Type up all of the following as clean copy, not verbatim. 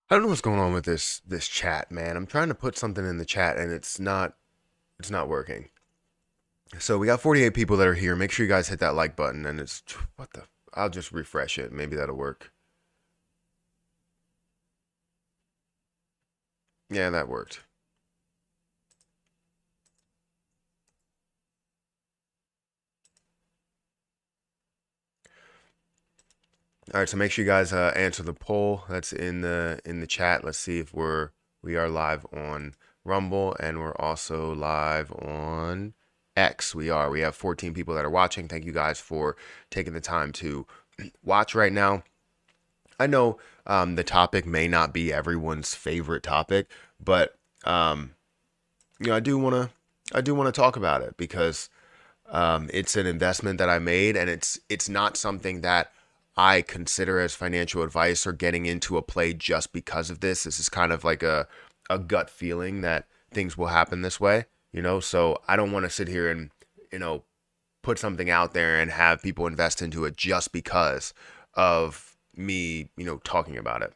I don't know what's going on with this chat, man. I'm trying to put something in the chat and it's not working. So we got 48 people that are here. Make sure you guys hit that like button and it's what the I'll just refresh it. Maybe that'll work. Yeah, that worked. All right, so make sure you guys answer the poll that's in the chat. Let's see if we are live on Rumble and we're also live on X. We are. We have 14 people that are watching. Thank you guys for taking the time to watch right now. I know the topic may not be everyone's favorite topic, but I do want to talk about it because it's an investment that I made, and it's not something that I consider as financial advice or getting into a play just because of this. This is kind of like a gut feeling that things will happen this way, So I don't want to sit here and put something out there and have people invest into it just because of me, talking about it.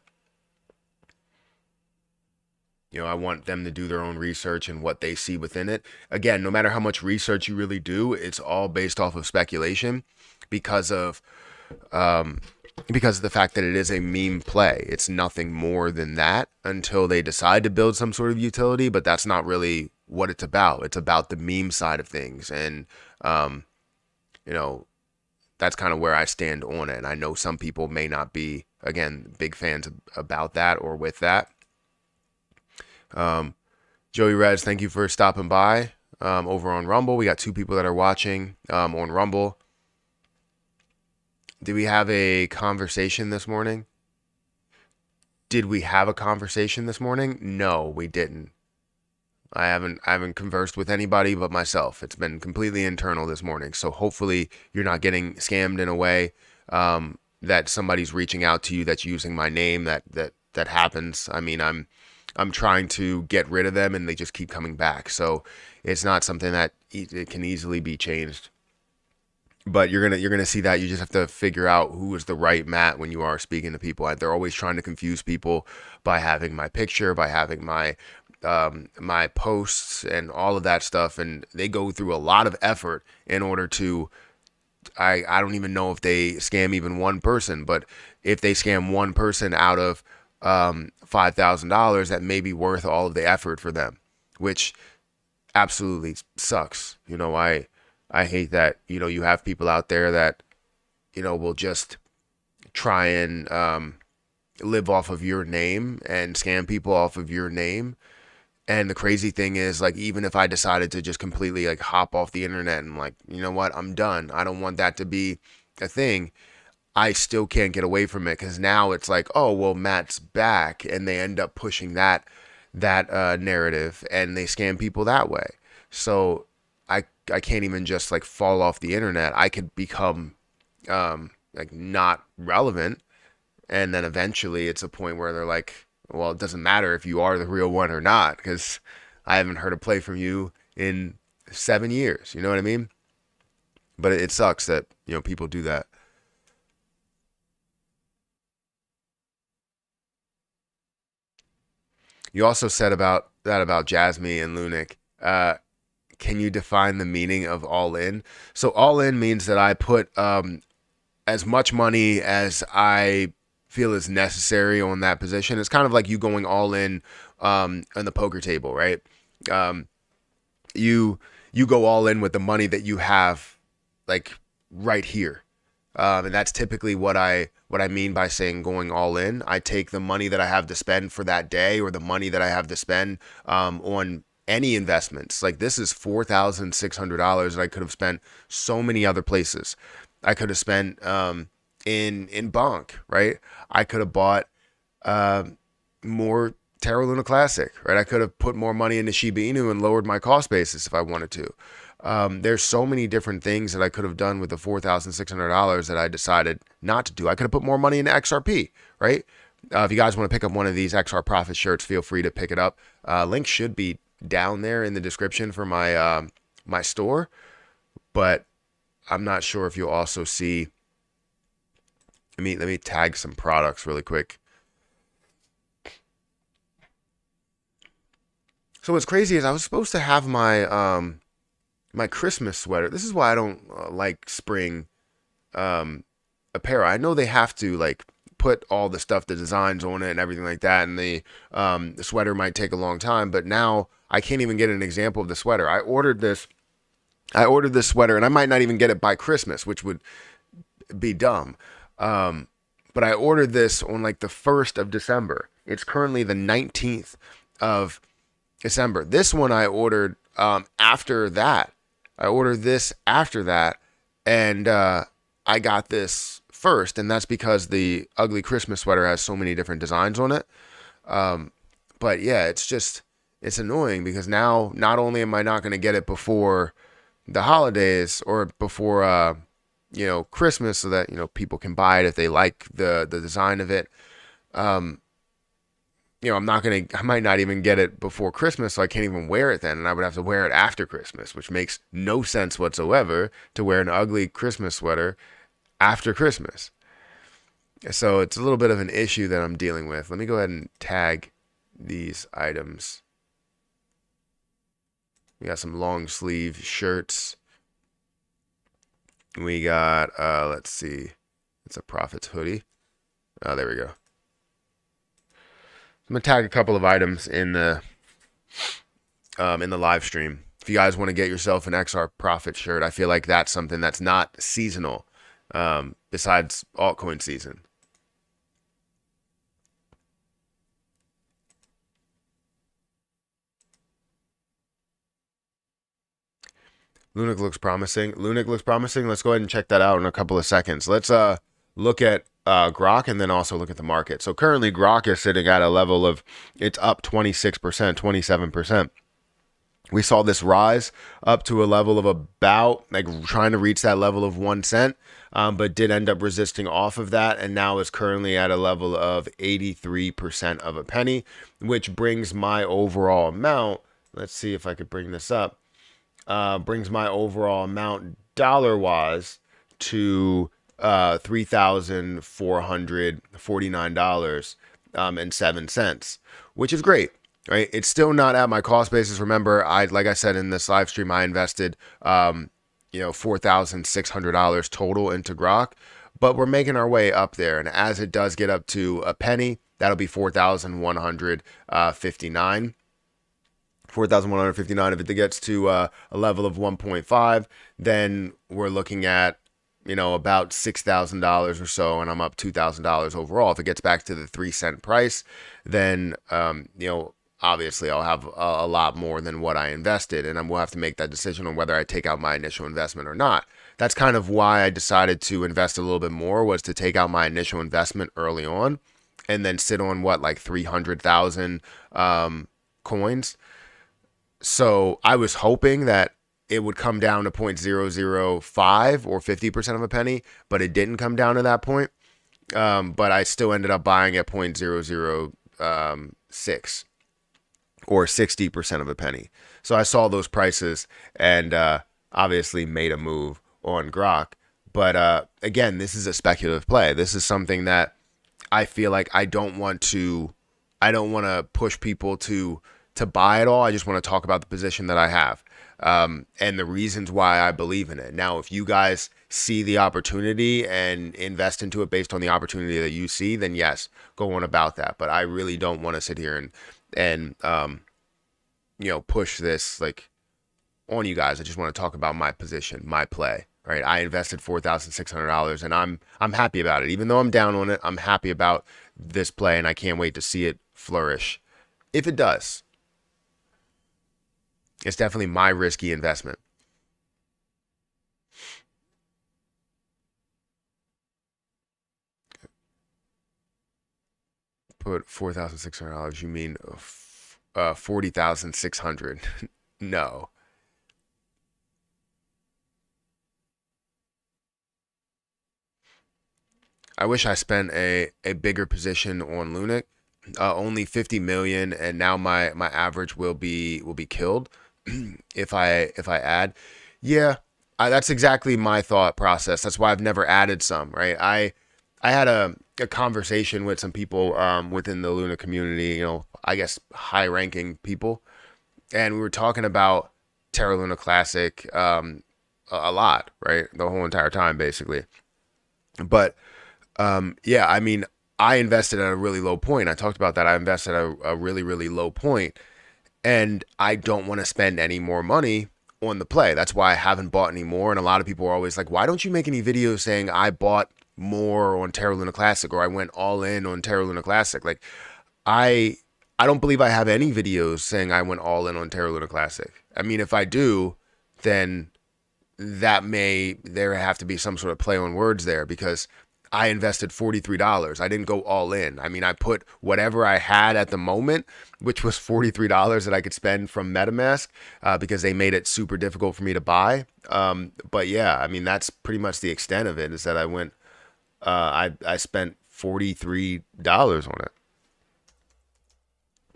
I want them to do their own research and what they see within it. Again, no matter how much research you really do, it's all based off of speculation because of um, because of the fact that it is a meme play. It's nothing more than that until they decide to build some sort of utility, but that's not really what it's about. It's about the meme side of things, and um, you know that's kind of where I stand on it. And I know some people may not be, again, big fans about that or with that. Um, Joey Rez, thank you for stopping by over on Rumble. We got two people that are watching on Rumble. Did we have a conversation this morning? Did we have a conversation this morning? No, we didn't. I haven't conversed with anybody but myself. It's been completely internal this morning. So hopefully you're not getting scammed in a way that somebody's reaching out to you that's using my name. That happens. I mean, I'm trying to get rid of them and they just keep coming back. So it's not something that it can easily be changed. But you're gonna see that you just have to figure out who is the right Matt when you are speaking to people. They're always trying to confuse people by having my picture, by having my posts and all of that stuff, and they go through a lot of effort in order to. I don't even know if they scam even one person, but if they scam one person out of $5,000, that may be worth all of the effort for them, which absolutely sucks. I hate that, you have people out there that, will just try and live off of your name and scam people off of your name. And the crazy thing is, like, even if I decided to just completely like hop off the internet and like, you know what, I'm done. I don't want that to be a thing. I still can't get away from it because now it's like, oh well, Matt's back, and they end up pushing that narrative and they scam people that way. So I can't even just like fall off the internet. I could become like not relevant, and then eventually it's a point where they're like, well, it doesn't matter if you are the real one or not because I haven't heard a play from you in 7 years. You know what I mean? But it sucks that people do that. You also said about that about Jasmine and Lunic. Can you define the meaning of all in? So all in means that I put as much money as I feel is necessary on that position. It's kind of like you going all in on the poker table, right? Um, you you go all in with the money that you have, like right here, and that's typically what I mean by saying going all in. I take the money that I have to spend for that day, or the money that I have to spend on any investments. Like this is $4,600 that I could have spent so many other places. I could have spent in Bonk, right? I could have bought uh, more Terra Luna Classic, right? I could have put more money into Shiba Inu and lowered my cost basis if I wanted to. There's so many different things that I could have done with the $4,600 that I decided not to do. I could have put more money into XRP, right? If you guys want to pick up one of these XR Profit shirts, feel free to pick it up. Link should be down there in the description for my store, but I'm not sure if you'll also see. Let me tag some products really quick. So what's crazy is I was supposed to have my Christmas sweater. This is why I don't like spring apparel. I know they have to like put all the stuff, the designs on it and everything like that, and the sweater might take a long time. But now I can't even get an example of the sweater. I ordered this sweater, and I might not even get it by Christmas, which would be dumb. But I ordered this on like the 1st of December. It's currently the 19th of December. This one I ordered after that. I ordered this after that, and I got this first, and that's because the ugly Christmas sweater has so many different designs on it. But yeah, it's annoying because now not only am I not going to get it before the holidays or before Christmas, so that people can buy it if they like the design of it. I might not even get it before Christmas, so I can't even wear it then, and I would have to wear it after Christmas, which makes no sense whatsoever to wear an ugly Christmas sweater after Christmas. So it's a little bit of an issue that I'm dealing with. Let me go ahead and tag these items. We got some long sleeve shirts. We got, let's see, it's a Profits hoodie. Oh, there we go. I'm gonna tag a couple of items in the live stream. If you guys want to get yourself an XR Profit shirt, I feel like that's something that's not seasonal, besides altcoin season. Lunic looks promising. Let's go ahead and check that out in a couple of seconds. Let's look at Grok and then also look at the market. So currently Grok is sitting at a level of, it's up 26%, 27%. We saw this rise up to a level of about, like, trying to reach that level of 1 cent, but did end up resisting off of that, and now is currently at a level of 83% of a penny, which brings my overall amount, let's see if I could bring this up, brings my overall amount dollar-wise to $3,449.07, which is great, right? It's still not at my cost basis. Remember, like I said in this live stream, I invested $4,600 total into Grok, but we're making our way up there, and as it does get up to a penny, that'll be 4,159. 4,159. If it gets to a level of 1.5, then we're looking at about $6,000 or so, and I'm up $2,000 overall. If it gets back to the 3 cent price, then obviously I'll have a lot more than what I invested, and we'll have to make that decision on whether I take out my initial investment or not. That's kind of why I decided to invest a little bit more, was to take out my initial investment early on, and then sit on like 300,000 coins. So I was hoping that it would come down to 0.005 or 50% of a penny, but it didn't come down to that point. But I still ended up buying at 0.006 or 60% of a penny. So I saw those prices and obviously made a move on Grok. But again, this is a speculative play. This is something that I feel like I don't want to push people to buy it all. I just want to talk about the position that I have. And the reasons why I believe in it. Now, if you guys see the opportunity and invest into it based on the opportunity that you see, then yes, go on about that. But I really don't want to sit here and push this like on you guys. I just want to talk about my position, my play. Right? I invested $4,600, and I'm happy about it. Even though I'm down on it, I'm happy about this play, and I can't wait to see it flourish. If it does. It's definitely my risky investment. Put $4,600. You mean 40,600? No. I wish I spent a bigger position on Lunic. Only 50 million, and now my average will be killed if I add. Yeah, that's exactly my thought process. That's why I've never added some, right? I had a conversation with some people within the Luna community, I guess high ranking people, and we were talking about Terra Luna Classic a lot, right? The whole entire time, basically. But yeah, I mean, I invested at a really low point. I talked about that. I invested at a really, really low point, and I don't want to spend any more money on the play. That's why I haven't bought any more. And a lot of people are always like, why don't you make any videos saying I bought more on Terra Luna Classic or I went all in on Terra Luna Classic? Like, I I don't believe I have any videos saying I went all in on Terra Luna Classic. I mean, if I do, then there have to be some sort of play on words there, because I invested $43. I didn't go all in. I mean, I put whatever I had at the moment, which was $43 that I could spend from MetaMask, because they made it super difficult for me to buy. But yeah, I mean, that's pretty much the extent of it, is that I spent $43 on it.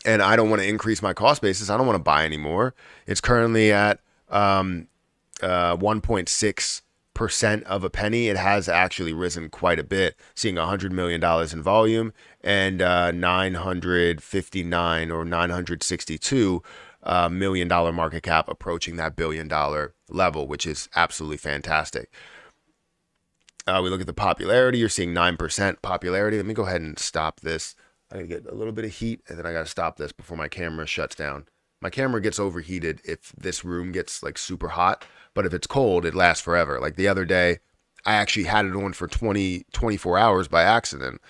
And I don't want to increase my cost basis. I don't want to buy anymore. It's currently at 1.6% of a penny. It has actually risen quite a bit, seeing $100 million in volume and 959 or 962 $1 million market cap, approaching that $1 billion level, which is absolutely fantastic. We look at the popularity. You're seeing 9% popularity. Let me go ahead and stop this. I gotta get a little bit of heat, and then I gotta stop this before my camera shuts down. My camera gets overheated if this room gets like super hot, but if it's cold, it lasts forever. Like the other day, I actually had it on for 24 hours by accident.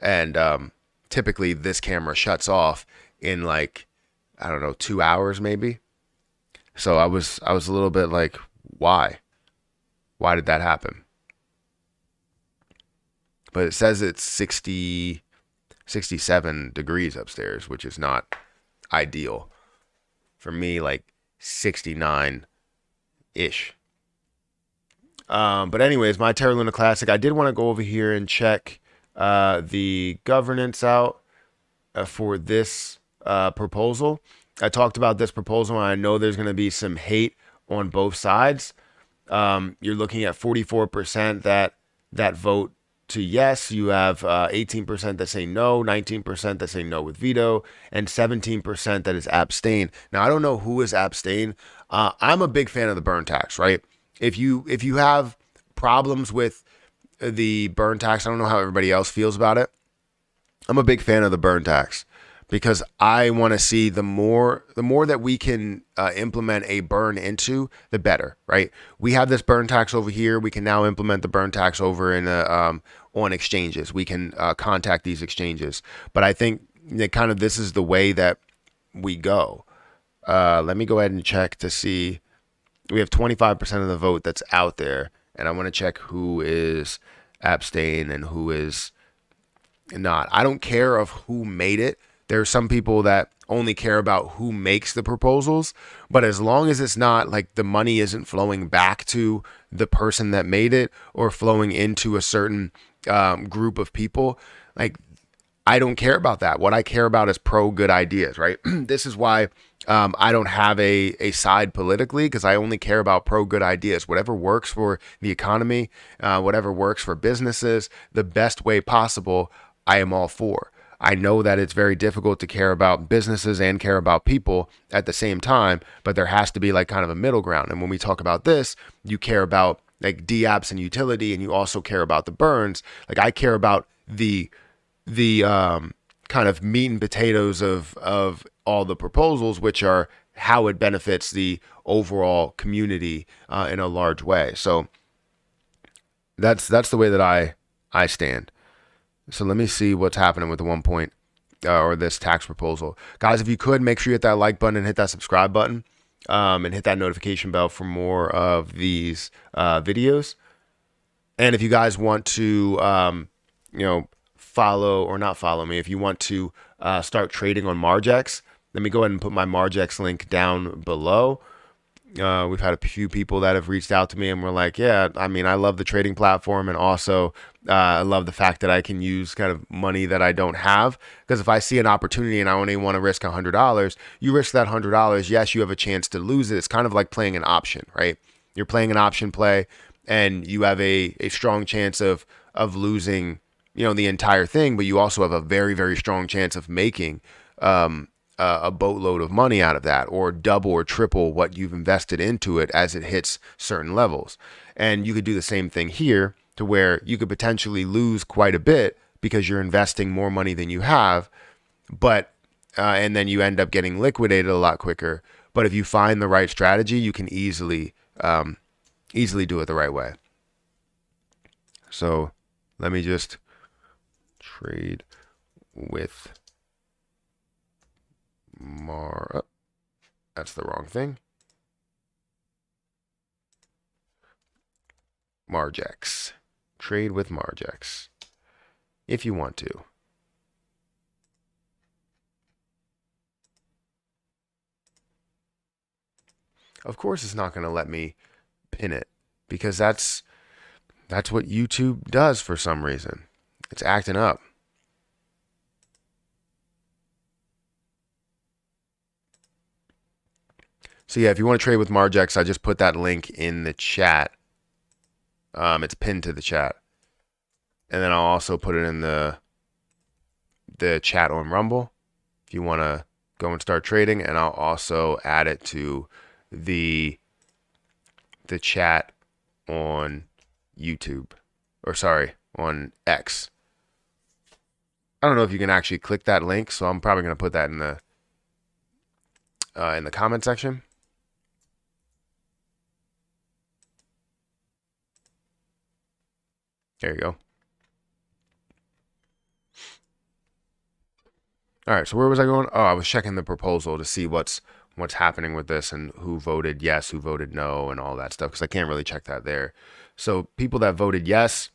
And typically this camera shuts off in like, I don't know, 2 hours maybe. So I was a little bit like, why? Why did that happen? But it says it's 67 degrees upstairs, which is not ideal. For me, like 69-ish. But anyways, my Terra Luna Classic, I did want to go over here and check the governance out for this proposal. I talked about this proposal, and I know there's going to be some hate on both sides. You're looking at 44% that vote to yes. You have 18% that say no, 19% that say no with veto, and 17% that is abstain. Now, I don't know who is abstain. I'm a big fan of the burn tax, right? If you have problems with the burn tax, I don't know how everybody else feels about it. I'm a big fan of the burn tax, because I want to see the more that we can implement a burn into, the better, right? We have this burn tax over here. We can now implement the burn tax over in on exchanges. We can contact these exchanges. But I think that kind of this is the way that we go. Let me go ahead and check to see. We have 25% of the vote that's out there, and I want to check who is abstain and who is not. I don't care of who made it. There are some people that only care about who makes the proposals, but as long as it's not like the money isn't flowing back to the person that made it or flowing into a certain group of people, like I don't care about that. What I care about is pro good ideas, right? This is why I don't have a side politically, because I only care about pro good ideas. Whatever works for the economy, whatever works for businesses, the best way possible, I am all for. I know that it's very difficult to care about businesses and care about people at the same time, but there has to be like kind of a middle ground. And when we talk about this, you care about like DApps and utility, and you also care about the burns. Like I care about the kind of meat and potatoes of all the proposals, which are how it benefits the overall community in a large way. So that's the way that I stand. So let me see what's happening with the 1 point or this tax proposal. Guys, if you could, make sure you hit that like button and hit that subscribe button, and hit that notification bell for more of these videos. And if you guys want to, follow or not follow me, if you want to start trading on Margex, let me go ahead and put my Margex link down below. We've had a few people that have reached out to me and were like, yeah, I mean, I love the trading platform, and also I love the fact that I can use kind of money that I don't have, because if I see an opportunity and I only want to risk $100, you risk that $100. Yes, you have a chance to lose it. It's kind of like playing an option, right? You're playing an option play, and you have a strong chance of losing, the entire thing, but you also have a very, very strong chance of making a boatload of money out of that, or double or triple what you've invested into it as it hits certain levels. And you could do the same thing here, to where you could potentially lose quite a bit because you're investing more money than you have, but and then you end up getting liquidated a lot quicker. But if you find the right strategy, you can easily do it the right way. So let me just trade with that's the wrong thing. Margex. Trade with Margex if you want to. Of course, it's not going to let me pin it, because that's what YouTube does for some reason. It's acting up. So yeah, if you want to trade with Margex, I just put that link in the chat. It's pinned to the chat. And then I'll also put it in the chat on Rumble if you want to go and start trading. And I'll also add it to the chat on YouTube, or sorry, on X. I don't know if you can actually click that link, so I'm probably going to put that in the comment section. There you go. All right, so where was I going? Oh, I was checking the proposal to see what's happening with this and who voted yes, who voted no, and all that stuff, because I can't really check that there. So people that voted yes,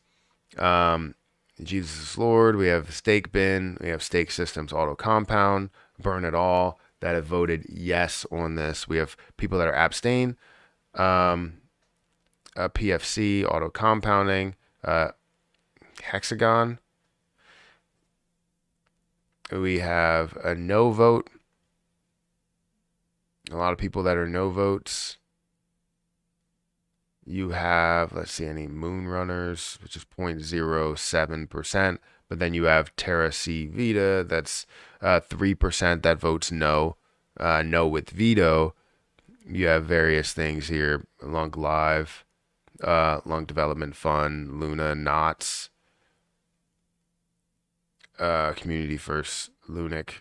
Jesus is Lord, we have Stake Bin, we have Stake Systems Auto Compound, Burn It All, that have voted yes on this. We have people that are abstain, PFC, Auto Compounding, Hexagon. We have a no vote. A lot of people that are no votes. You have, let's see, any moon runners, which is 0.07%. But then you have Terra C Vita, that's 3% that votes no. No with veto. You have various things here. Lung Live, Lung Development Fund, Luna, Knots, Community First, Lunic.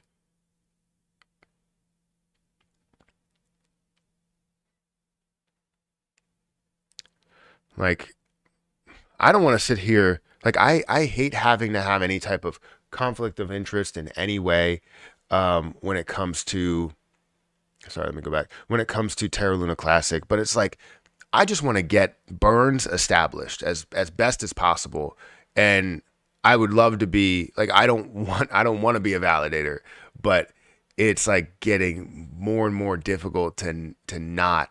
Like, I don't want to sit here. Like, I hate having to have any type of conflict of interest in any way when it comes to, sorry, let me go back. When it comes to Terra Luna Classic, but it's like, I just want to get burns established as best as possible. And I would love to be, like, I don't want to be a validator, but it's like getting more and more difficult to not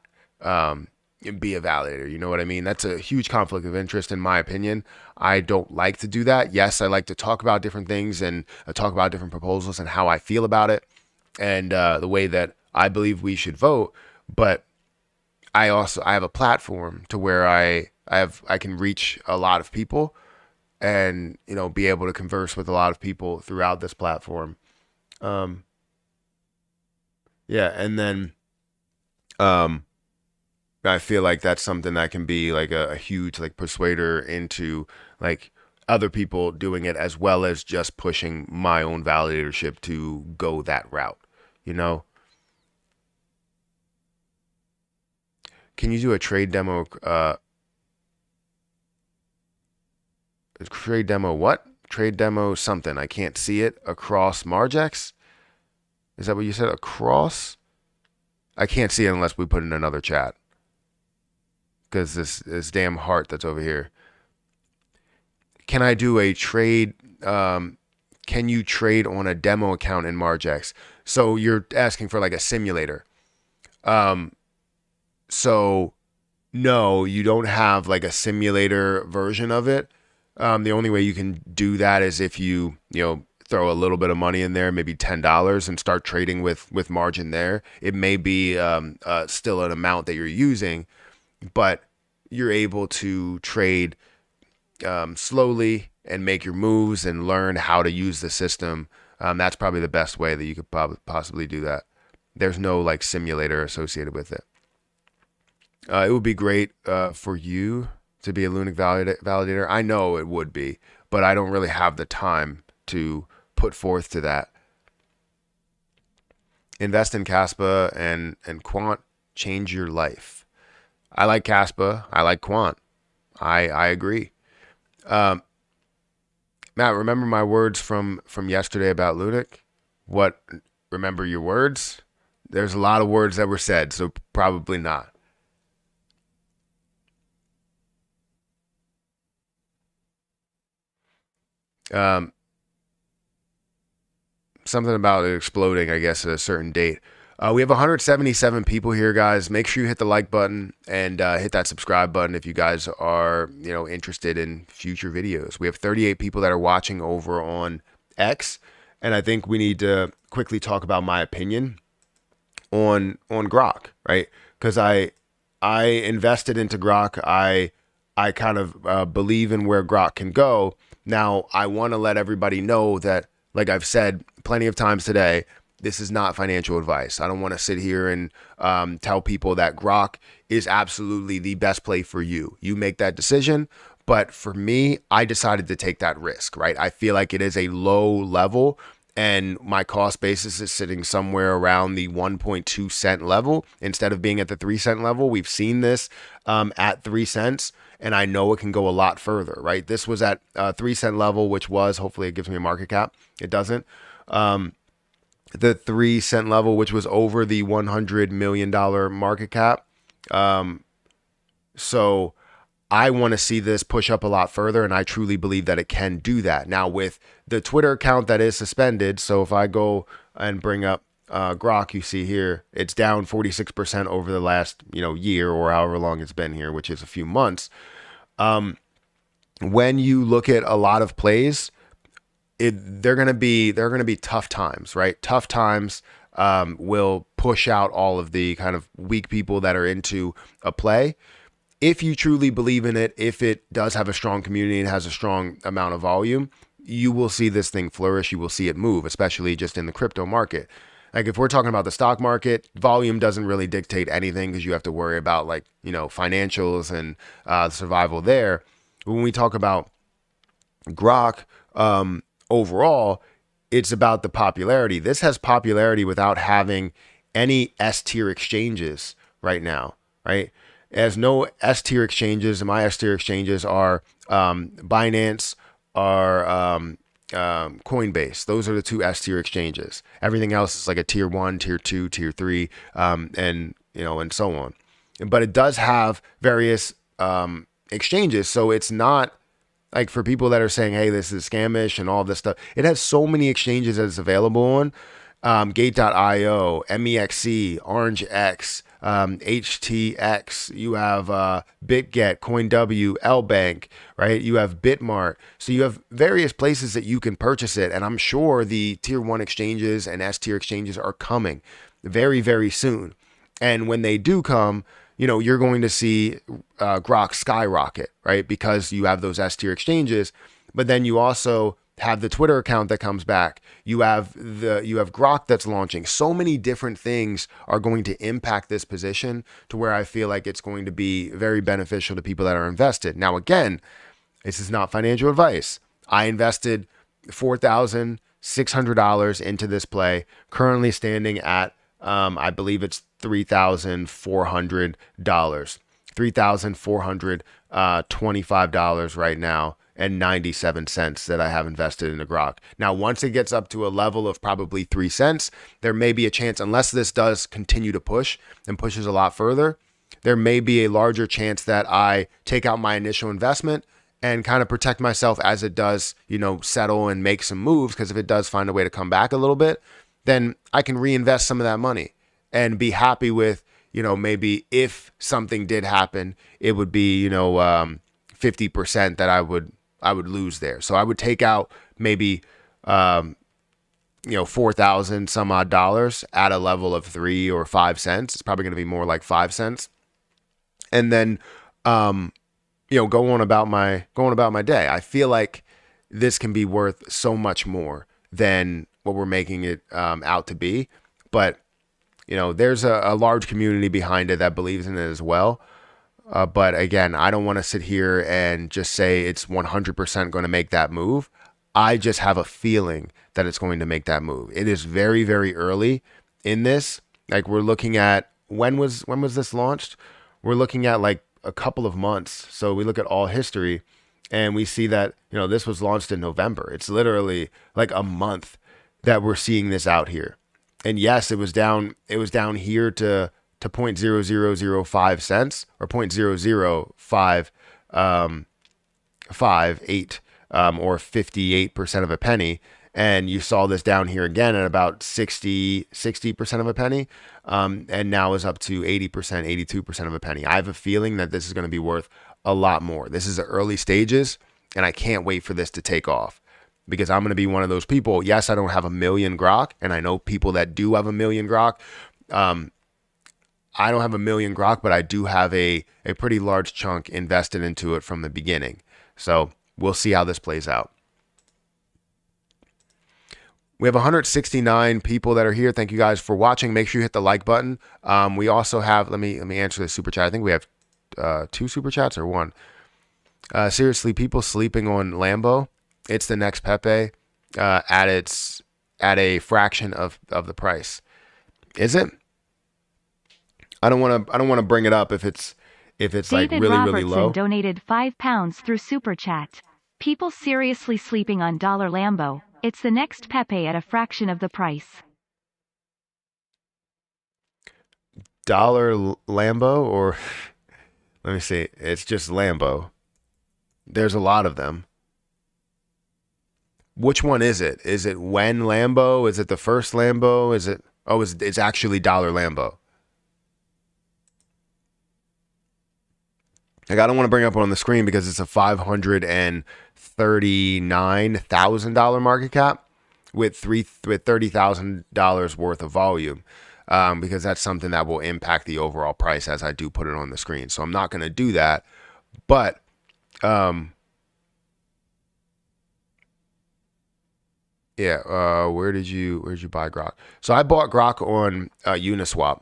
be a validator. You know what I mean? That's a huge conflict of interest, in my opinion. I don't like to do that. Yes, I like to talk about different things and talk about different proposals and how I feel about it, and the way that I believe we should vote. But I have a platform to where I can reach a lot of people, and be able to converse with a lot of people throughout this platform. Yeah, and then I feel like that's something that can be like a huge like persuader into like other people doing it, as well as just pushing my own validatorship to go that route. Can you do a trade demo? Trade demo what? Trade demo something. I can't see it across Margex. Is that what you said? Across? I can't see it unless we put in another chat. Because this damn heart that's over here. Can I do a trade? Can you trade on a demo account in Margex? So you're asking for like a simulator. So no, you don't have like a simulator version of it. The only way you can do that is if you throw a little bit of money in there, maybe $10, and start trading with margin there. It may be still an amount that you're using, but you're able to trade slowly and make your moves and learn how to use the system That's probably the best way that you could possibly do that. There's no like simulator associated with it. It would be great for you to be a Lunic validator. I know it would be, but I don't really have the time to put forth to that. Invest in Caspa and Quant, change your life. I like Caspa. I like Quant. I agree. Matt, remember my words from yesterday about Lunic? What? Remember your words? There's a lot of words that were said, so probably not. Um, Something about it exploding, I guess, at a certain date. We have 177 people here, guys. Make sure you hit the like button and hit that subscribe button if you guys are, interested in future videos. We have 38 people that are watching over on X, and I think we need to quickly talk about my opinion on Grok, right? Because I invested into Grok. I kind of believe in where Grok can go. Now, I want to let everybody know that, like I've said plenty of times today, this is not financial advice. I don't want to sit here and tell people that Grok is absolutely the best play for you. You make that decision. But for me, I decided to take that risk, right? I feel like it is a low level and my cost basis is sitting somewhere around the 1.2 cent level instead of being at the 3 cent level. We've seen this at 3 cents, and I know it can go a lot further, right? This was at 3 cent level, which was, hopefully it gives me a market cap. It doesn't. The 3 cent level, which was over the $100 million market cap. So I want to see this push up a lot further, and I truly believe that it can do that. Now, with the Twitter account that is suspended, so if I go and bring up Grok, you see here, it's down 46% over the last year or however long it's been here, which is a few months. When you look at a lot of plays, they're gonna be tough times, right? Tough times will push out all of the kind of weak people that are into a play. If you truly believe in it, if it does have a strong community and has a strong amount of volume, you will see this thing flourish. You will see it move, especially just in the crypto market. Like if we're talking about the stock market, volume doesn't really dictate anything because you have to worry about financials and survival there. When we talk about Grok, overall, it's about the popularity. This has popularity without having any S tier exchanges right now, right? As no S tier exchanges, and my S tier exchanges are Binance, are Coinbase. Those are the two S tier exchanges. Everything else is like a tier 1, tier 2, tier 3, and so on. But it does have various exchanges, so it's not like for people that are saying, hey, this is scamish and all this stuff. It has so many exchanges that it's available on. Gate.io, MEXC, OrangeX, HTX, you have BitGet, CoinW, LBank, right? You have Bitmart. So you have various places that you can purchase it. And I'm sure the tier 1 exchanges and S tier exchanges are coming very, very soon. And when they do come, you're going to see Grok skyrocket, right? Because you have those S tier exchanges, but then you also have the Twitter account that comes back. You have Grok that's launching. So many different things are going to impact this position to where I feel like it's going to be very beneficial to people that are invested. Now, again, this is not financial advice. I invested $4,600 into this play, currently standing at I believe it's $3,400, $3,425 right now, and 97 cents that I have invested in a Grok. Now, once it gets up to a level of probably 3 cents, there may be a chance, unless this does continue to push and pushes a lot further, there may be a larger chance that I take out my initial investment and kind of protect myself as it does, settle and make some moves. Because if it does find a way to come back a little bit, then I can reinvest some of that money and be happy with, maybe if something did happen, it would be, 50% that I would lose there. So I would take out maybe, 4,000 some odd dollars at a level of 3 or 5 cents. It's probably going to be more like 5 cents. And then, going about my day. I feel like this can be worth so much more than we're making it out to be. But there's a large community behind it that believes in it as well. But again, I don't want to sit here and just say it's 100% going to make that move. I just have a feeling that it's going to make that move. It is very, very early in this. Like, we're looking at when was this launched? We're looking at like a couple of months. So we look at all history and we see that, this was launched in November. It's literally like a month that we're seeing this out here. And yes, it was down here to 0.0005 cents or 0.0058 or 58% of a penny. And you saw this down here again at about 60% of a penny. And now is up to 80%, 82% of a penny. I have a feeling that this is going to be worth a lot more. This is the early stages, and I can't wait for this to take off, because I'm going to be one of those people. Yes, I don't have 1 million Grok, and I know people that do have 1 million Grok. I don't have 1 million Grok, but I do have a pretty large chunk invested into it from the beginning. So we'll see how this plays out. We have 169 people that are here. Thank you guys for watching. Make sure you hit the like button. We also have, let me answer the super chat. I think we have 2 super chats or 1. Seriously, people sleeping on Lambo. It's the next Pepe at a fraction of the price. Is it? I don't want to bring it up if it's David like really Robertson really low. Donated £5 through super chat. People seriously sleeping on dollar Lambo. It's the next Pepe at a fraction of the price. Dollar Lambo, or let me see. It's just Lambo. There's a lot of them. Which one is it? Is it when Lambo? Is it the first Lambo? Is it? Oh, it's actually dollar Lambo. Like, I don't want to bring up on the screen because it's a $539,000 market cap with $30,000 worth of volume, because that's something that will impact the overall price as I do put it on the screen. So I'm not going to do that. But yeah, where did you buy Grok? So I bought Grok on Uniswap.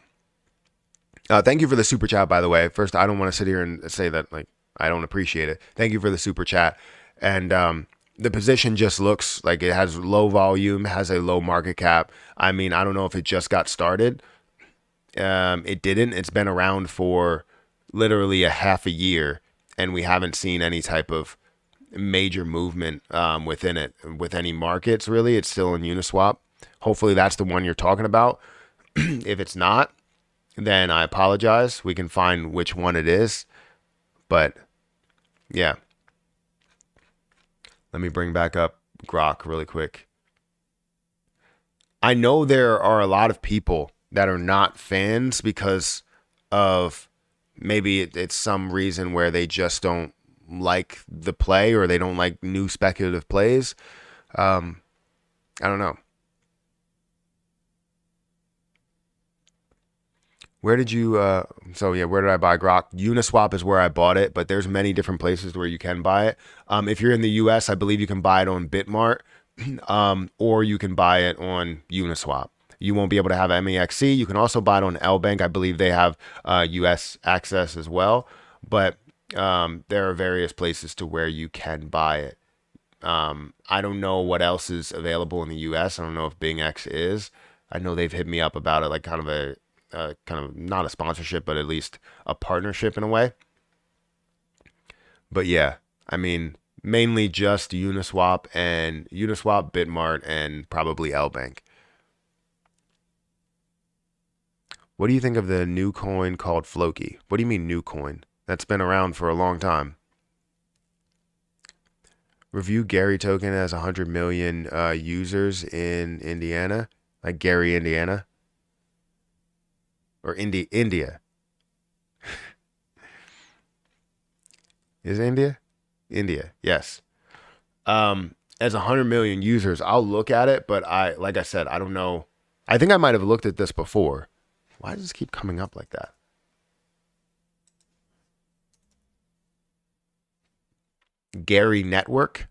Thank you for the super chat, by the way. First, I don't want to sit here and say that like I don't appreciate it. Thank you for the super chat. And the position just looks like it has low volume, has a low market cap. I mean, I don't know if it just got started. It didn't. It's been around for literally a half a year, and we haven't seen any type of major movement within it, with any markets, really. It's still in Uniswap. Hopefully that's the one you're talking about. If it's not, then I apologize. We can find which one it is. But yeah. Let me bring back up Grok really quick. I know there are a lot of people that are not fans because of maybe it's some reason where they just don't like the play, or they don't like new speculative plays. I don't know. Where did you, where did I buy Grok? Uniswap is where I bought it, but there's many different places where you can buy it. If you're in the US, I believe you can buy it on Bitmart, or you can buy it on Uniswap. You won't be able to have MEXC. You can also buy it on LBank. I believe they have US access as well, but there are various places to where you can buy it. I don't know what else is available in the US. I don't know if BingX is. I know they've hit me up about it, like kind of not a sponsorship, but at least a partnership in a way. But yeah, I mean, mainly just Uniswap, Bitmart, and probably LBank. What do you think of the new coin called Floki? What do you mean new coin? That's been around for a long time. Review Gary token as 100 million users in Indiana, like Gary, Indiana. Or India. Is it India? India, yes. As 100 million users, I'll look at it, but like I said, I don't know. I think I might have looked at this before. Why does this keep coming up like that? Gary Network.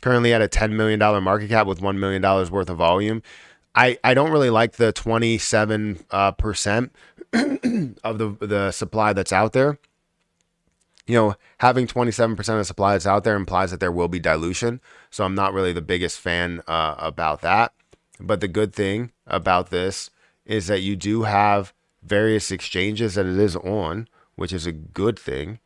Currently at a $10 million market cap with $1 million worth of volume. I don't really like the 27% of the supply that's out there. Having 27% of the supply that's out there implies that there will be dilution. So I'm not really the biggest fan about that. But the good thing about this is that you do have various exchanges that it is on, which is a good thing.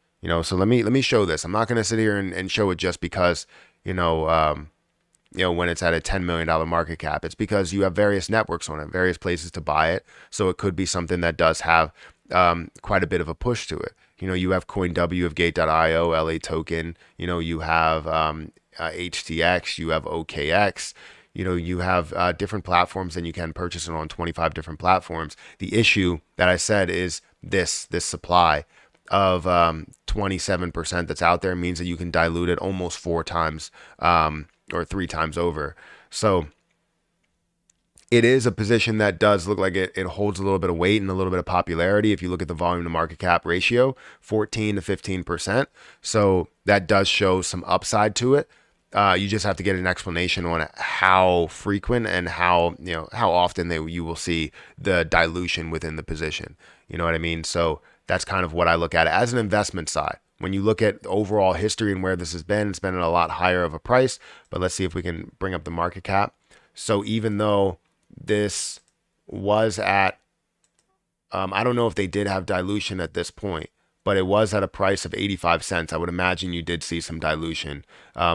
So let me show this. I'm not going to sit here and show it just because, when it's at a $10 million market cap. It's because you have various networks on it, various places to buy it. So it could be something that does have quite a bit of a push to it. You have CoinW, you have Gate.io, LA Token, you have HTX, you have OKX, you have different platforms, and you can purchase it on 25 different platforms. The issue that I said is this supply of 27% that's out there means that you can dilute it almost 4 times or 3 times over. So it is a position that does look like it holds a little bit of weight and a little bit of popularity. If you look at the volume to market cap ratio, 14 to 15%. So that does show some upside to it. You just have to get an explanation on how frequent and how often you will see the dilution within the position. You know what I mean? So that's kind of what I look at as an investment side. When you look at the overall history and where this has been, it's been at a lot higher of a price. But let's see if we can bring up the market cap. So even though this was at, I don't know if they did have dilution at this point, but it was at a price of 85 cents. I would imagine you did see some dilution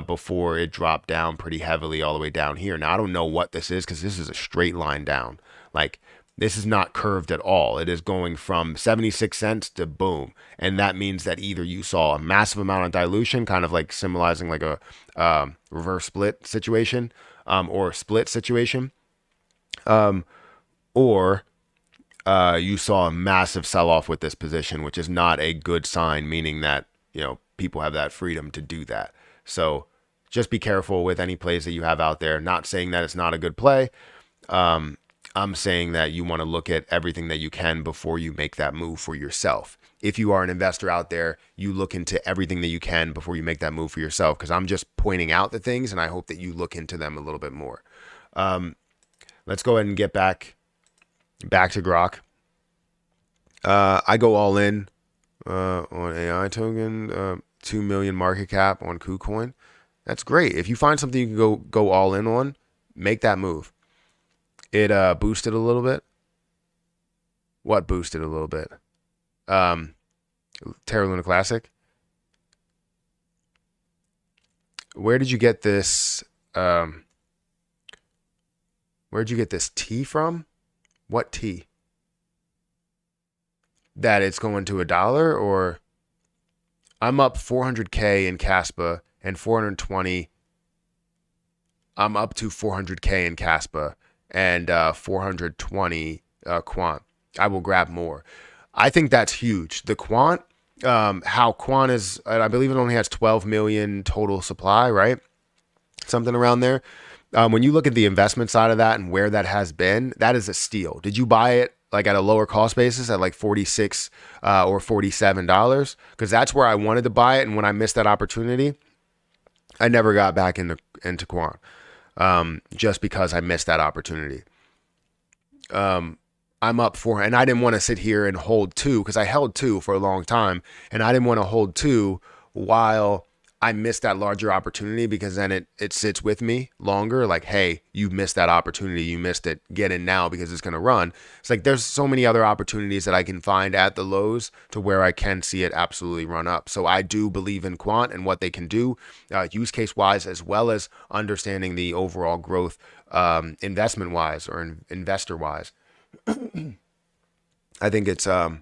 before it dropped down pretty heavily all the way down here. Now, I don't know what this is because this is a straight line down. Like, this is not curved at all. It is going from 76 cents to boom. And that means that either you saw a massive amount of dilution, kind of like symbolizing like a reverse split situation or a split situation, or you saw a massive sell-off with this position, which is not a good sign, meaning that, people have that freedom to do that. So just be careful with any plays that you have out there. Not saying that it's not a good play. I'm saying that you want to look at everything that you can before you make that move for yourself. If you are an investor out there, you look into everything that you can before you make that move for yourself, because I'm just pointing out the things, and I hope that you look into them a little bit more. Let's go ahead and get back to Grok. I go all in on AI token, 2 million market cap on KuCoin. That's great. If you find something you can go all in on, make that move. It boosted a little bit. What boosted a little bit? Terra Luna Classic. Where did you get this? Where'd you get this tea from? What tea? That it's going to $1, or I'm up 400K in Caspa and 420. I'm up to 400K in Caspa and 420 quant. I will grab more. I think that's huge. The quant, how quant is, I believe it only has 12 million total supply, right? Something around there. When you look at the investment side of that and where that has been, that is a steal. Did you buy it like at a lower cost basis at like $46 or $47? Because that's where I wanted to buy it, and when I missed that opportunity, I never got back into quant. Just because I missed that opportunity. I'm up for, and I didn't want to sit here and hold 2, because I held 2 for a long time, and I didn't want to hold 2 while I missed that larger opportunity, because then it sits with me longer. Like, hey, you missed that opportunity. You missed it. Get in now because it's going to run. It's like there's so many other opportunities that I can find at the lows to where I can see it absolutely run up. So I do believe in quant and what they can do use case wise, as well as understanding the overall growth investment wise or investor wise. I think it's a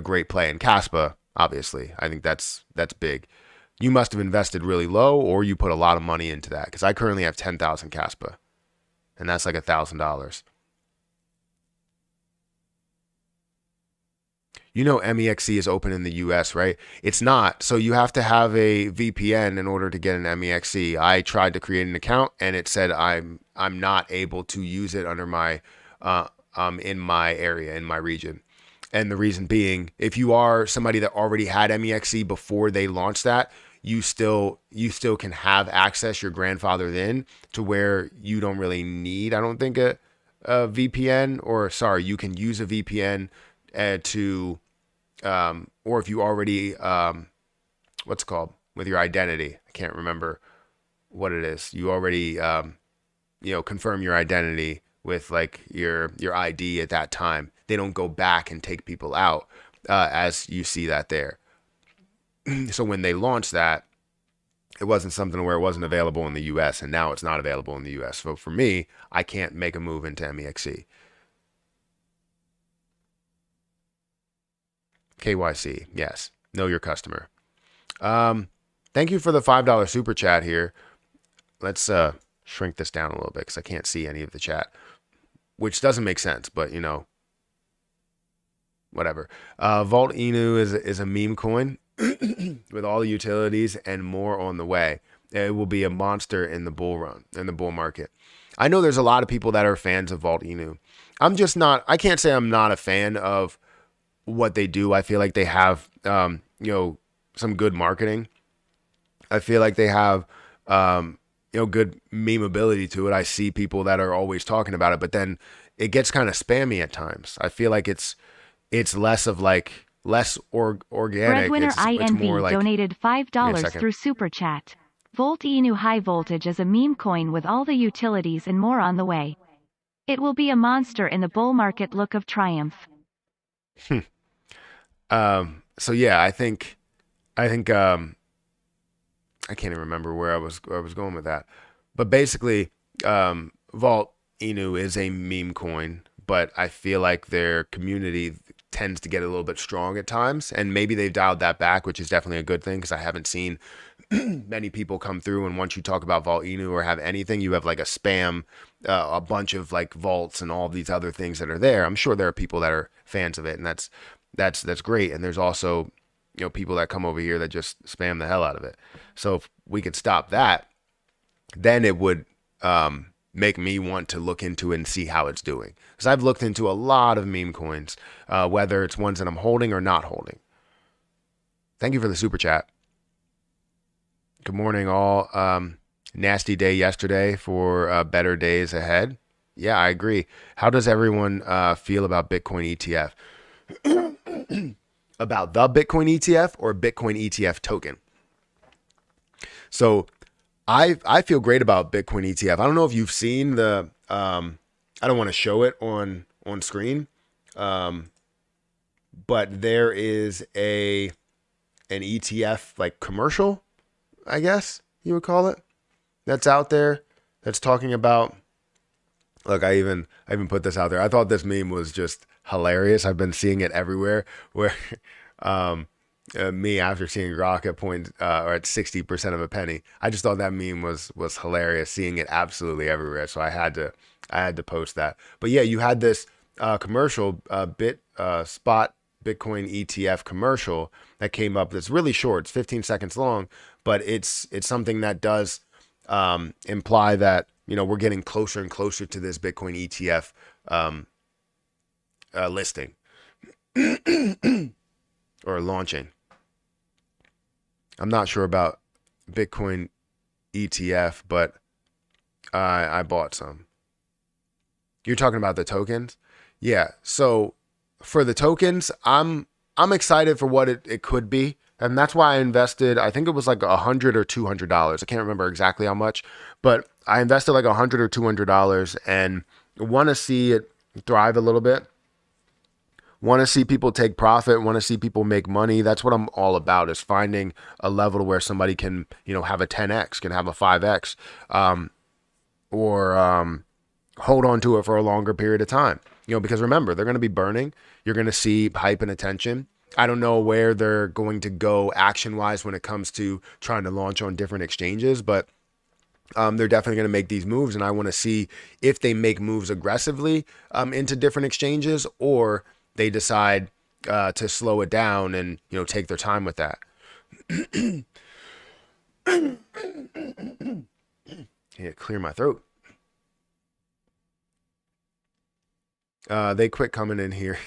great play. And Caspa, obviously, I think that's big. You must have invested really low, or you put a lot of money into that, because I currently have 10,000 Caspa, and that's like $1,000. MEXC is open in the US, right? It's not. So you have to have a VPN in order to get an MEXC. I tried to create an account, and it said I'm not able to use it under my in my area, in my region. And the reason being, if you are somebody that already had MEXC before they launched that, you still can have access, your grandfathered in to where you don't really need, I don't think, a VPN, or sorry, you can use a VPN to or if you already what's it called, with your identity, I can't remember what it is, you already confirm your identity with like your ID at that time. They don't go back and take people out, as you see that there. So when they launched that, it wasn't something where it wasn't available in the US, and now it's not available in the US. So for me, I can't make a move into MEXC. KYC, yes. Know your customer. Thank you for the $5 super chat here. Let's shrink this down a little bit because I can't see any of the chat, which doesn't make sense, but whatever. Vault Inu is a meme coin with all the utilities and more on the way. It will be a monster in the bull run, in the bull market. I know there's a lot of people that are fans of Vault Inu. I'm just not. I can't say I'm not a fan of what they do. I feel like they have some good marketing. I feel like they have good memeability to it. I see people that are always talking about it, but then it gets kind of spammy at times. I feel like it's less of like less organic. Breadwinner It's more INV like, donated $5 through Super Chat. Volt Inu High Voltage is a meme coin with all the utilities and more on the way. It will be a monster in the bull market. Look of triumph. So yeah, I think I can't even remember where I was going with that. But basically, Vault Inu is a meme coin, but I feel like their community tends to get a little bit strong at times, and maybe they've dialed that back, which is definitely a good thing because I haven't seen many people come through. And once you talk about Vault Inu or have anything, you have like a spam, a bunch of like vaults and all these other things that are there. I'm sure there are people that are fans of it, and that's great. And there's also people that come over here that just spam the hell out of it. So if we could stop that, then it would make me want to look into it and see how it's doing. Because I've looked into a lot of meme coins, whether it's ones that I'm holding or not holding. Thank you for the super chat. Good morning, all. Nasty day yesterday for better days ahead. Yeah, I agree. How does everyone feel about Bitcoin ETF? About the Bitcoin ETF or Bitcoin ETF token? So I feel great about Bitcoin ETF. I don't know if you've seen the I don't want to show it on screen, but there is an ETF like commercial, I guess you would call it, that's out there that's talking about. Look, I even put this out there. I thought this meme was just hilarious. I've been seeing it everywhere. Where me, after seeing Grok at or at 60% of a penny, I just thought that meme was hilarious. Seeing it absolutely everywhere, so I had to post that. But yeah, you had this commercial, spot Bitcoin ETF commercial that came up. That's really short. It's 15 seconds long, but it's something that does imply that we're getting closer and closer to this Bitcoin ETF listing or launching. I'm not sure about Bitcoin ETF, but I bought some. You're talking about the tokens? Yeah. So for the tokens, I'm excited for what it could be. And that's why I invested, I think it was like $100 or $200. I can't remember exactly how much, but I invested like $100 or $200 and want to see it thrive a little bit. Want to see people take profit, want to see people make money. That's what I'm all about, is finding a level where somebody can, have a 10X, can have a 5X, or hold on to it for a longer period of time. Because remember, they're going to be burning. You're going to see hype and attention. I don't know where they're going to go action-wise when it comes to trying to launch on different exchanges, but they're definitely going to make these moves, and I want to see if they make moves aggressively into different exchanges, or they decide to slow it down and take their time with that. Yeah, clear my throat. They quit coming in here.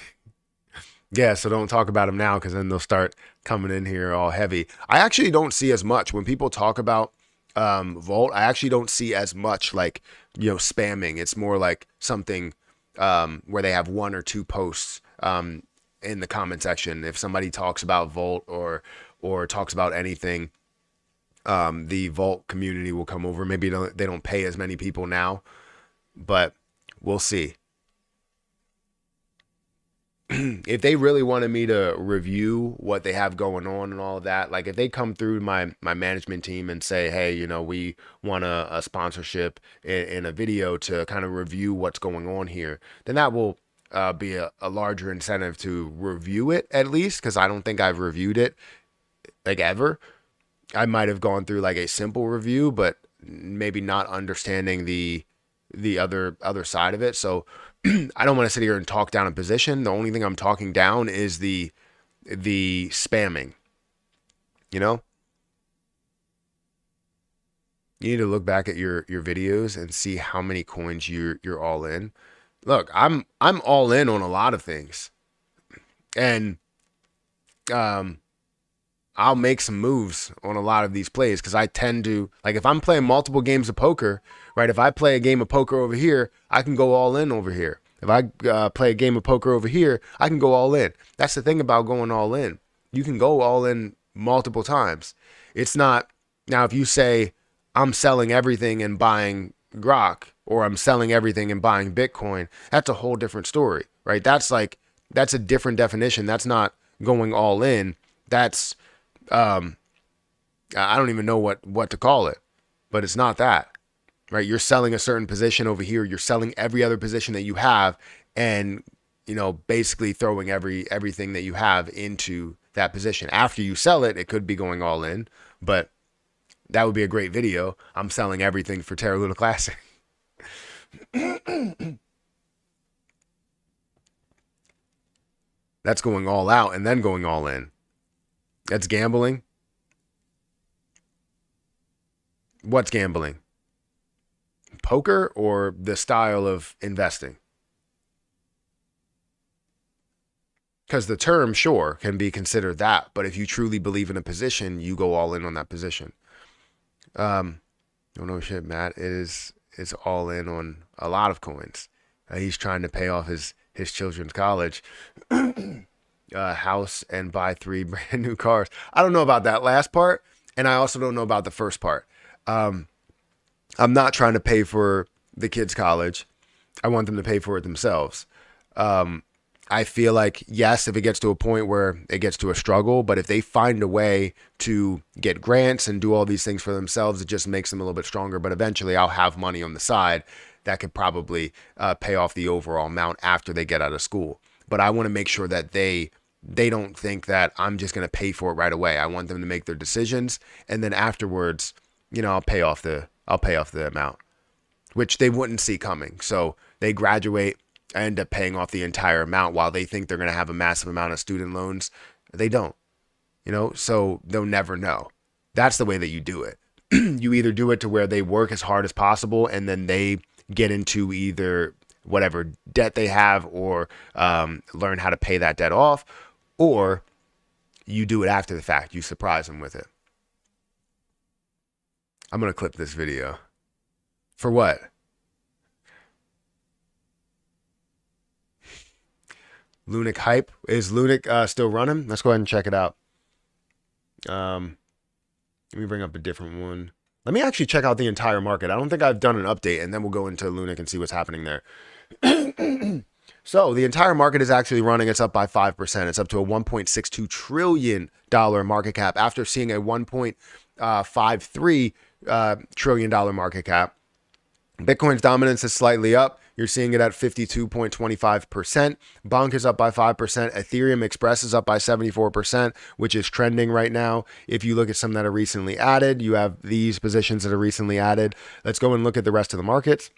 Yeah, so don't talk about them now because then they'll start coming in here all heavy. I actually don't see as much when people talk about Volt. I actually don't see as much like, spamming. It's more like something where they have one or two posts in the comment section. If somebody talks about Volt or talks about anything, the Volt community will come over. Maybe they don't pay as many people now, but we'll see. If they really wanted me to review what they have going on and all of that, like if they come through my management team and say, hey, we want a sponsorship in a video to kind of review what's going on here, then that will be a larger incentive to review it, at least, because I don't think I've reviewed it like ever. I might have gone through like a simple review, but maybe not understanding the other side of it. So I don't want to sit here and talk down a position. The only thing I'm talking down is the spamming. You need to look back at your videos and see how many coins you're all in. Look, I'm all in on a lot of things. And I'll make some moves on a lot of these plays because I tend to, like, if I'm playing multiple games of poker, right? If I play a game of poker over here, I can go all in over here. If I play a game of poker over here, I can go all in. That's the thing about going all in. You can go all in multiple times. It's not, now if you say, I'm selling everything and buying Grok, or I'm selling everything and buying Bitcoin, that's a whole different story, right? That's a different definition. That's not going all in. That's, I don't even know what to call it, but it's not that, right? You're selling a certain position over here. You're selling every other position that you have and, basically throwing everything that you have into that position. After you sell it, it could be going all in, but that would be a great video. I'm selling everything for Terra Luna Classic. That's going all out and then going all in. That's gambling. What's gambling? Poker or the style of investing? Because the term, sure, can be considered that. But if you truly believe in a position, you go all in on that position. Oh no shit, Matt is all in on a lot of coins. He's trying to pay off his children's college. House and buy 3 brand new cars. I don't know about that last part, and I also don't know about the first part. I'm not trying to pay for the kids' college. I want them to pay for it themselves. I feel like, yes, if it gets to a point where it gets to a struggle, but if they find a way to get grants and do all these things for themselves, it just makes them a little bit stronger. But eventually I'll have money on the side that could probably pay off the overall amount after they get out of school. But I want to make sure that they don't think that I'm just going to pay for it right away. I want them to make their decisions, and then afterwards, I'll pay off the amount, which they wouldn't see coming. So they graduate, I end up paying off the entire amount while they think they're going to have a massive amount of student loans. They don't, so they'll never know. That's the way that you do it. You either do it to where they work as hard as possible and then they get into either whatever debt they have or learn how to pay that debt off, or you do it after the fact. You surprise them with it. I'm going to clip this video. For what? Lunic hype. Is Lunic still running? Let's go ahead and check it out. Let me bring up a different one. Let me actually check out the entire market. I don't think I've done an update, and then we'll go into Lunic and see what's happening there. So the entire market is actually running. It's up by 5%. It's up to a $1.62 trillion market cap after seeing a $1.53 trillion market cap. Bitcoin's dominance is slightly up. You're seeing it at 52.25%. Bonk is up by 5%. Ethereum Express is up by 74%, which is trending right now. If you look at some that are recently added, you have these positions that are recently added. Let's go and look at the rest of the markets.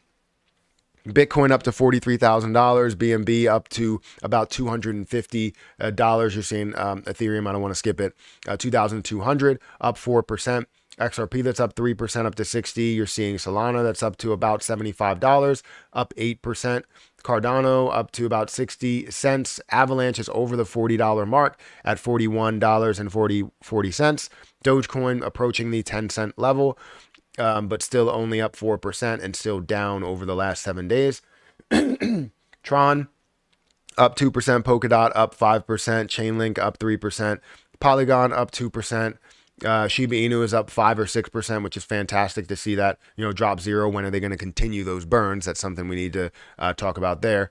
Bitcoin up to $43,000, BNB up to about $250. You're seeing Ethereum, I don't want to skip it, 2,200, up 4%. XRP that's up 3% up to 60. You're seeing Solana that's up to about $75, up 8%. Cardano up to about 60 cents. Avalanche is over the $40 mark at $41.40. Dogecoin approaching the 10-cent level, but still only up 4% and still down over the last 7 days. Tron up 2%. Polkadot up 5%. Chainlink up 3%. Polygon up 2%. Shiba Inu is up 5 or 6%, which is fantastic to see that, drop zero. When are they going to continue those burns? That's something we need to talk about there.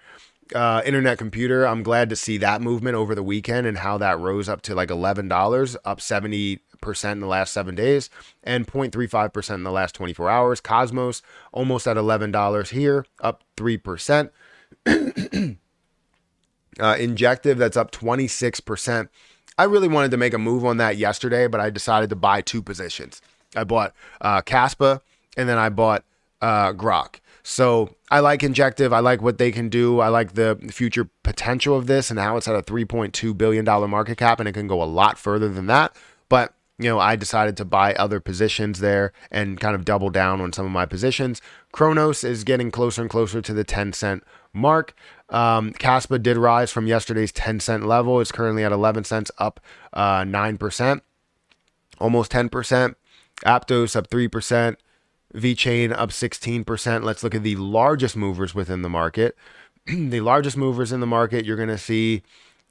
Internet Computer, I'm glad to see that movement over the weekend and how that rose up to like $11, up 70% in the last 7 days and 0.35% in the last 24 hours. Cosmos almost at $11 here, up 3%. Injective, that's up 26%. I really wanted to make a move on that yesterday, but I decided to buy 2 positions. I bought Caspa and then I bought Grok. So I like Injective. I like what they can do. I like the future potential of this and how it's at a $3.2 billion market cap, and it can go a lot further than that. But I decided to buy other positions there and kind of double down on some of my positions. Kronos is getting closer and closer to the 10-cent mark. Caspa did rise from yesterday's 10-cent level. It's currently at 11 cents, up 9%, almost 10%. Aptos up 3%. VeChain up 16%. Let's look at the largest movers within the market. The largest movers in the market, you're going to see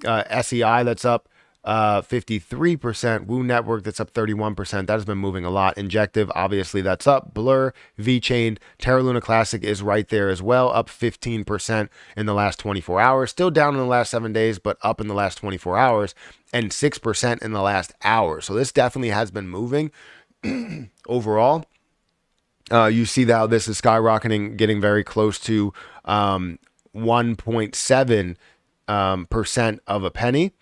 SEI that's up 53%. Woo Network that's up 31%. That has been moving a lot. Injective, obviously that's up. Blur, VeChain, Terra Luna Classic is right there as well, up 15% in the last 24 hours. Still down in the last 7 days, but up in the last 24 hours and 6% in the last hour. So this definitely has been moving overall. You see how this is skyrocketing, getting very close to 1.7% of a penny.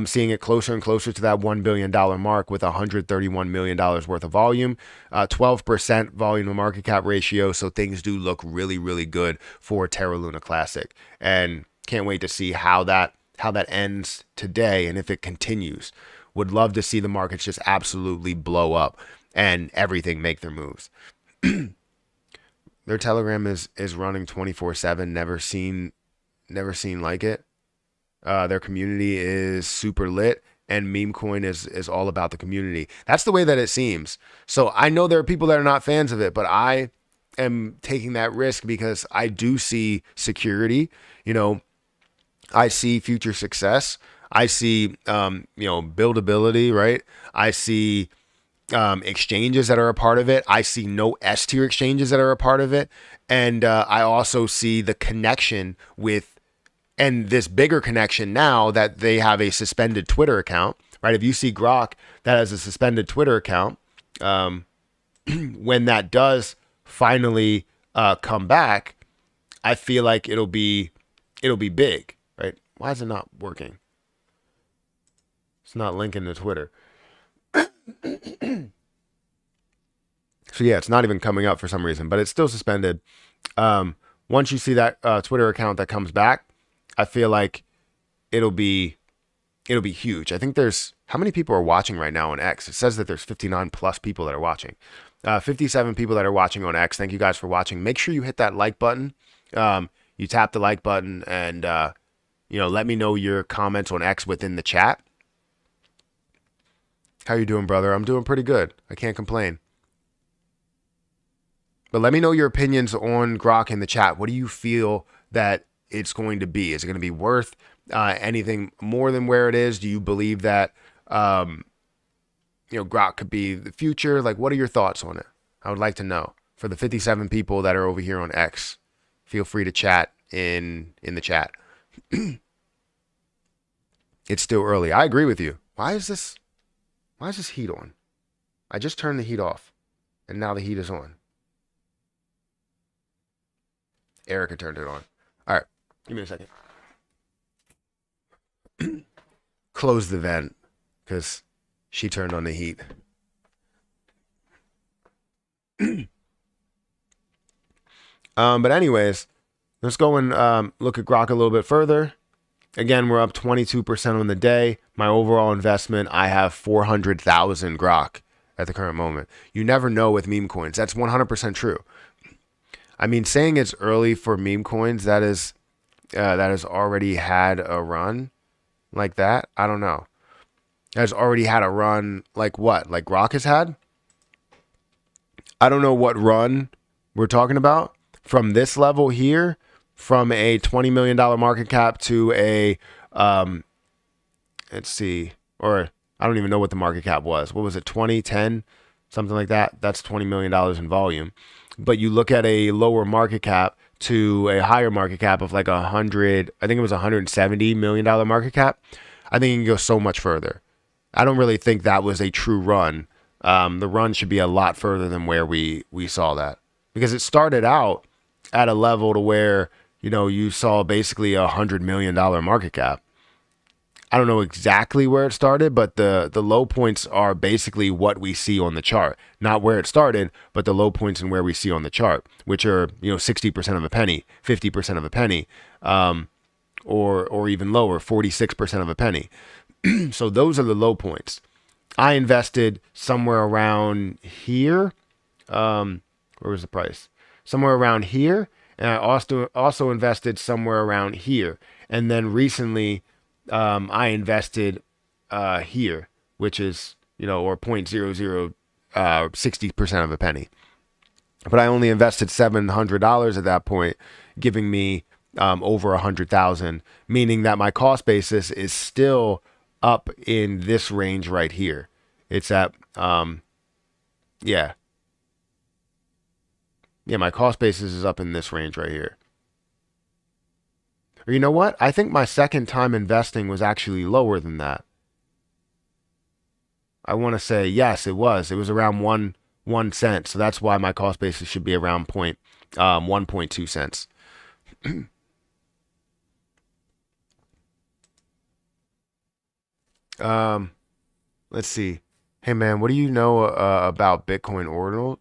Seeing it closer and closer to that $1 billion mark with $131 million worth of volume, 12% volume to market cap ratio. So things do look really, really good for Terra Luna Classic, and can't wait to see how that ends today and if it continues. Would love to see the markets just absolutely blow up and everything make their moves. Their Telegram is running 24/7. Never seen like it. Their community is super lit, and meme coin is all about the community. That's the way that it seems. So I know there are people that are not fans of it, but I am taking that risk because I do see security. I see future success. I see buildability, right? I see exchanges that are a part of it. I see no S tier exchanges that are a part of it. And I also see the connection with, and this bigger connection now that they have a suspended Twitter account, right? If you see Grok that has a suspended Twitter account, when that does finally come back, I feel like it'll be big, right? Why is it not working? It's not linking to Twitter. So yeah, it's not even coming up for some reason, but it's still suspended. Once you see that Twitter account that comes back, I feel like it'll be huge. I think there's, how many people are watching right now on X? It says that there's 59 plus people that are watching. 57 people that are watching on X. Thank you guys for watching. Make sure you hit that like button. You tap the like button and let me know your comments on X within the chat. How you doing, brother? I'm doing pretty good. I can't complain. But let me know your opinions on Grok in the chat. What do you feel that it's going to be? Is it going to be worth anything more than where it is? Do you believe that Grok could be the future? Like, what are your thoughts on it? I would like to know. For the 57 people that are over here on X, feel free to chat in the chat. It's still early. I agree with you. Why is this heat on? I just turned the heat off, and now the heat is on. Erica turned it on. All right, give me a second. Close the vent because she turned on the heat. But anyways, let's go and look at Grok a little bit further. Again, we're up 22% on the day. My overall investment, I have 400,000 Grok. at the current moment. You never know with meme coins. That's 100% true. I mean, saying it's early for meme coins that has already had a run like that, I don't know. Has already had a run like what? Like Grok has had? I don't know what run we're talking about. From this level here, from a $20 million market cap to a, let's see, or I don't even know what the market cap was. What was it, 20, 10, something like that? That's $20 million in volume. But you look at a lower market cap to a higher market cap of like 100, I think it was $170 million market cap. I think you can go so much further. I don't really think that was a true run. The run should be a lot further than where we saw that, because it started out at a level to where, you know, you saw basically $100 million market cap. I don't know exactly where it started, but the low points are basically what we see on the chart. Not where it started, but the low points and where we see on the chart, which are, you know, 60% of a penny, 50% of a penny, or even lower, 46% of a penny. So those are the low points. I invested somewhere around here. Where was the price? Somewhere around here. And I also invested somewhere around here. And then recently, I invested here, which is, you know, or 60% of a penny. But I only invested $700 at that point, giving me over 100,000, meaning that my cost basis is still up in this range right here. It's at yeah, my cost basis is up in this range right here. Or you know what? I think my second time investing was actually lower than that. I want to say yes, it was. It was around one cent. So that's why my cost basis should be around 1.2 cents. Let's see. Hey man, what do you know about Bitcoin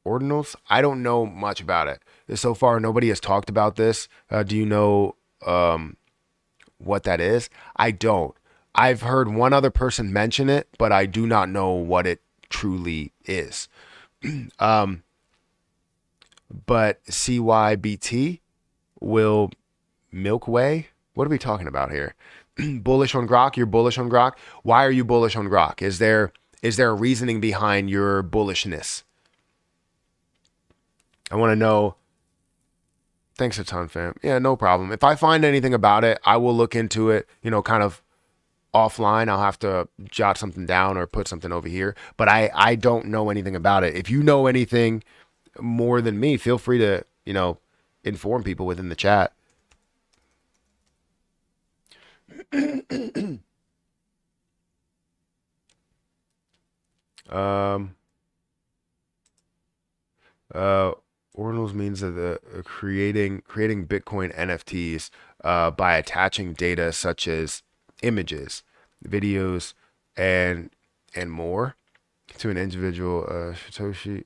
ordinals? I don't know much about it. So far, nobody has talked about this. Do you know what that is? I don't. I've heard one other person mention it, but I do not know what it truly is. But CYBT will milk way. What are we talking about here? Bullish on Grok? You're bullish on Grok? Why are you bullish on Grok? Is there a reasoning behind your bullishness? I want to know. Thanks a ton, fam. Yeah, no problem. If I find anything about it, I will look into it, you know, kind of offline. I'll have to jot something down or put something over here. But I don't know anything about it. If you know anything more than me, feel free to, you know, inform people within the chat. Ordinals means that the creating Bitcoin NFTs by attaching data such as images, videos, and more to an individual Satoshi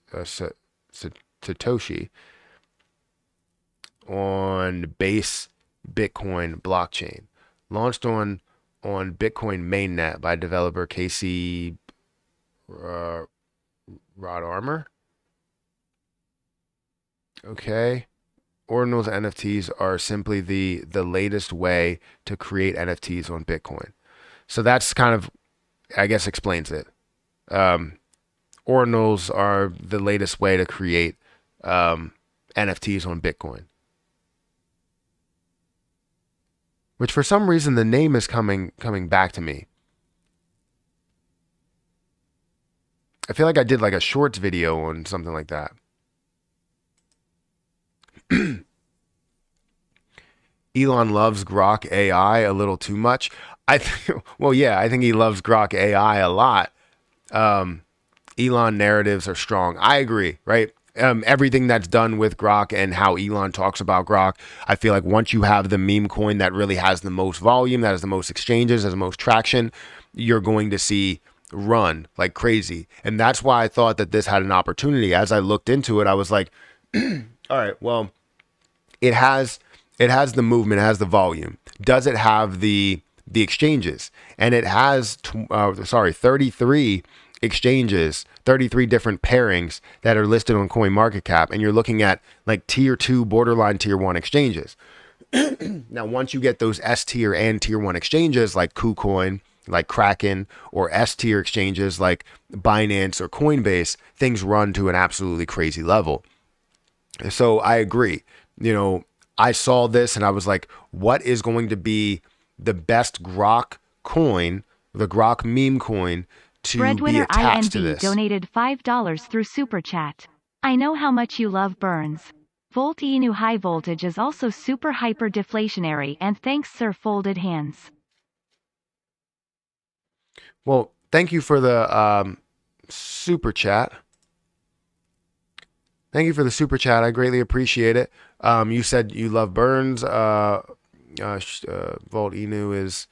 on base Bitcoin blockchain. Launched on Bitcoin mainnet by developer Casey Rodarmer. Okay. Ordinals NFTs are simply the latest way to create NFTs on Bitcoin. So that's kind of, I guess, explains it. Ordinals are the latest way to create NFTs on Bitcoin. Which for some reason the name is coming back to me. I feel like I did like a shorts video on something like that. Elon loves Grok AI a little too much. Well, yeah, I think he loves Grok AI a lot. Elon narratives are strong. I agree, right? Everything that's done with Grok and how Elon talks about Grok, I feel like once you have the meme coin that really has the most volume, that has the most exchanges, has the most traction, you're going to see run like crazy. And that's why I thought that this had an opportunity. As I looked into it, I was like, all right, well, it has the movement, it has the volume. Does it have the exchanges? And it has 33 exchanges, 33 different pairings that are listed on CoinMarketCap, and you're looking at like tier 2, borderline tier 1 exchanges. Now, once you get those S tier and tier 1 exchanges like KuCoin, like Kraken, or S tier exchanges like Binance or Coinbase, things run to an absolutely crazy level. So I agree. I saw this and I was like, what is going to be the best Grok coin, the Grok meme coin, to be attached to this? Donated $5 through Super Chat. I know how much you love burns. Volt Inu high voltage is also super hyper deflationary, and thanks, sir. Folded hands. Well, thank you for the super chat. Thank you for the super chat. I greatly appreciate it. You said you love burns. Volt Inu is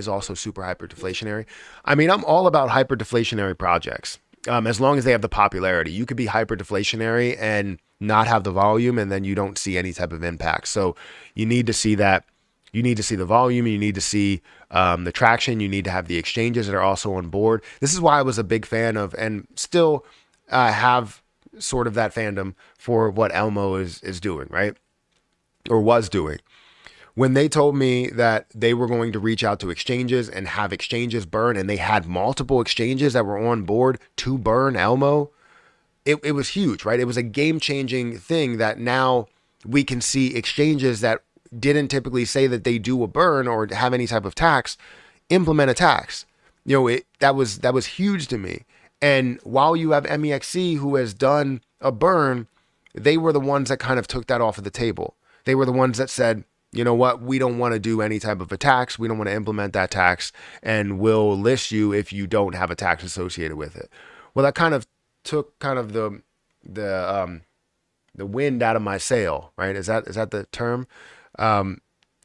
also super hyper deflationary. I mean, I'm all about hyper deflationary projects. As long as they have the popularity. You could be hyper deflationary and not have the volume, and then you don't see any type of impact. So you need to see that. You need to see the volume. You need to see the traction. You need to have the exchanges that are also on board. This is why I was a big fan of, and still have sort of that fandom for what Elmo is doing, right? Or was doing. When they told me that they were going to reach out to exchanges and have exchanges burn, and they had multiple exchanges that were on board to burn Elmo, it was huge, right? It was a game-changing thing that now we can see exchanges that didn't typically say that they do a burn or have any type of tax implement a tax. That was huge to me. And while you have MEXC, who has done a burn, they were the ones that kind of took that off of the table. They were the ones that said, you know what, we don't want to do any type of a tax. We don't want to implement that tax, and we'll list you if you don't have a tax associated with it. Well, that kind of took kind of the wind out of my sail, right? Is that the term? And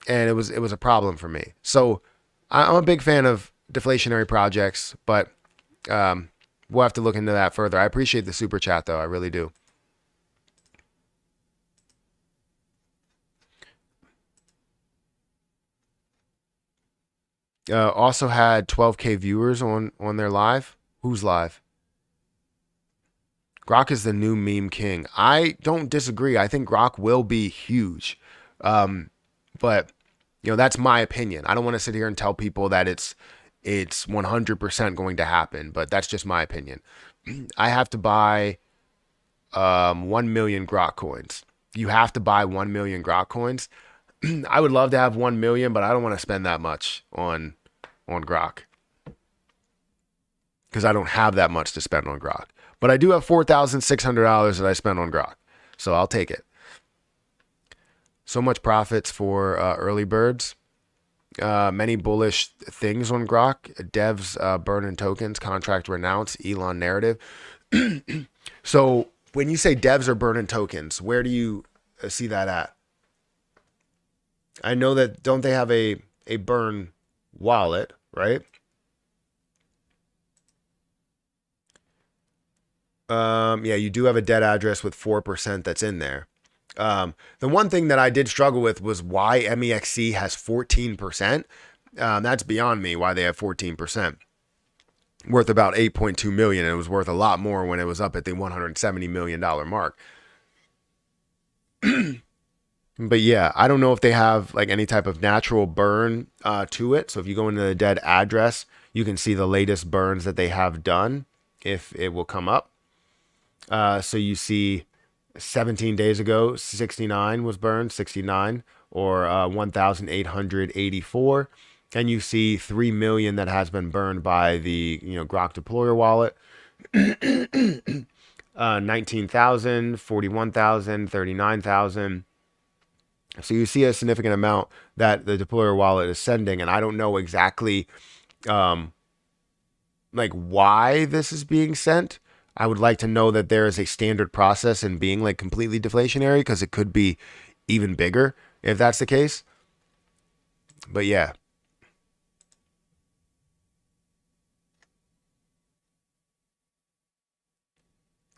it was a problem for me. So I'm a big fan of deflationary projects, but we'll have to look into that further. I appreciate the super chat, though. I really do. Also had 12K viewers on their live. Who's live? Grok is the new meme king. I don't disagree. I think Grok will be huge. But that's my opinion. I don't want to sit here and tell people that it's 100% going to happen, but that's just my opinion. I have to buy 1 million Grok coins. You have to buy 1 million Grok coins. I would love to have 1 million, but I don't want to spend that much on Grok, because I don't have that much to spend on Grok. But I do have $4,600 that I spent on Grok, so I'll take it. So much profits for early birds. Many bullish things on Grok. Devs burning tokens. Contract renounced. Elon narrative. So when you say devs are burning tokens, where do you see that at? I know that, don't they have a burn wallet, right? Yeah, you do have a dead address with 4% that's in there. The one thing that I did struggle with was why MEXC has 14%. That's beyond me, why they have 14%. Worth about 8.2 million. And it was worth a lot more when it was up at the $170 million mark. But yeah, I don't know if they have like any type of natural burn to it. So if you go into the dead address, you can see the latest burns that they have done, if it will come up. So you see 17 days ago, 69 was burned, 69, or 1,884. And you see 3 million that has been burned by the Grok deployer wallet. 19,000, 41,000, 39,000. So you see a significant amount that the deployer wallet is sending, and I don't know exactly like why this is being sent. I would like to know that there is a standard process in being like completely deflationary, because it could be even bigger if that's the case. But yeah.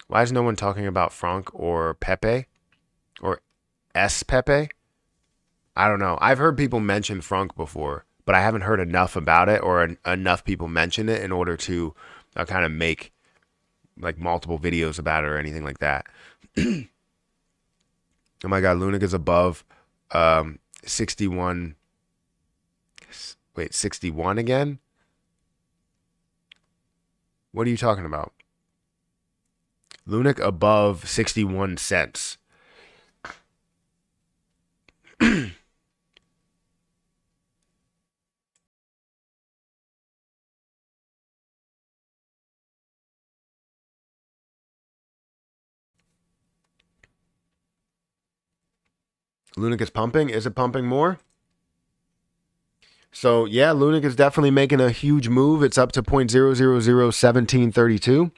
Why is no one talking about Frank or Pepe or S Pepe? I don't know. I've heard people mention Frank before, but I haven't heard enough about it, or enough people mention it in order to I'll kind of make like multiple videos about it or anything like that. Oh my God, Lunic is above 61. Wait, 61 again? What are you talking about? Lunic above 61 cents. Lunic is pumping. Is it pumping more? So yeah, Lunic is definitely making a huge move. It's up to 0.0001732.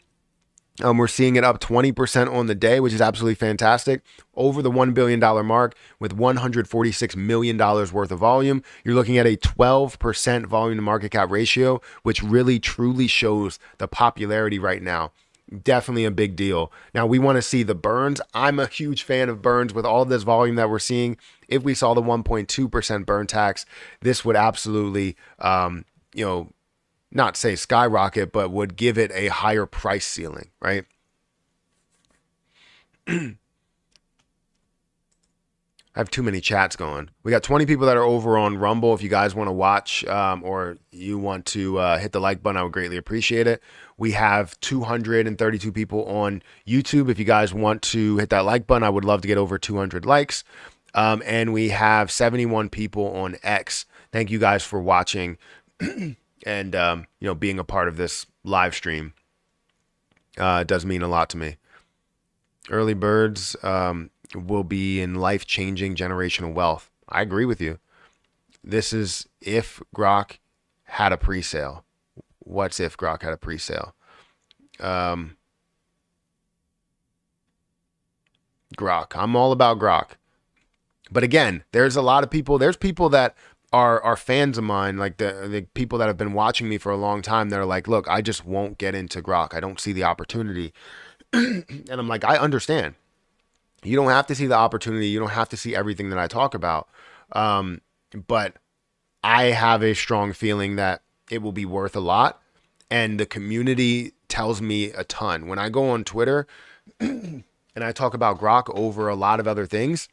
We're seeing it up 20% on the day, which is absolutely fantastic. Over the $1 billion mark with $146 million worth of volume. You're looking at a 12% volume to market cap ratio, which really truly shows the popularity right now. Definitely a big deal. Now we want to see the burns. I'm a huge fan of burns with all this volume that we're seeing. If we saw the 1.2% burn tax, this would absolutely, not say skyrocket, but would give it a higher price ceiling, right? I have too many chats going. We got 20 people that are over on Rumble. If you guys want to watch or you want to hit the like button, I would greatly appreciate it. We have 232 people on YouTube. If you guys want to hit that like button, I would love to get over 200 likes. And we have 71 people on X. Thank you guys for watching and being a part of this live stream. It does mean a lot to me. Early birds will be in life-changing generational wealth. I agree with you. This is if Grok had a pre-sale. What's if Grok had a pre-sale? Grok. I'm all about Grok. But again, there's a lot of people. There's people that are fans of mine, like the people that have been watching me for a long time. That are like, look, I just won't get into Grok. I don't see the opportunity. And I'm like, I understand. You don't have to see the opportunity. You don't have to see everything that I talk about. But I have a strong feeling that it will be worth a lot. And the community tells me a ton. When I go on Twitter and I talk about Grok over a lot of other things,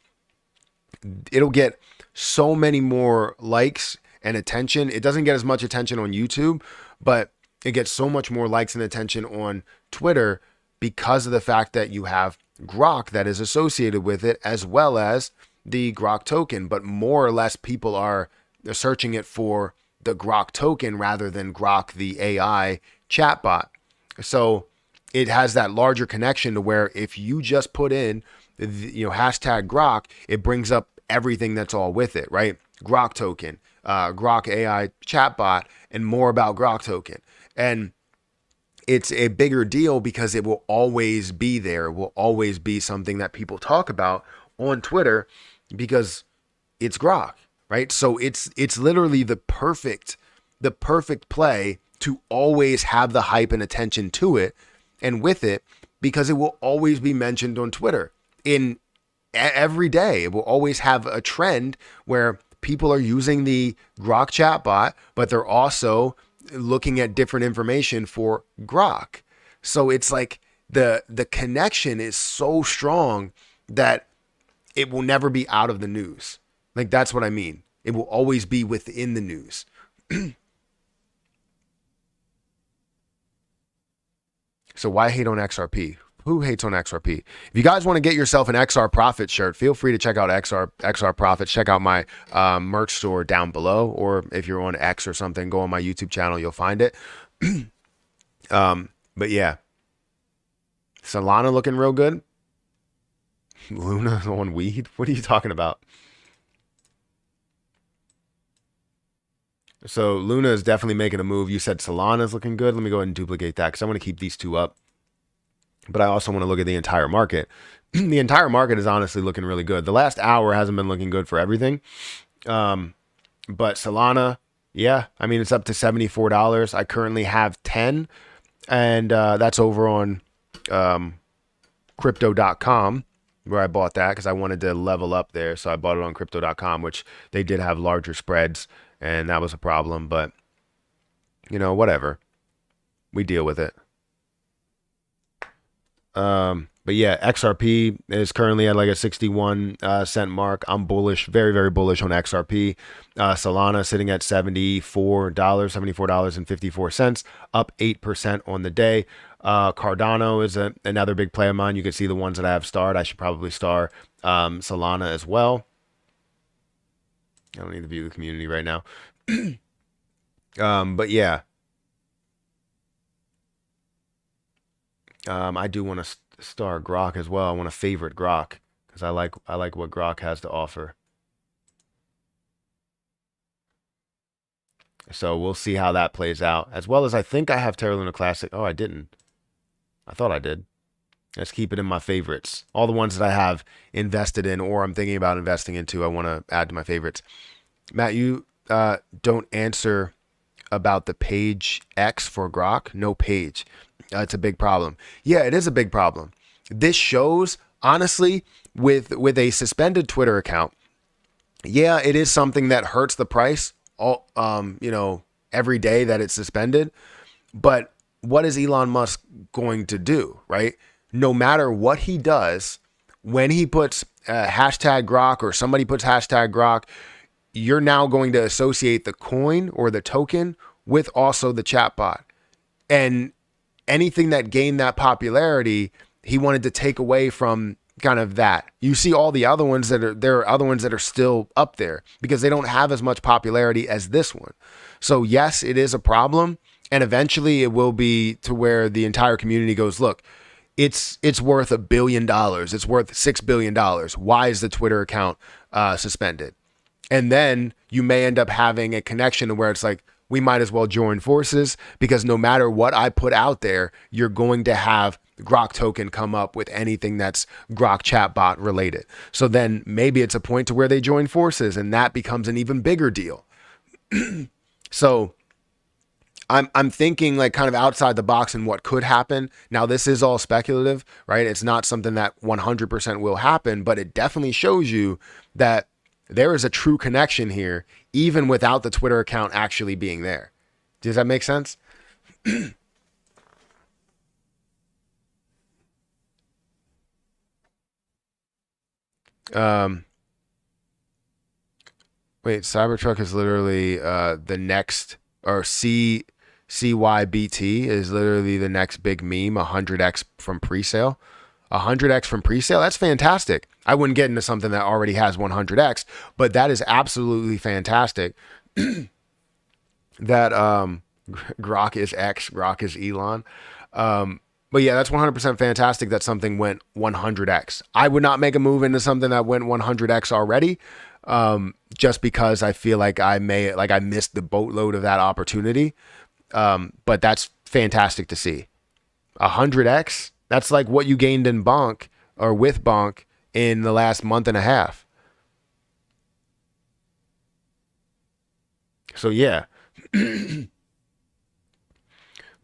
it'll get so many more likes and attention. It doesn't get as much attention on YouTube, but it gets so much more likes and attention on Twitter because of the fact that you have Grok that is associated with it, as well as the Grok token. But more or less people are searching it for the Grok token rather than Grok, the AI chatbot. So it has that larger connection to where if you just put in, hashtag Grok, it brings up everything that's all with it, right? Grok token, Grok AI chatbot, and more about Grok token. And it's a bigger deal because it will always be there. It will always be something that people talk about on Twitter because it's Grok, right? So it's literally the perfect play to always have the hype and attention to it and with it, because it will always be mentioned on Twitter in every day. It will always have a trend where people are using the Grok chatbot, but they're also looking at different information for Grok. So it's like the connection is so strong that it will never be out of the news. Like, that's what I mean. It will always be within the news. So why hate on XRP? Who hates on XRP? If you guys want to get yourself an XR Profit shirt, feel free to check out XR Profits. Check out my merch store down below, or if you're on X or something, go on my YouTube channel. You'll find it. But yeah, Solana looking real good. Luna on weed. What are you talking about? So Luna is definitely making a move. You said Solana is looking good. Let me go ahead and duplicate that because I want to keep these two up. But I also want to look at the entire market. The entire market is honestly looking really good. The last hour hasn't been looking good for everything. But Solana, yeah, I mean, it's up to $74. I currently have 10, and that's over on crypto.com, where I bought that because I wanted to level up there. So I bought it on crypto.com, which they did have larger spreads, and that was a problem. But, whatever. we deal with it. But yeah, XRP is currently at like a 61 cent mark. I'm bullish, very, very bullish on XRP. Solana sitting at $74.54, up 8% on the day. Cardano is another big play of mine. You can see the ones that I have starred. I should probably star Solana as well. I don't need to view the community right now. But yeah. I do want to star Grok as well. I want to favorite Grok because I like what Grok has to offer. So we'll see how that plays out. As well as I think I have Terra Luna Classic. Oh, I didn't. I thought I did. Let's keep it in my favorites. All the ones that I have invested in or I'm thinking about investing into, I want to add to my favorites. Matt, you don't answer about the page X for Grok. No page. It's a big problem. Yeah, it is a big problem. This shows, honestly, with a suspended Twitter account, yeah, it is something that hurts the price all every day that it's suspended. But what is Elon Musk going to do, right? No matter what he does, when he puts hashtag Grok or somebody puts hashtag Grok, you're now going to associate the coin or the token with also the chatbot. And anything that gained that popularity, he wanted to take away from kind of that. You see all the other ones there are other ones that are still up there because they don't have as much popularity as this one. So yes, it is a problem. And eventually it will be to where the entire community goes, look, it's worth $1 billion. It's worth $6 billion. Why is the Twitter account suspended? And then you may end up having a connection to where it's like, we might as well join forces because no matter what I put out there, you're going to have Grok token come up with anything that's Grok chatbot related. So then maybe it's a point to where they join forces and that becomes an even bigger deal. So I'm thinking like kind of outside the box and what could happen. Now this is all speculative, right? It's not something that 100% will happen, but it definitely shows you that there is a true connection here, even without the Twitter account actually being there. Does that make sense? Wait, Cybertruck is literally the next, or CYBT is literally the next big meme, 100x from presale. 100x from presale, that's fantastic. I wouldn't get into something that already has 100x, but that is absolutely fantastic. That Grok is X, Grok is Elon. But yeah, that's 100% fantastic that something went 100x. I would not make a move into something that went 100x already, just because I feel like I missed the boatload of that opportunity. But that's fantastic to see. 100x, that's like what you gained in Bonk or with Bonk in the last month and a half. So yeah.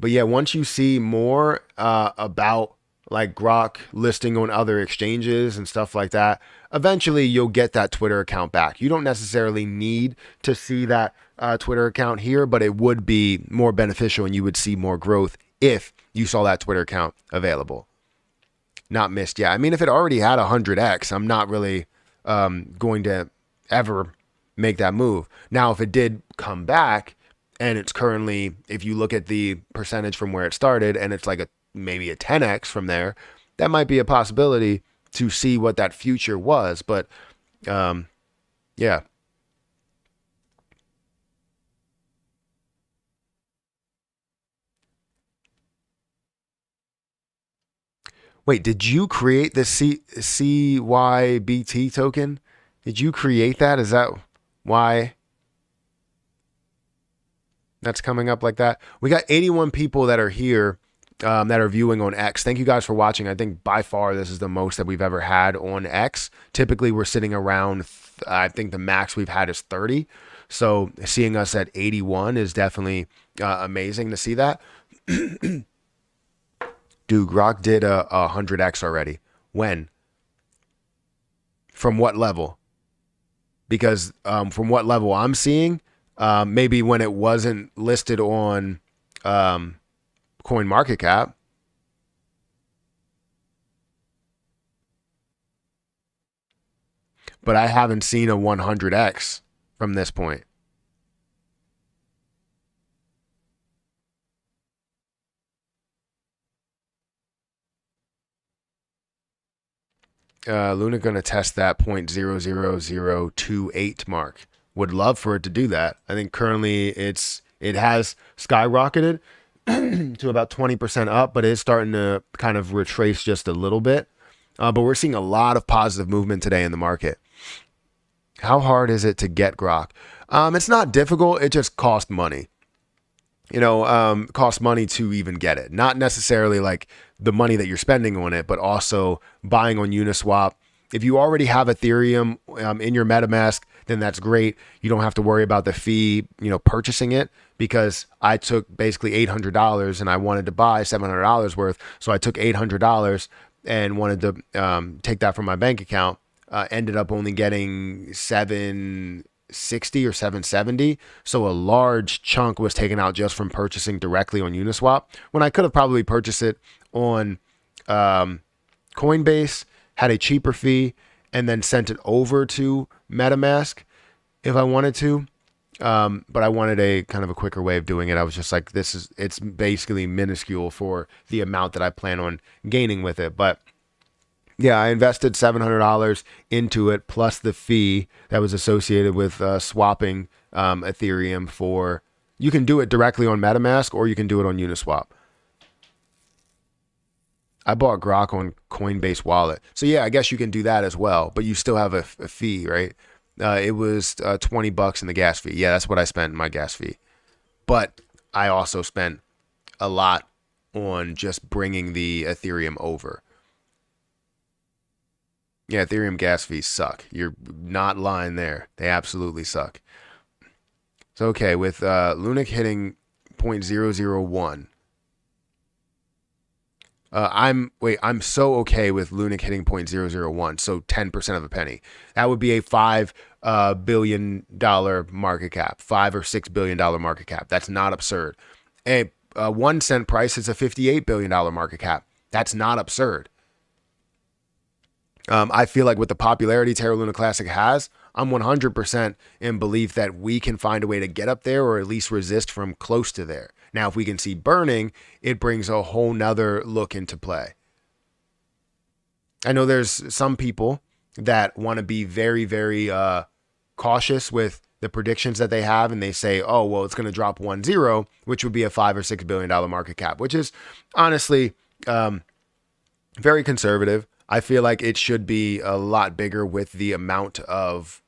But yeah, once you see more about like Grok listing on other exchanges and stuff like that, eventually you'll get that Twitter account back. You don't necessarily need to see that Twitter account here, but it would be more beneficial and you would see more growth if you saw that Twitter account available. Not missed. Yeah, I mean, if it already had 100x, I'm not really going to ever make that move. Now, if it did come back and it's currently, if you look at the percentage from where it started and it's like maybe a 10x from there, that might be a possibility to see what that future was. But yeah. Wait, did you create the CYBT token? Did you create that? Is that why that's coming up like that? We got 81 people that are here that are viewing on X. Thank you guys for watching. I think by far this is the most that we've ever had on X. Typically we're sitting around, I think the max we've had is 30. So seeing us at 81 is definitely amazing to see that. Dude, Grok did a 100x already. When? From what level? Because from what level I'm seeing, maybe when it wasn't listed on coin market cap. But I haven't seen a 100x from this point. Luna going to test that 0.00028 mark. Would love for it to do that. I think currently it has skyrocketed to about 20% up, but it is starting to kind of retrace just a little bit. But we're seeing a lot of positive movement today in the market. How hard is it to get Grok? It's not difficult. It just costs money. Costs money to even get it. Not necessarily like the money that you're spending on it, but also buying on Uniswap. If you already have Ethereum in your MetaMask, then that's great. You don't have to worry about the fee, purchasing it, because I took basically $800 and I wanted to buy $700 worth. So I took $800 and wanted to take that from my bank account. Ended up only getting 760 or 770. So a large chunk was taken out just from purchasing directly on Uniswap, when I could have probably purchased it on Coinbase, had a cheaper fee, and then sent it over to MetaMask if I wanted to. But I wanted a kind of a quicker way of doing it. I was just like, it's basically minuscule for the amount that I plan on gaining with it. But yeah, I invested $700 into it, plus the fee that was associated with swapping Ethereum for. You can do it directly on MetaMask, or you can do it on Uniswap. I bought Grok on Coinbase Wallet. So yeah, I guess you can do that as well, but you still have a fee, right? It was $20 in the gas fee. Yeah, that's what I spent in my gas fee. But I also spent a lot on just bringing the Ethereum over. Yeah, Ethereum gas fees suck. You're not lying there. They absolutely suck. So, okay, with Lunic hitting 0.001. I'm so okay with Lunic hitting 0.001, so 10% of a penny. That would be a $5 billion market cap, $5 or $6 billion market cap. That's not absurd. A 1 cent price is a $58 billion market cap. That's not absurd. I feel like with the popularity Terra Luna Classic has, I'm 100% in belief that we can find a way to get up there, or at least resist from close to there. Now, if we can see burning, it brings a whole nother look into play. I know there's some people that want to be very, very cautious with the predictions that they have, and they say, oh, well, it's going to drop 1-0, which would be a $5 or $6 billion market cap, which is honestly very conservative. I feel like it should be a lot bigger with the amount of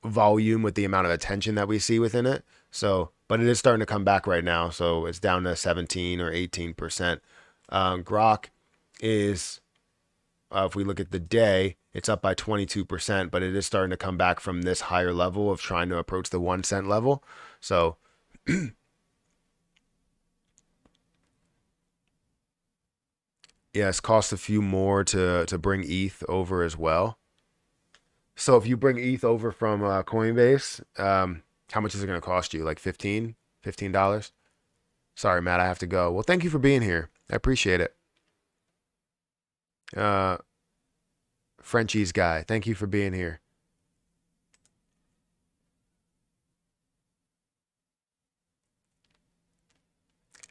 volume, with the amount of attention that we see within it. So, but it is starting to come back right now. So it's down to 17 or 18%. Grok is, if we look at the day, it's up by 22%, but it is starting to come back from this higher level of trying to approach the 1 cent level. So yes, cost a few more to bring ETH over as well. So if you bring ETH over from Coinbase, how much is it going to cost you? Like $15? Sorry, Matt, I have to go. Well, thank you for being here. I appreciate it. Frenchie's guy, thank you for being here.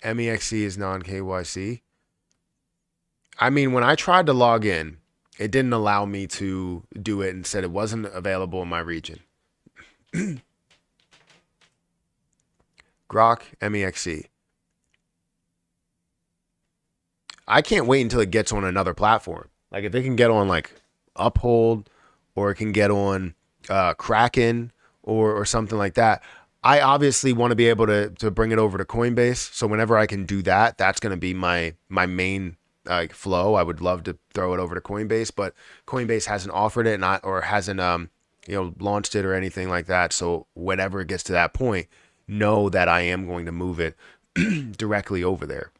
MEXC is non-KYC. I mean, when I tried to log in, it didn't allow me to do it and said it wasn't available in my region. Grok, MEXC. I can't wait until it gets on another platform. Like if it can get on like Uphold, or it can get on Kraken or something like that. I obviously want to be able to bring it over to Coinbase. So whenever I can do that, that's going to be my main flow. I would love to throw it over to Coinbase, but Coinbase hasn't offered it, or hasn't launched it or anything like that. So whenever it gets to that point, know that I am going to move it directly over there.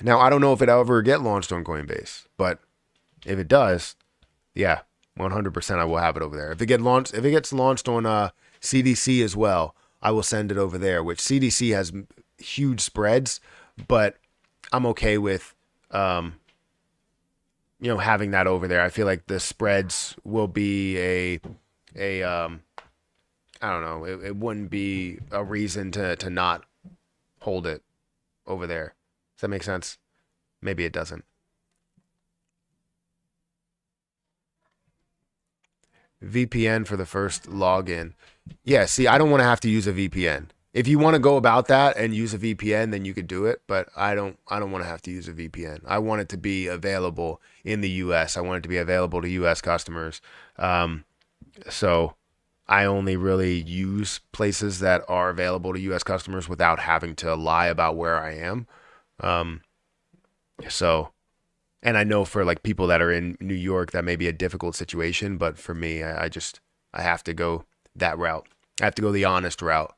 Now, I don't know if it ever get launched on Coinbase, but if it does, yeah, 100% I will have it over there. If it gets launched on CDC as well, I will send it over there, which CDC has huge spreads, but I'm okay with, having that over there. I feel like the spreads will be a I don't know. It wouldn't be a reason to not hold it over there. Does that make sense? Maybe it doesn't. VPN for the first login. Yeah, see, I don't want to have to use a VPN. If you want to go about that and use a VPN, then you could do it, but I don't want to have to use a VPN. I want it to be available in the US. I want it to be available to US customers. So I only really use places that are available to US customers without having to lie about where I am. Um, so and I know for like people that are in New York, that may be a difficult situation, but for me, I have to go that route. I have to go the honest route.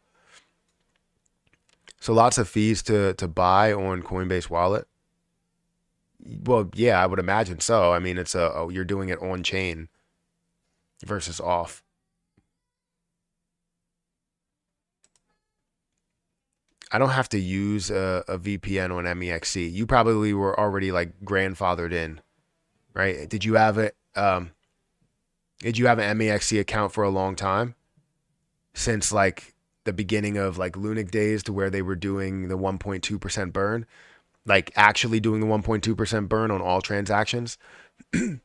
So lots of fees to buy on Coinbase Wallet. Well, yeah, I would imagine so. I mean, you're doing it on chain versus off. I don't have to use a VPN on MEXC. You probably were already like grandfathered in, right? Did you have an MEXC account for a long time? Since like the beginning of like Lunic days to where they were doing the 1.2% burn, like actually doing the 1.2% burn on all transactions. I'm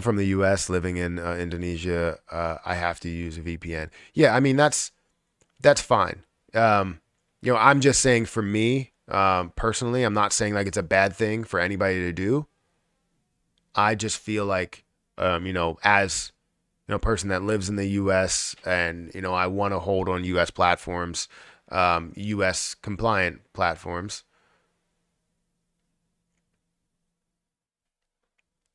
from the US living in Indonesia. I have to use a VPN. Yeah, I mean, that's fine. I'm just saying for me, personally, I'm not saying like it's a bad thing for anybody to do. I just feel like, as person that lives in the U.S. and I want to hold on U.S. platforms, U.S. compliant platforms.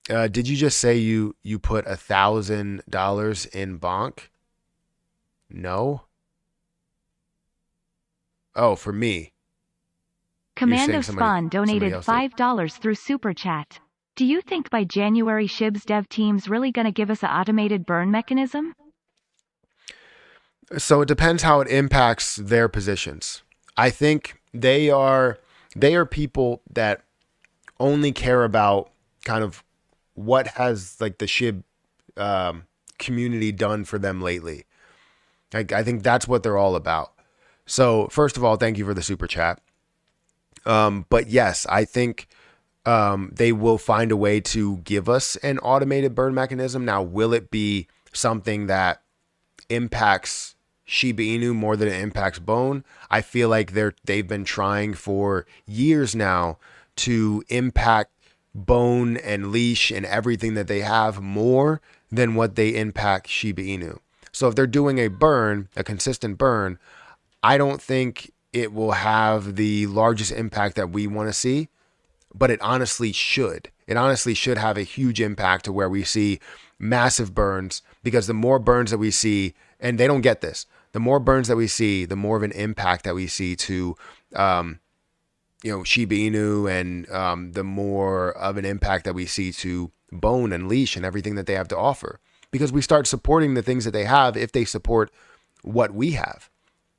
Did you just say you put $1,000 in Bonk? No. Oh, for me. Commando Spawn donated $5 through Super Chat. Do you think by January SHIB's dev team's really gonna give us an automated burn mechanism? So it depends how it impacts their positions. I think they are people that only care about kind of what has like the SHIB community done for them lately. I think that's what they're all about. So first of all, thank you for the super chat. But yes, I think they will find a way to give us an automated burn mechanism. Now, will it be something that impacts Shiba Inu more than it impacts Bone? I feel like they've been trying for years now to impact Bone and Leash and everything that they have more than what they impact Shiba Inu. So if they're doing a consistent burn, I don't think it will have the largest impact that we want to see, but it honestly should. It honestly should have a huge impact to where we see massive burns, because the more burns that we see, and they don't get this, the more burns that we see, the more of an impact that we see to, Shiba Inu, and the more of an impact that we see to Bone and Leash and everything that they have to offer. Because we start supporting the things that they have if they support what we have.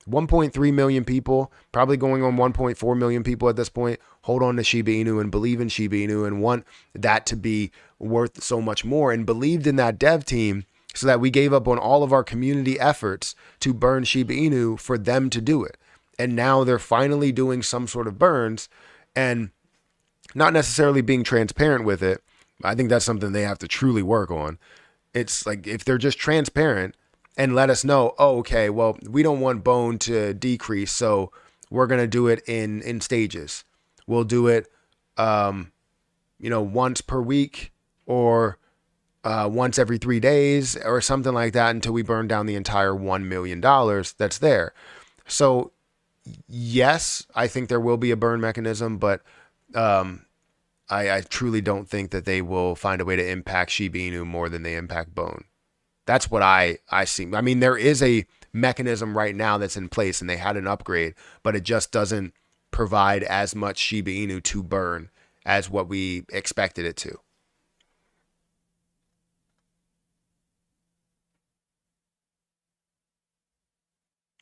1.3 million people, probably going on 1.4 million people at this point, hold on to Shiba Inu and believe in Shiba Inu and want that to be worth so much more, and believed in that dev team so that we gave up on all of our community efforts to burn Shiba Inu for them to do it. And now they're finally doing some sort of burns and not necessarily being transparent with it. I think that's something they have to truly work on. It's like if they're just transparent and let us know, oh, okay, well, we don't want Bone to decrease, so we're going to do it in stages. We'll do it, once per week or once every 3 days or something like that until we burn down the entire $1 million that's there. So yes, I think there will be a burn mechanism, but I truly don't think that they will find a way to impact Shiba Inu more than they impact Bone. That's what I see. I mean, there is a mechanism right now that's in place, and they had an upgrade, but it just doesn't provide as much Shiba Inu to burn as what we expected it to.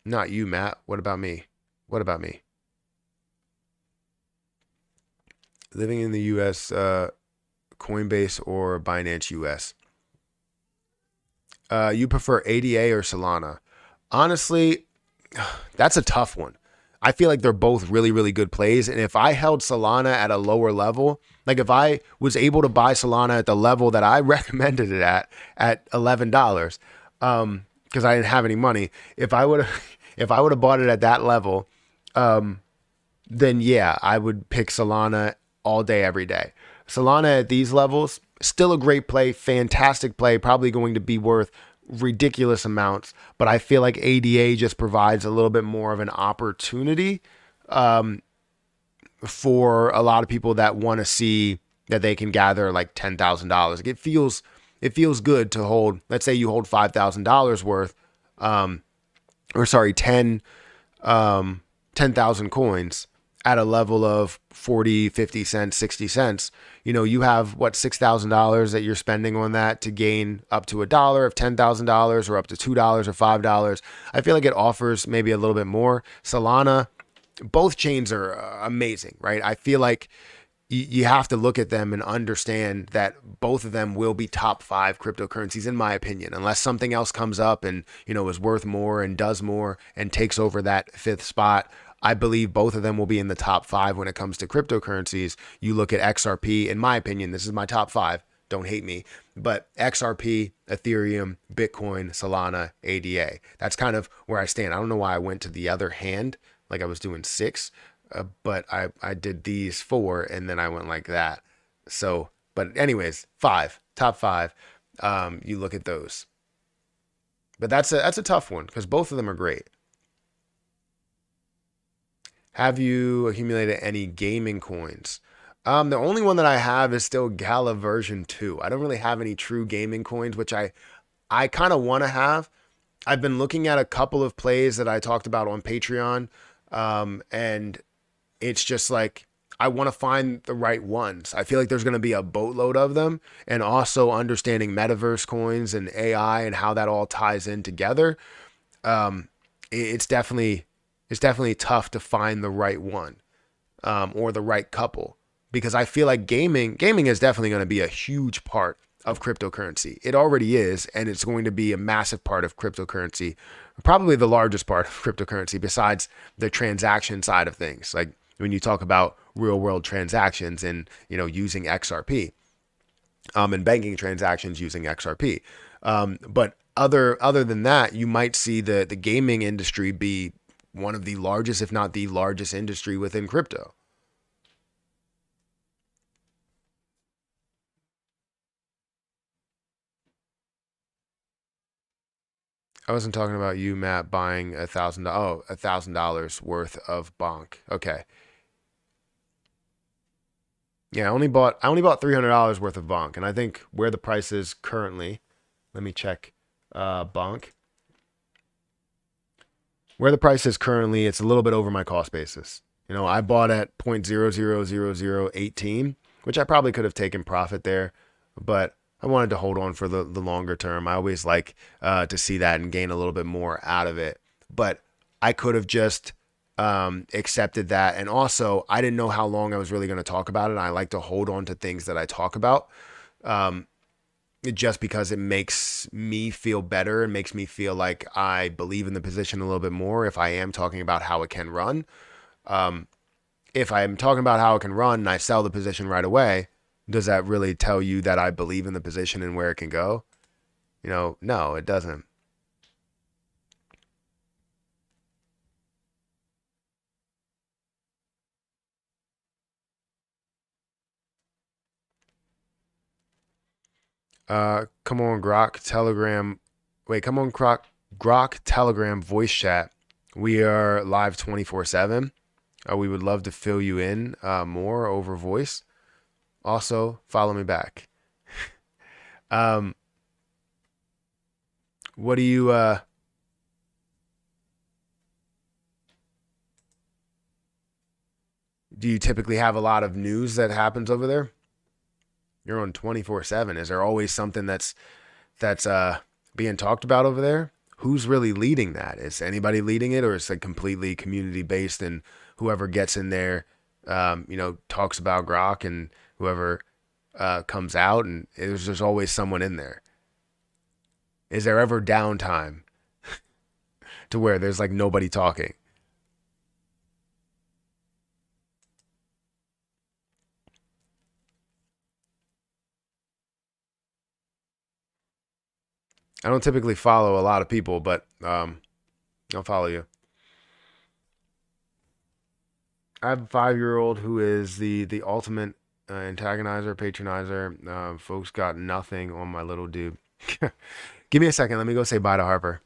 Not you, Matt. What about me? What about me? Living in the U.S., Coinbase or Binance US. You prefer ADA or Solana? Honestly, that's a tough one. I feel like they're both really, really good plays. And if I held Solana at a lower level, like if I was able to buy Solana at the level that I recommended it at $11, because I didn't have any money, if I would have bought it at that level, then yeah, I would pick Solana all day, every day. Solana at these levels, still a great play, fantastic play, probably going to be worth ridiculous amounts. But I feel like ADA just provides a little bit more of an opportunity for a lot of people that want to see that they can gather like $10,000. It feels good to hold. Let's say you hold $5,000 worth, or sorry, 10,000 coins at a level of 40, 50 cents, 60 cents, you have what, $6,000 that you're spending on that to gain up to $1 of $10,000 or up to $2 or $5. I feel like it offers maybe a little bit more. Solana, both chains are amazing, right? I feel like you have to look at them and understand that both of them will be top 5 cryptocurrencies, in my opinion, unless something else comes up and, is worth more and does more and takes over that 5th spot. I believe both of them will be in the top 5 when it comes to cryptocurrencies. You look at XRP, in my opinion, this is my top 5. Don't hate me, but XRP, Ethereum, Bitcoin, Solana, ADA. That's kind of where I stand. I don't know why I went to the other hand, like I was doing 6, but I did these 4 and then I went like that. So, but anyways, 5, top 5. You look at those, but that's a tough one because both of them are great. Have you accumulated any gaming coins? The only one that I have is still Gala version 2. I don't really have any true gaming coins, which I kind of want to have. I've been looking at a couple of plays that I talked about on Patreon, and it's just like I want to find the right ones. I feel like there's going to be a boatload of them, and also understanding metaverse coins and AI and how that all ties in together. It's definitely tough to find the right one, or the right couple, because I feel like gaming is definitely going to be a huge part of cryptocurrency. It already is, and it's going to be a massive part of cryptocurrency, probably the largest part of cryptocurrency besides the transaction side of things. Like when you talk about real world transactions and, using XRP, and banking transactions using XRP. But other than that, you might see the gaming industry be one of the largest, if not the largest industry within crypto. I wasn't talking about you, Matt, buying $1,000 worth of bonk. Okay. Yeah, I only bought $300 worth of bonk, and I think where the price is currently, let me check bonk. Where the price is currently, it's a little bit over my cost basis. I bought at 0.000018, which I probably could have taken profit there, but I wanted to hold on for the longer term. I always like to see that and gain a little bit more out of it. But I could have just accepted that. And also, I didn't know how long I was really going to talk about it. I like to hold on to things that I talk about, just because it makes me feel better and makes me feel like I believe in the position a little bit more if I am talking about how it can run. If I'm talking about how it can run and I sell the position right away, does that really tell you that I believe in the position and where it can go? No, it doesn't. Come on, Grok, Telegram. Wait, come on, Grok, Telegram, voice chat. We are live 24/7. We would love to fill you in more over voice. Also, follow me back. What do you typically have a lot of news that happens over there? You're on 24/7. Is there always something that's being talked about over there? Who's really leading that? Is anybody leading it, or is it completely community based and whoever gets in there talks about Grok and whoever comes out, and there's always someone in there. Is there ever downtime to where there's like nobody talking? I don't typically follow a lot of people, but I'll follow you. I have a 5-year-old who is the ultimate antagonizer, patronizer. Folks got nothing on my little dude. Give me a second. Let me go say bye to Harper.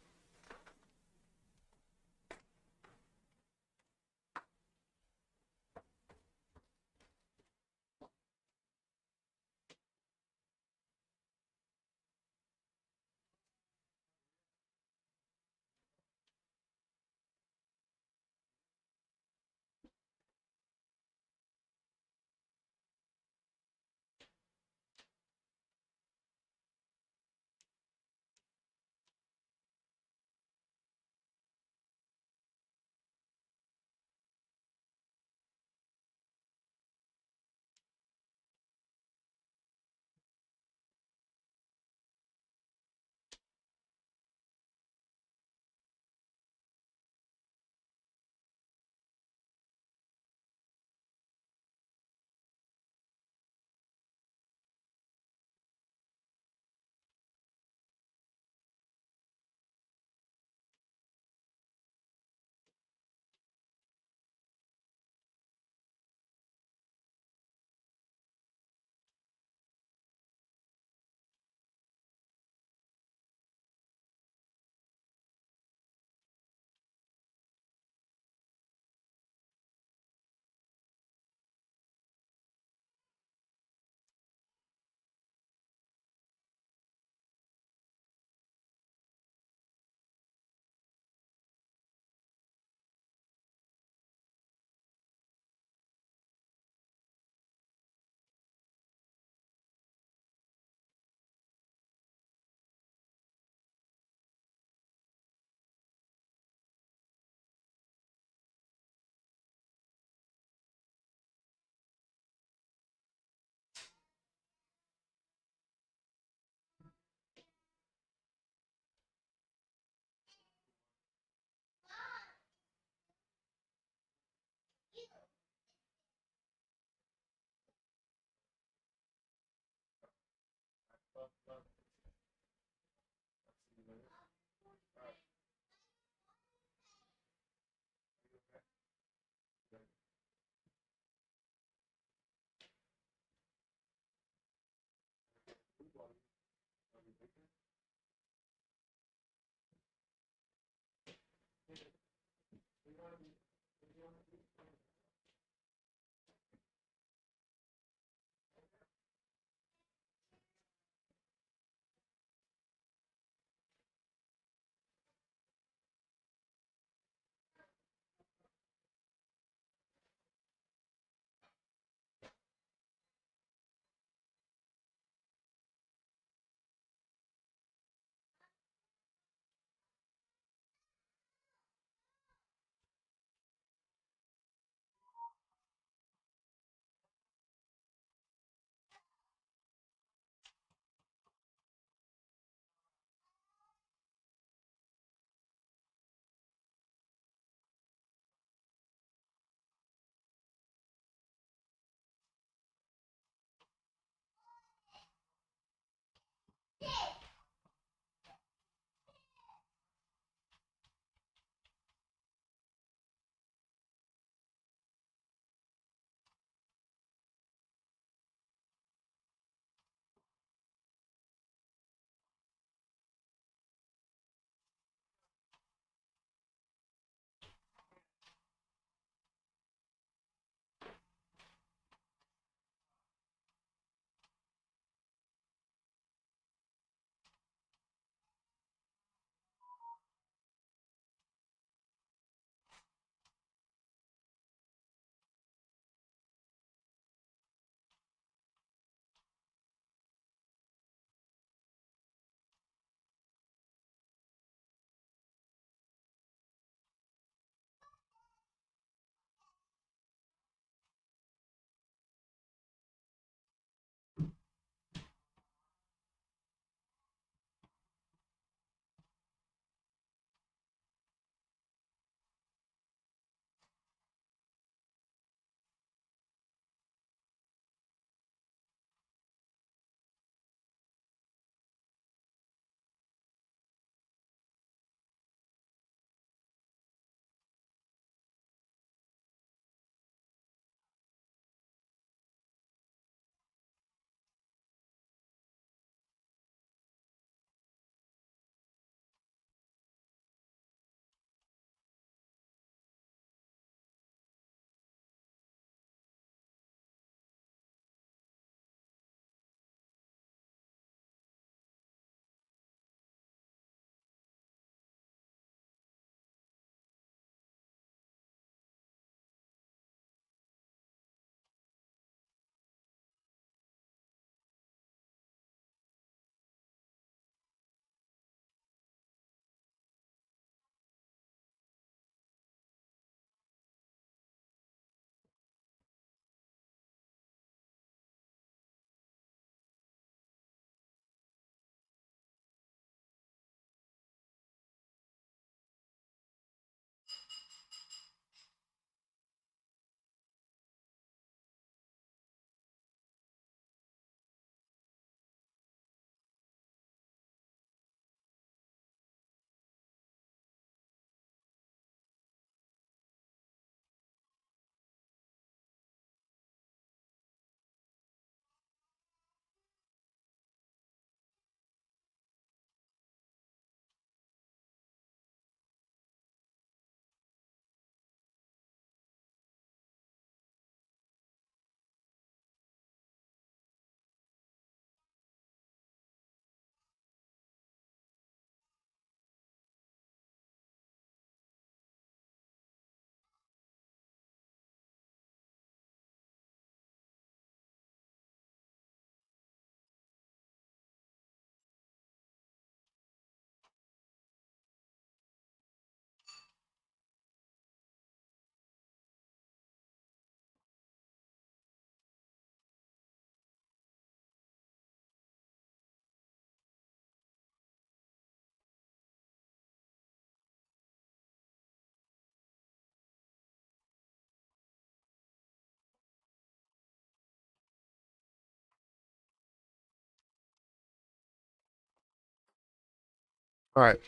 All right.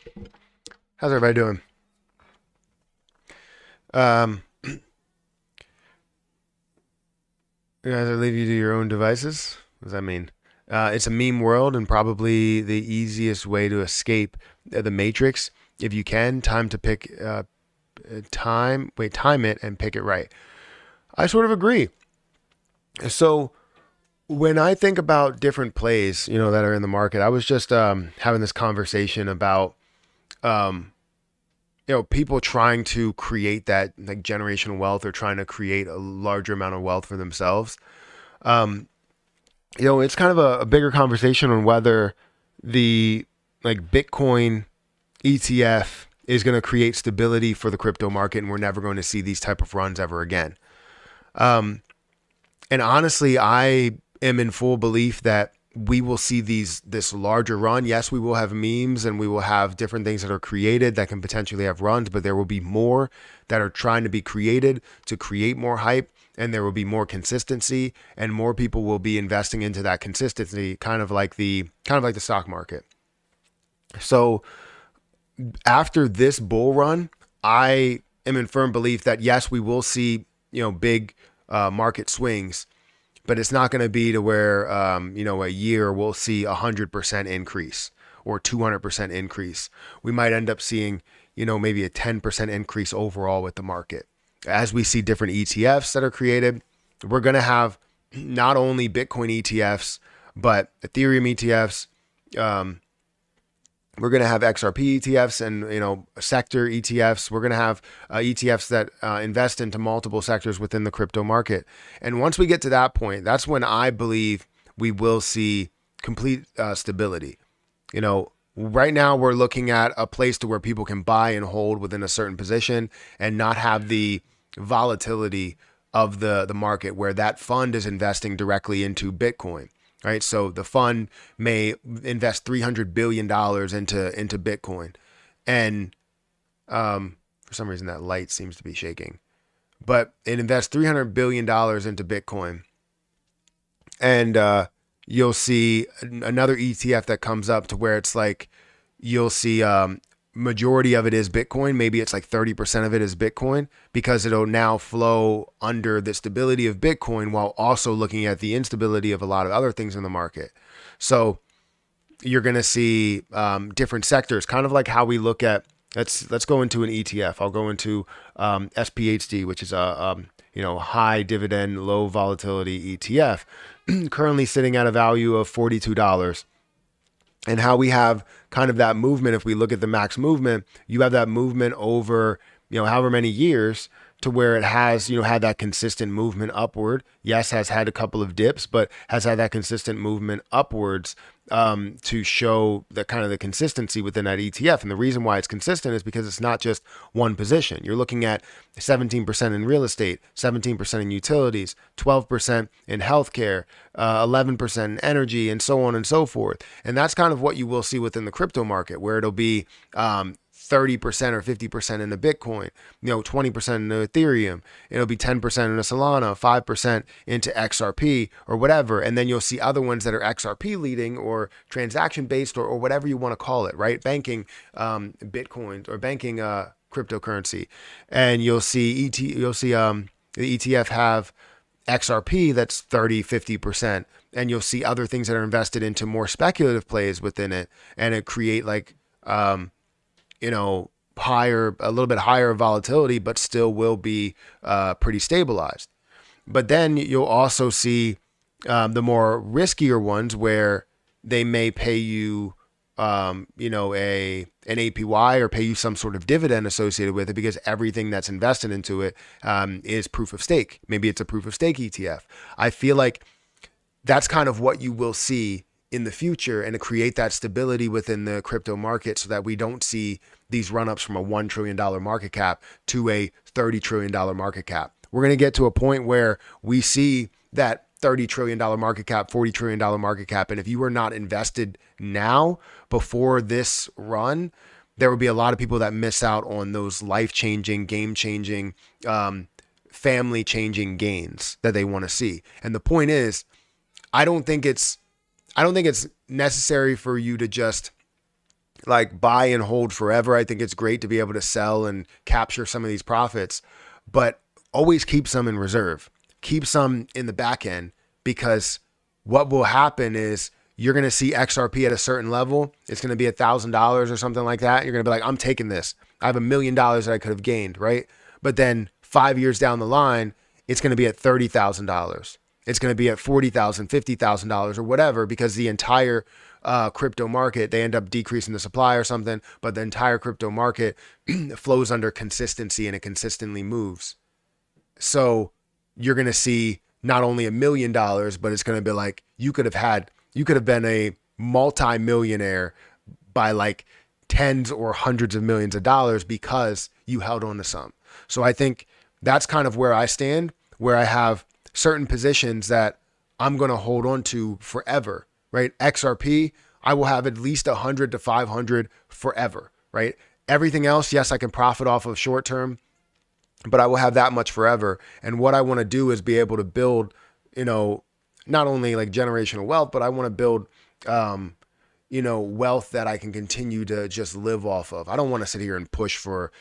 How's everybody doing? You guys leave you to your own devices? What does that mean? It's a meme world, and probably the easiest way to escape the matrix, if you can, time it and pick it right. I sort of agree. So when I think about different plays, that are in the market, I was just having this conversation about um, people trying to create that like generational wealth or trying to create a larger amount of wealth for themselves. Um, it's kind of a bigger conversation on whether the like Bitcoin ETF is going to create stability for the crypto market, and we're never going to see these type of runs ever again. And honestly, I am in full belief that we will see this larger run. Yes, we will have memes and we will have different things that are created that can potentially have runs, but there will be more that are trying to be created to create more hype, and there will be more consistency, and more people will be investing into that consistency, kind of like the stock market. So after this bull run, I am in firm belief that yes, we will see big market swings, but it's not going to be to where a year we'll see 100% increase or 200% increase. We might end up seeing maybe a 10% increase overall with the market. As we see different ETFs that are created, we're going to have not only Bitcoin ETFs but Ethereum ETFs. We're going to have XRP ETFs and sector ETFs. We're going to have ETFs that invest into multiple sectors within the crypto market. And once we get to that point, that's when I believe we will see complete stability. Right now we're looking at a place to where people can buy and hold within a certain position and not have the volatility of the market where that fund is investing directly into Bitcoin. Right. So the fund may invest $300 billion into Bitcoin. And for some reason, that light seems to be shaking. But it invests $300 billion into Bitcoin. And you'll see another ETF that comes up to where it's like you'll see majority of it is Bitcoin. Maybe it's like 30% of it is Bitcoin, because it'll now flow under the stability of Bitcoin while also looking at the instability of a lot of other things in the market. So you're going to see different sectors, kind of like how we look at, let's go into an ETF. I'll go into SPHD, which is a high dividend, low volatility ETF, currently sitting at a value of $42. And how we have kind of that movement, if we look at the max movement, you have that movement over, however many years, to where it has, had that consistent movement upward. Yes, has had a couple of dips, but has had that consistent movement upwards to show the kind of the consistency within that ETF. And the reason why it's consistent is because it's not just one position. You're looking at 17% in real estate, 17% in utilities, 12% in healthcare, 11% in energy, and so on and so forth. And that's kind of what you will see within the crypto market, where it'll be 30% or 50% into Bitcoin, 20% into Ethereum. It'll be 10% into Solana, 5% into XRP or whatever. And then you'll see other ones that are XRP leading or transaction based or whatever you want to call it, right? Banking Bitcoin or banking cryptocurrency. And you'll see the ETF have XRP that's 30, 50%. And you'll see other things that are invested into more speculative plays within it. And it create like, a little bit higher volatility, but still will be pretty stabilized. But then you'll also see the more riskier ones where they may pay you, an APY or pay you some sort of dividend associated with it, because everything that's invested into it is proof of stake. Maybe it's a proof of stake ETF. I feel like that's kind of what you will see in the future, and to create that stability within the crypto market so that we don't see these run-ups from a $1 trillion market cap to a $30 trillion market cap. We're going to get to a point where we see that $30 trillion market cap, $40 trillion market cap. And if you are not invested now before this run, there will be a lot of people that miss out on those life-changing, game-changing, family-changing gains that they want to see. And the point is, I don't think it's necessary for you to just like buy and hold forever. I think it's great to be able to sell and capture some of these profits, but always keep some in reserve. Keep some in the back end, because what will happen is you're going to see XRP at a certain level. It's going to be $1,000 or something like that. You're going to be like, I'm taking this. I have $1 million that I could have gained, right? But then 5 years down the line, it's going to be at $30,000. It's going to be at $40,000, $50,000 or whatever, because the entire crypto market, they end up decreasing the supply or something, but the entire crypto market flows under consistency and it consistently moves. So you're going to see not only $1 million, but it's going to be like you could have been a multi-millionaire by like tens or hundreds of millions of dollars because you held on to some. So I think that's kind of where I stand, where I have certain positions that I'm going to hold on to forever, right? XRP, I will have at least 100 to 500 forever, right? Everything else, yes, I can profit off of short term, but I will have that much forever. And what I want to do is be able to build, not only like generational wealth, but I want to build, wealth that I can continue to just live off of. I don't want to sit here and push for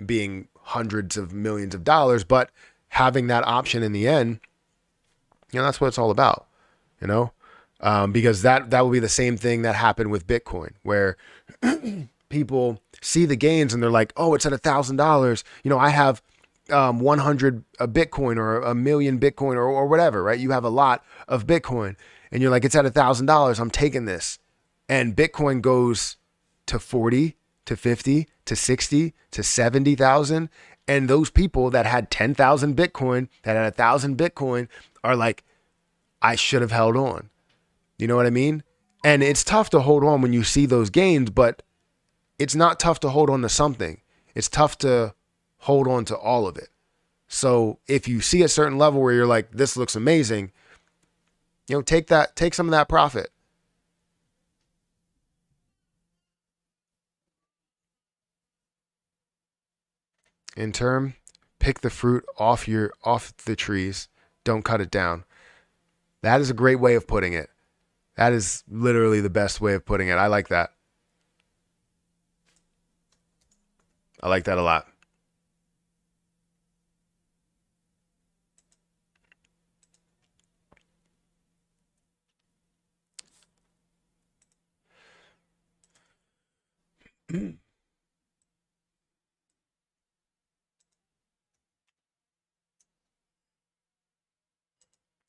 being hundreds of millions of dollars, but having that option in the end, that's what it's all about, because that will be the same thing that happened with Bitcoin, where people see the gains and they're like, oh, it's at $1,000. I have 100 a Bitcoin or a million Bitcoin or whatever, right? You have a lot of Bitcoin and you're like, it's at $1,000. I'm taking this. And Bitcoin goes to 40 to 50 to 60 to 70,000. And those people that had 10,000 Bitcoin, that had 1,000 Bitcoin are like, I should have held on. You know what I mean? And it's tough to hold on when you see those gains, but it's not tough to hold on to something. It's tough to hold on to all of it. So if you see a certain level where you're like, this looks amazing, take some of that profit. In term, pick the fruit off the trees. Don't cut it down. That is a great way of putting it. That is literally the best way of putting it. I like that. I like that a lot.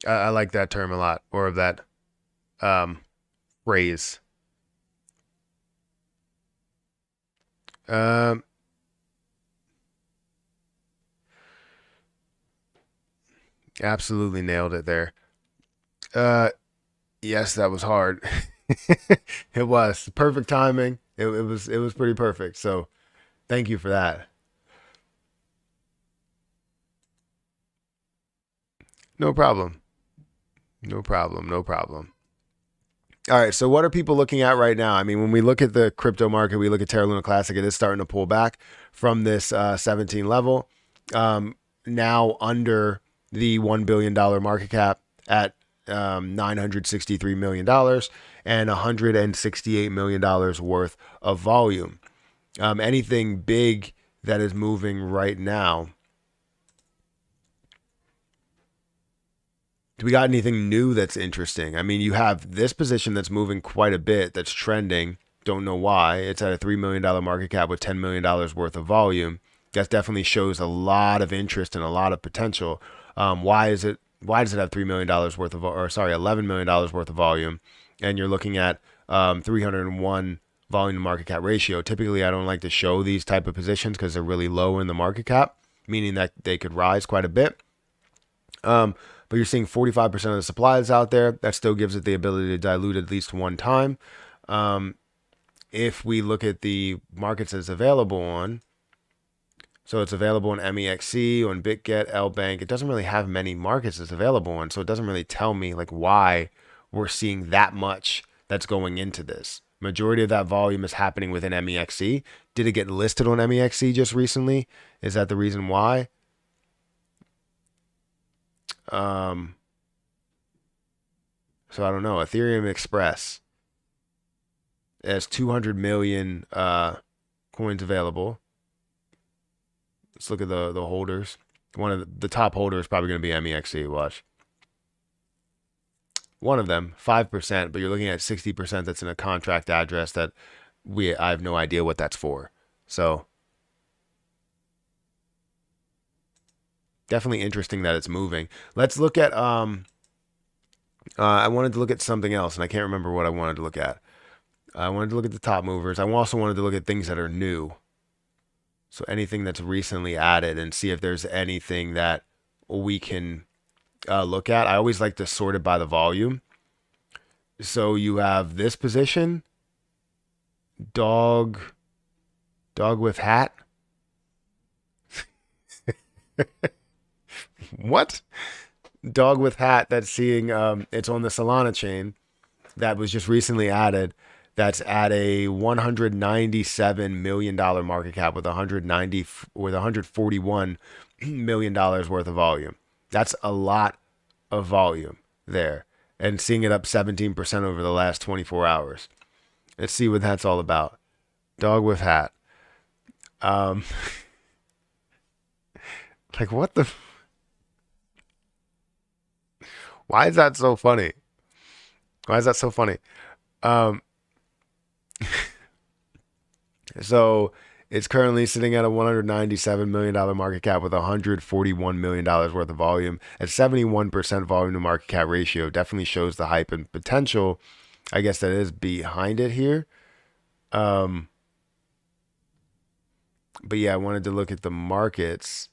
I like that term a lot, or of that phrase. Absolutely nailed it there. Yes, that was hard. It was perfect timing. It was pretty perfect. So thank you for that. No problem. No problem. No problem. All right. So what are people looking at right now? I mean, when we look at the crypto market, we look at Terra Luna Classic. It is starting to pull back from this 17 level. Now under the $1 billion market cap at $963 million and $168 million worth of volume. Anything big that is moving right now? Do we got anything new that's interesting? I mean, you have this position that's moving quite a bit, that's trending. Don't know why. It's at a $3 million market cap with $10 million worth of volume. That definitely shows a lot of interest and a lot of potential. Why does it have $3 million worth of, or sorry, $11 million worth of volume? And you're looking at 301 volume to market cap ratio. Typically, I don't like to show these type of positions because they're really low in the market cap, meaning that they could rise quite a bit. But you're seeing 45% of the supply is out there. That still gives it the ability to dilute at least one time. If we look at the markets it's available on, so it's available on MEXC, on BitGet, LBank. It doesn't really have many markets it's available on, so it doesn't really tell me like why we're seeing that much that's going into this. Majority of that volume is happening within MEXC. Did it get listed on MEXC just recently? Is that the reason why? So I don't know. Ethereum Express. It has 200 million coins available. Let's look at the holders. One of the top holders is probably going to be MEXC. Watch. One of them, 5%, but you're looking at 60% that's in a contract address that I have no idea what that's for. So definitely interesting that it's moving. Let's look at I wanted to look at something else, and I can't remember what I wanted to look at. I wanted to look at the top movers. I also wanted to look at things that are new. So anything that's recently added and see if there's anything that we can look at. I always like to sort it by the volume. So you have this position, dog with hat. What? Dog with hat that's seeing, it's on the Solana chain that was just recently added. That's at a $197 million market cap with $141 million worth of volume. That's a lot of volume there. And seeing it up 17% over the last 24 hours. Let's see what that's all about. Dog with hat. Like what the... Why is that so funny? Why is that so funny? So it's currently sitting at a $197 million market cap with $141 million worth of volume. At 71% volume to market cap ratio, definitely shows the hype and potential, I guess, that is behind it here. But yeah, I wanted to look at the markets.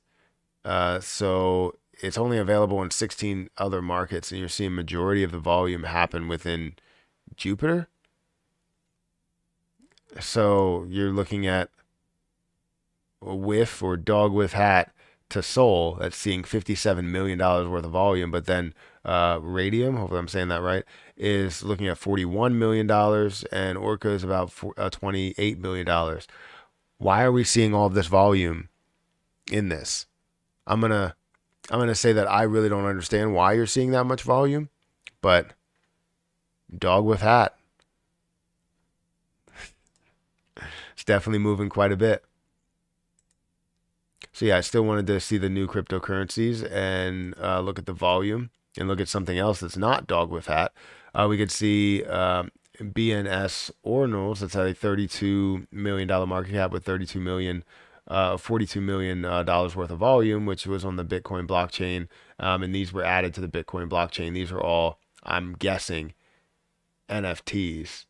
So it's only available in 16 other markets, and you're seeing majority of the volume happen within Jupiter. So you're looking at a whiff or dog with hat to Sol that's seeing $57 million worth of volume, but then Radium, hopefully I'm saying that right, is looking at $41 million, and Orca is about $28 million. Why are we seeing all of this volume in this? I'm gonna say that I really don't understand why you're seeing that much volume, but dog with hat. It's definitely moving quite a bit. So yeah, I still wanted to see the new cryptocurrencies and look at the volume and look at something else that's not dog with hat. We could see BNS Ordinals that's at a $32 million market cap with $42 million dollars worth of volume, which was on the Bitcoin blockchain. And these were added to the Bitcoin blockchain. These are all, I'm guessing, NFTs.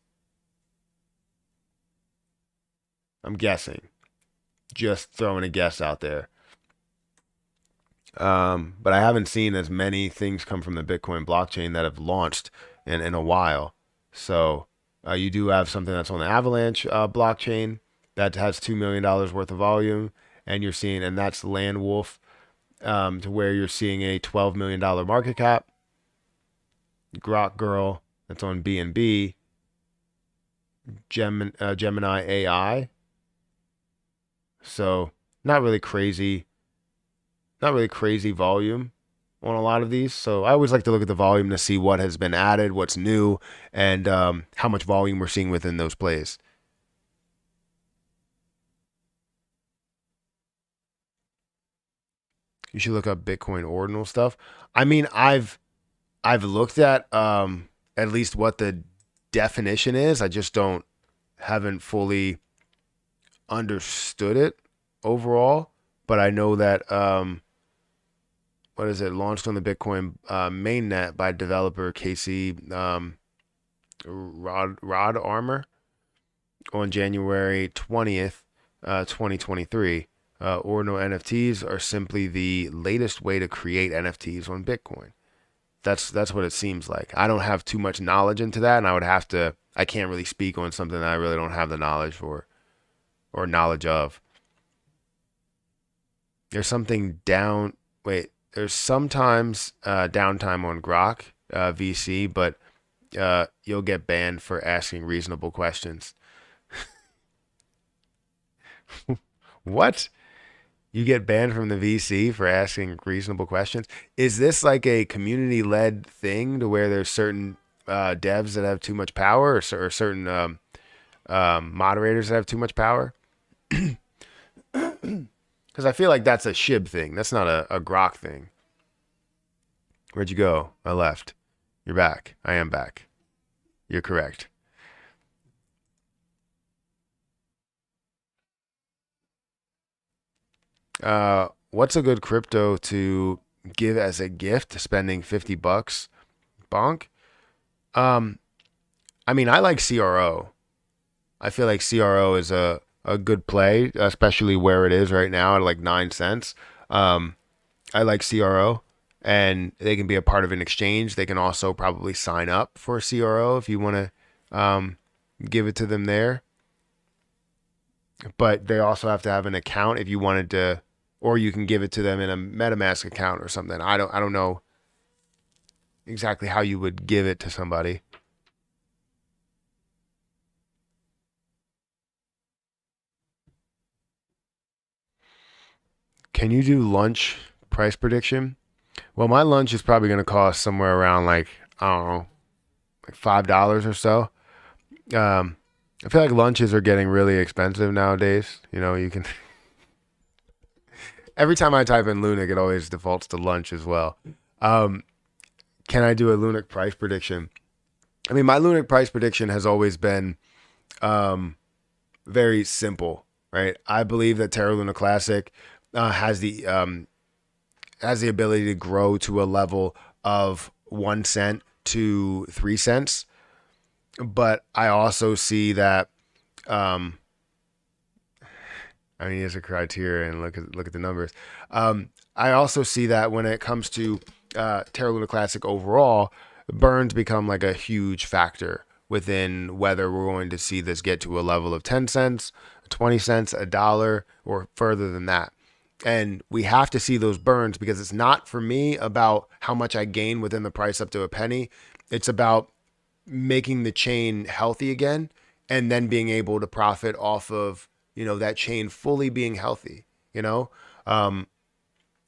I'm guessing. Just throwing a guess out there. But I haven't seen as many things come from the Bitcoin blockchain that have launched in a while. So you do have something that's on the Avalanche blockchain that has $2 million worth of volume, and you're seeing, and that's Land Wolf, to where you're seeing a $12 million market cap. Grok Girl, that's on BNB. Gemini AI. So not really crazy volume on a lot of these. So I always like to look at the volume to see what has been added, what's new, and how much volume we're seeing within those plays. You should look up Bitcoin ordinal stuff. I mean, I've looked at least what the definition is. I just haven't fully understood it overall, but I know that what is it, launched on the Bitcoin mainnet by developer Casey Rod Armor on January 20th, 2023. Ordinal NFTs are simply the latest way to create NFTs on Bitcoin. That's what it seems like. I don't have too much knowledge into that, and I can't really speak on something that I really don't have the knowledge for or knowledge of. There's something there's sometimes downtime on Grok VC, but you'll get banned for asking reasonable questions. What? You get banned from the VC for asking reasonable questions? Is this like a community-led thing to where there's certain devs that have too much power, or certain moderators that have too much power. Because I feel like that's a SHIB thing. That's not a Grok thing. Where'd you go? I left. You're back. I am back. You're correct. What's a good crypto to give as a gift? Spending $50, bonk. I mean, I like CRO. I feel like CRO is a good play, especially where it is right now at like 9 cents. I like CRO, and they can be a part of an exchange. They can also probably sign up for a CRO if you want to give it to them there. But they also have to have an account if you wanted to, or you can give it to them in a MetaMask account or something. I don't know exactly how you would give it to somebody. Can you do lunch price prediction? Well, my lunch is probably going to cost somewhere around like, I don't know, like $5 or so. I feel like lunches are getting really expensive nowadays. You know, you can every time I type in Lunic, it always defaults to lunch as well. Can I do a Lunic price prediction? I mean, my Lunic price prediction has always been very simple, right? I believe that Terra Luna Classic has the ability to grow to a level of 1 cent to 3 cents. But I also see that, I mean, here's a criteria and look at the numbers. I also see that when it comes to Terra Luna Classic overall, burns become like a huge factor within whether we're going to see this get to a level of 10 cents, 20 cents, $1, or further than that. And we have to see those burns because it's not for me about how much I gain within the price up to a penny. It's about making the chain healthy again and then being able to profit off of, you know, that chain fully being healthy, you know?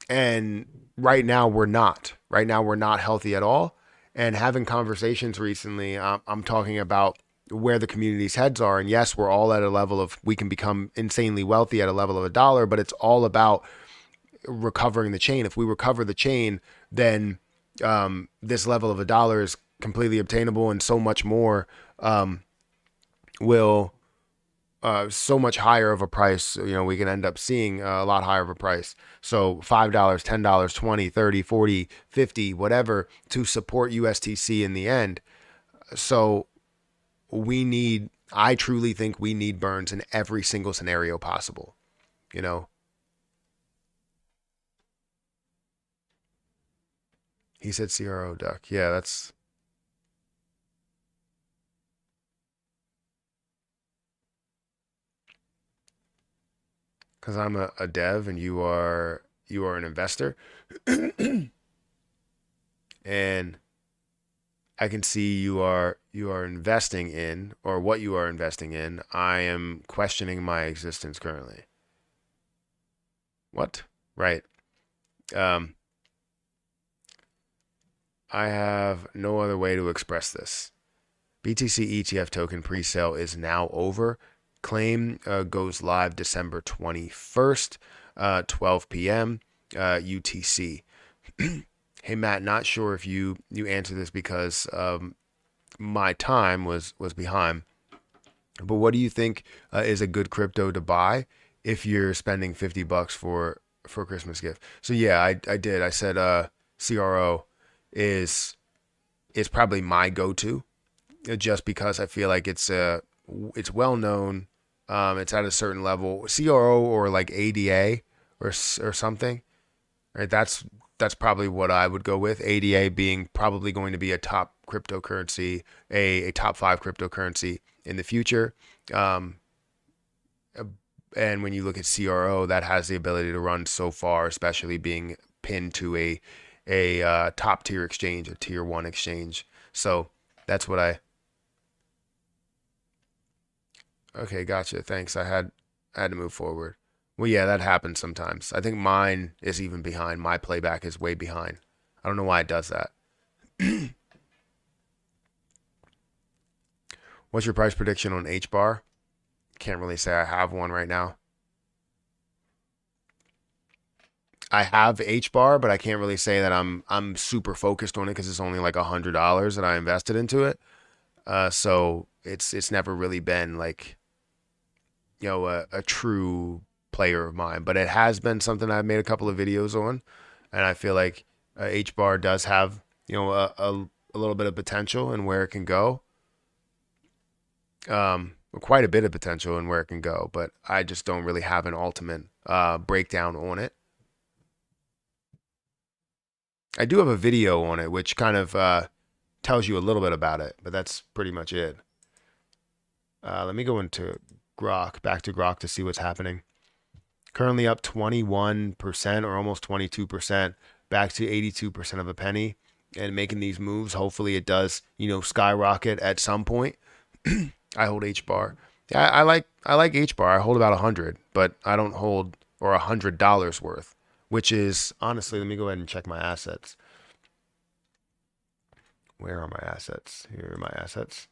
And right now we're not healthy at all. And having conversations recently, I'm talking about where the community's heads are. And yes, we're all at a level of, we can become insanely wealthy at a level of $1, but it's all about recovering the chain. If we recover the chain, then this level of $1 is completely obtainable, and so much more will so much higher of a price, you know, we can end up seeing a lot higher of a price. So $5, $10, 20, 30, 40, 50, whatever, to support USTC in the end. So I truly think we need burns in every single scenario possible, you know. He said CRO duck. Yeah, that's because I'm a dev and you are an investor. And I can see you are investing in, or what you are investing in. I am questioning my existence currently. What? Right. I have no other way to express this. BTC ETF token pre-sale is now over. Claim goes live December 21st, 12 p.m. UTC. Hey Matt, not sure if you answered this because my time was behind. But what do you think is a good crypto to buy if you're spending $50 for a Christmas gift? So yeah, I did. I said CRO is probably my go-to, just because I feel like it's well known. It's at a certain level. CRO or like ADA or something, right? That's probably what I would go with. ADA being probably going to be a top cryptocurrency, a top 5 cryptocurrency in the future. And when you look at CRO, that has the ability to run so far, especially being pinned to a top tier exchange, a tier 1 exchange. So that's what I. Okay, gotcha. Thanks. I had to move forward. Well, yeah, that happens sometimes. I think mine is even behind. My playback is way behind. I don't know why it does that. What's your price prediction on H bar? can't really say I have one right now. I have HBAR, but I can't really say that I'm super focused on it because it's only like $100 that I invested into it. So it's never really been like, you know, a true player of mine, but it has been something I've made a couple of videos on, and I feel like HBAR does have, you know, a little bit of potential and where it can go. Quite a bit of potential and where it can go, but I just don't really have an ultimate breakdown on it. I do have a video on it, which kind of tells you a little bit about it, but that's pretty much it. Let me go into Grok, back to Grok to see what's happening. Currently up 21% or almost 22%, back to 82% of a penny, and making these moves. Hopefully it does, you know, skyrocket at some point. I hold HBAR. Yeah, I like HBAR. I hold about 100, but I don't hold or $100 worth, which is honestly, let me go ahead and check my assets. Where are my assets? Here are my assets.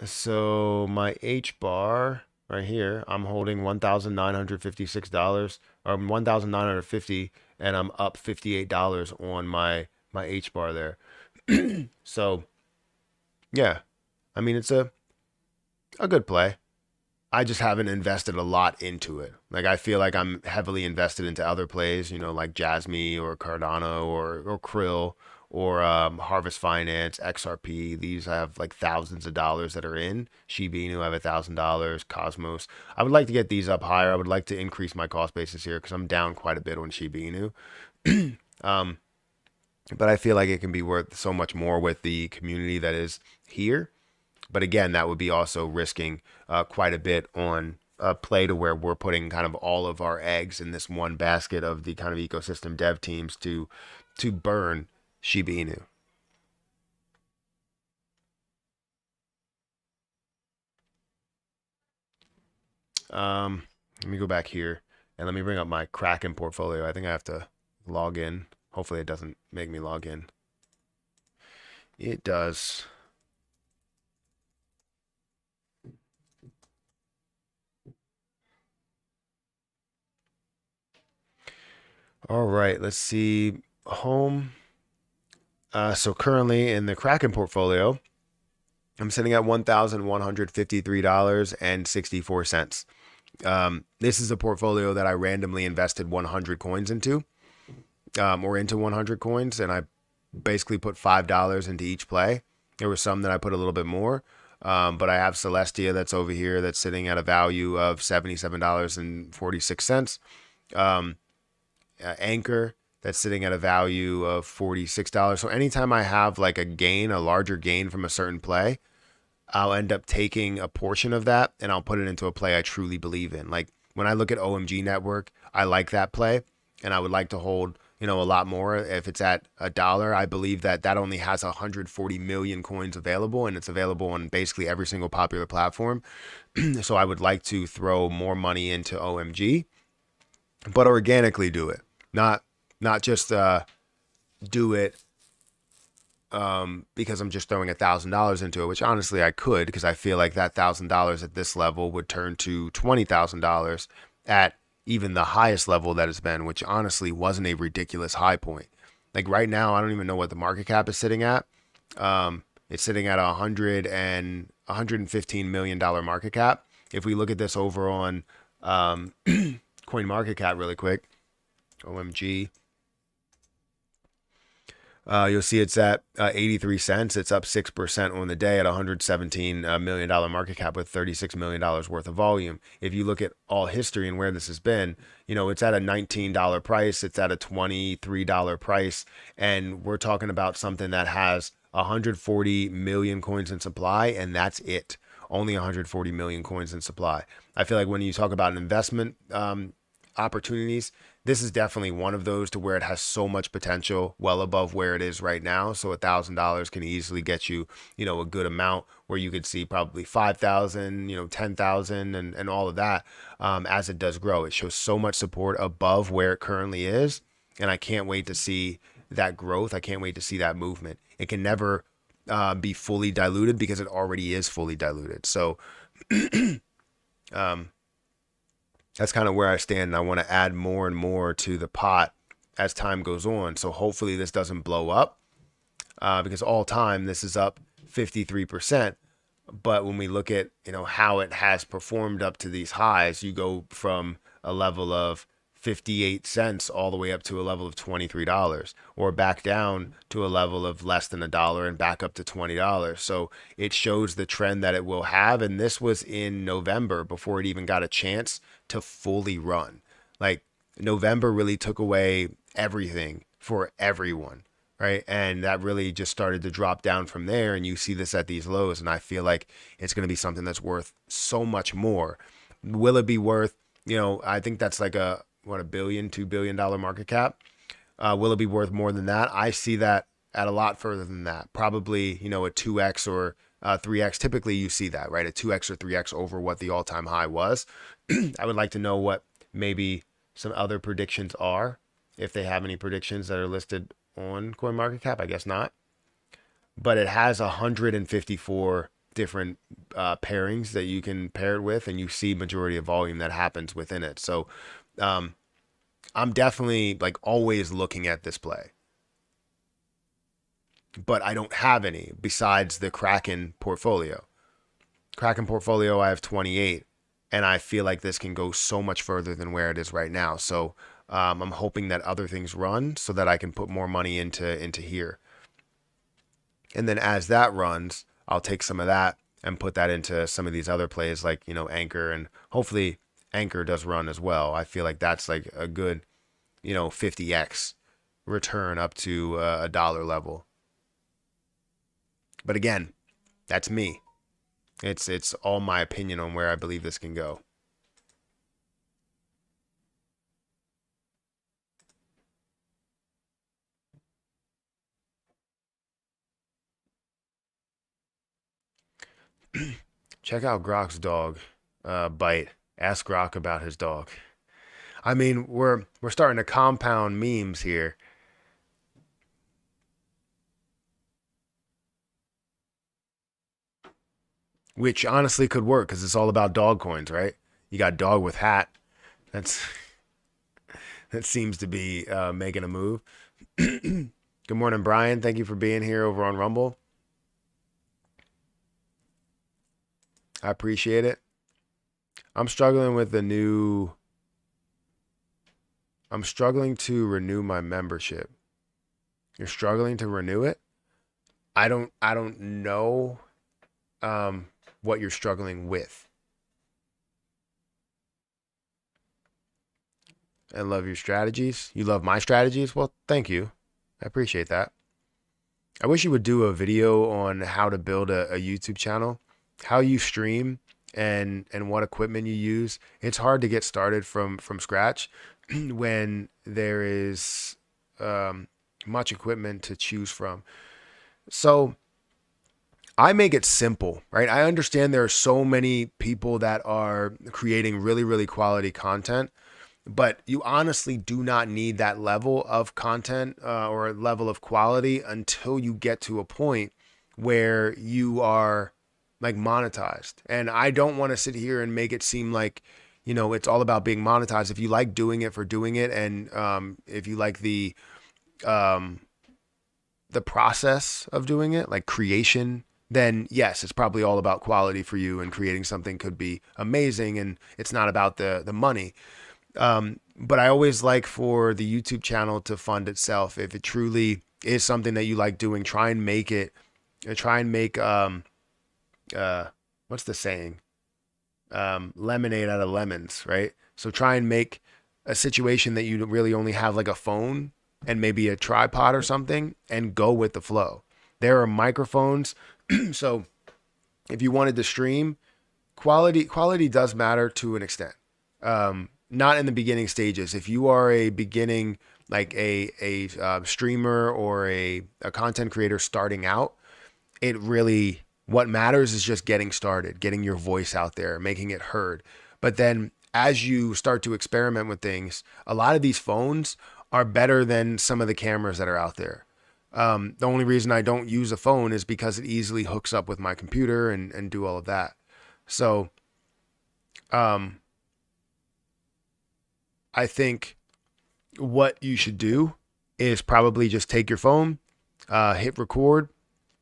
So my HBAR right here, I'm holding $1,956 or $1,950, and I'm up $58 on my HBAR there. So yeah, I mean, it's a good play. I just haven't invested a lot into it. Like I feel like I'm heavily invested into other plays, you know, like Jasmy or Cardano or Krill or Harvest Finance, XRP. These I have like thousands of dollars that are in. Shiba Inu, I have $1,000. Cosmos. I would like to get these up higher. I would like to increase my cost basis here because I'm down quite a bit on Shiba Inu. But I feel like it can be worth so much more with the community that is here. But again, that would be also risking quite a bit on a play to where we're putting kind of all of our eggs in this one basket of the kind of ecosystem dev teams to burn Shiba Inu. Let me go back here and let me bring up my Kraken portfolio. I think I have to log in. Hopefully it doesn't make me log in. It does. All right, let's see. Home. So currently in the Kraken portfolio, I'm sitting at $1,153.64. This is a portfolio that I randomly invested 100 coins into, or into 100 coins, and I basically put $5 into each play. There were some that I put a little bit more, but I have Celestia that's over here that's sitting at a value of $77.46. Anchor that's sitting at a value of $46. So anytime I have like a gain, a larger gain from a certain play, I'll end up taking a portion of that and I'll put it into a play I truly believe in. Like when I look at OMG Network, I like that play and I would like to hold, you know, a lot more. If it's at $1, I believe that that only has 140 million coins available and it's available on basically every single popular platform. So I would like to throw more money into OMG, but organically do it. Not just do it because I'm just throwing $1,000 into it, which honestly I could, because I feel like that $1,000 at this level would turn to $20,000 at even the highest level that it's been, which honestly wasn't a ridiculous high point. Like right now, I don't even know what the market cap is sitting at. It's sitting at $115 million market cap. If we look at this over on Coin Market Cap really quick, OMG. You'll see it's at 83 cents. It's up 6% on the day at $117 million market cap with $36 million worth of volume. If you look at all history and where this has been, you know, it's at a $19 price. It's at a $23 price. And we're talking about something that has 140 million coins in supply, and that's it. Only 140 million coins in supply. I feel like when you talk about an investment opportunities, this is definitely one of those to where it has so much potential, well above where it is right now. So $1,000 can easily get you, you know, a good amount where you could see probably 5,000, you know, 10,000 and all of that as it does grow. It shows so much support above where it currently is. And I can't wait to see that growth. I can't wait to see that movement. It can never be fully diluted because it already is fully diluted. So That's kind of where I stand. And I want to add more and more to the pot as time goes on. So hopefully this doesn't blow up, because all time this is up 53%. But when we look at, how it has performed up to these highs, you go from a level of 58 cents all the way up to a level of $23, or back down to a level of less than $1 and back up to $20. So it shows the trend that it will have. And this was in November before it even got a chance to fully run. Like, November really took away everything for everyone. Right. And that really just started to drop down from there. And you see this at these lows. And I feel like it's going to be something that's worth so much more. Will it be worth, I think that's like $1 billion, $2 billion market cap. Will it be worth more than that? I see that at a lot further than that. Probably, a 2x or 3x. Typically you see that, right? A 2x or 3x over what the all-time high was. I would like to know what maybe some other predictions are, if they have any predictions that are listed on CoinMarketCap. I guess not, but it has 154 different pairings that you can pair it with, and you see majority of volume that happens within it. So I'm definitely like always looking at this play, but I don't have any besides the Kraken portfolio. I have 28, and I feel like this can go so much further than where it is right now. So I'm hoping that other things run so that I can put more money into here. And then as that runs, I'll take some of that and put that into some of these other plays like, Anchor, and hopefully Anchor does run as well. I feel like that's like a good, 50x return up to a dollar level. But again, that's me. It's all my opinion on where I believe this can go. Check out Grok's dog bite. Ask Grok about his dog. I mean, we're starting to compound memes here. Which honestly could work because it's all about dog coins, right? You got dog with hat. That's that seems to be making a move. Good morning, Brian. Thank you for being here over on Rumble. I appreciate it. I'm struggling to renew my membership. You're struggling to renew it? I don't know what you're struggling with. I love your strategies. You love my strategies? Well, thank you. I appreciate that. I wish you would do a video on how to build a YouTube channel, how you stream, and what equipment you use. It's hard to get started from scratch when there is much equipment to choose from. So I make it simple, right? I understand there are so many people that are creating really, really quality content, but you honestly do not need that level of content or a level of quality until you get to a point where you are like monetized. And I don't want to sit here and make it seem like, it's all about being monetized. If you like doing it for doing it, and if you like the process of doing it, like creation, then yes, it's probably all about quality for you, and creating something could be amazing, and it's not about the money. But I always like for the YouTube channel to fund itself. If it truly is something that you like doing, try and make what's the saying? Lemonade out of lemons, right? So try and make a situation that you really only have like a phone and maybe a tripod or something, and go with the flow. There are microphones. So if you wanted to stream, quality does matter to an extent. Not in the beginning stages. If you are a beginning, like a streamer or a content creator starting out, what matters is just getting started, getting your voice out there, making it heard. But then as you start to experiment with things, a lot of these phones are better than some of the cameras that are out there. The only reason I don't use a phone is because it easily hooks up with my computer and do all of that. So, I think what you should do is probably just take your phone, hit record,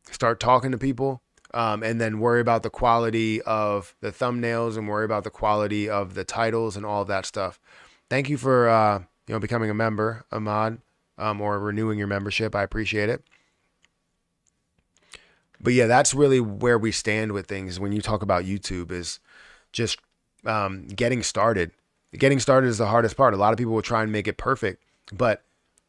start talking to people, and then worry about the quality of the thumbnails and worry about the quality of the titles and all of that stuff. Thank you for becoming a member, Ahmad, or renewing your membership. I appreciate it. But yeah, that's really where we stand with things when you talk about YouTube is just getting started. Getting started is the hardest part. A lot of people will try and make it perfect, but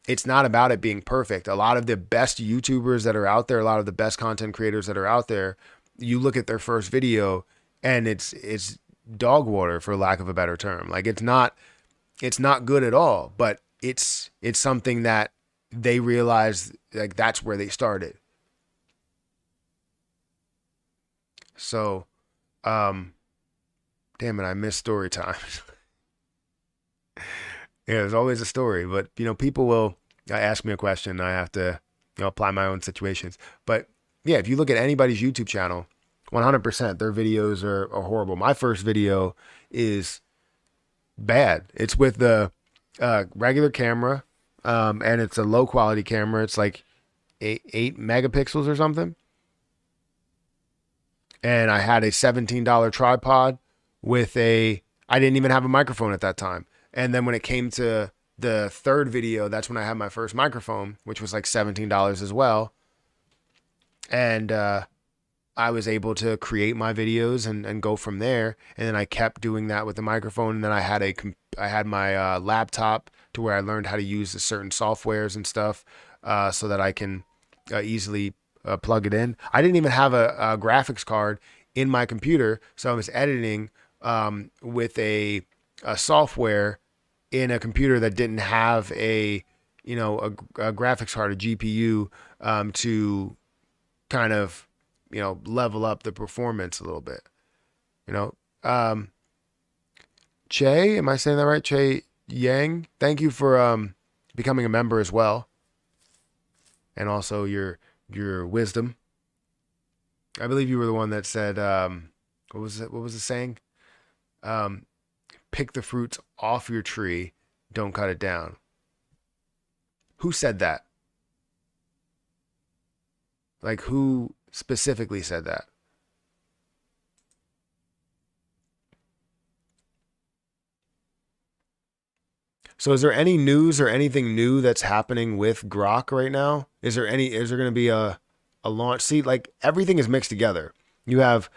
it's not about it being perfect. A lot of the best YouTubers that are out there, a lot of the best content creators that are out there, you look at their first video and it's dog water, for lack of a better term. Like it's not good at all, but it's something that they realize like that's where they started. So, damn it, I missed story time. Yeah, there's always a story, but people will ask me a question. I have to, apply my own situations. But yeah, if you look at anybody's YouTube channel, 100% their videos are horrible. My first video is bad. It's with the regular camera, and it's a low quality camera. It's like eight megapixels or something. And I had a $17 tripod with I didn't even have a microphone at that time. And then when it came to the third video, that's when I had my first microphone, which was like $17 as well. And I was able to create my videos and go from there. And then I kept doing that with the microphone. And then I had my laptop to where I learned how to use the certain softwares and stuff so that I can easily plug it in. I didn't even have a graphics card in my computer, so I was editing with a software in a computer that didn't have a graphics card, a GPU, to kind of level up the performance a little bit. Che, am I saying that right? Che Yang, thank you for becoming a member as well, and also your wisdom. I believe you were the one that said, what was it? What was the saying? Pick the fruits off your tree, don't cut it down. Who said that? Like, who specifically said that? So is there any news or anything new that's happening with Grok right now? Is there going to be a launch? See, like everything is mixed together. You have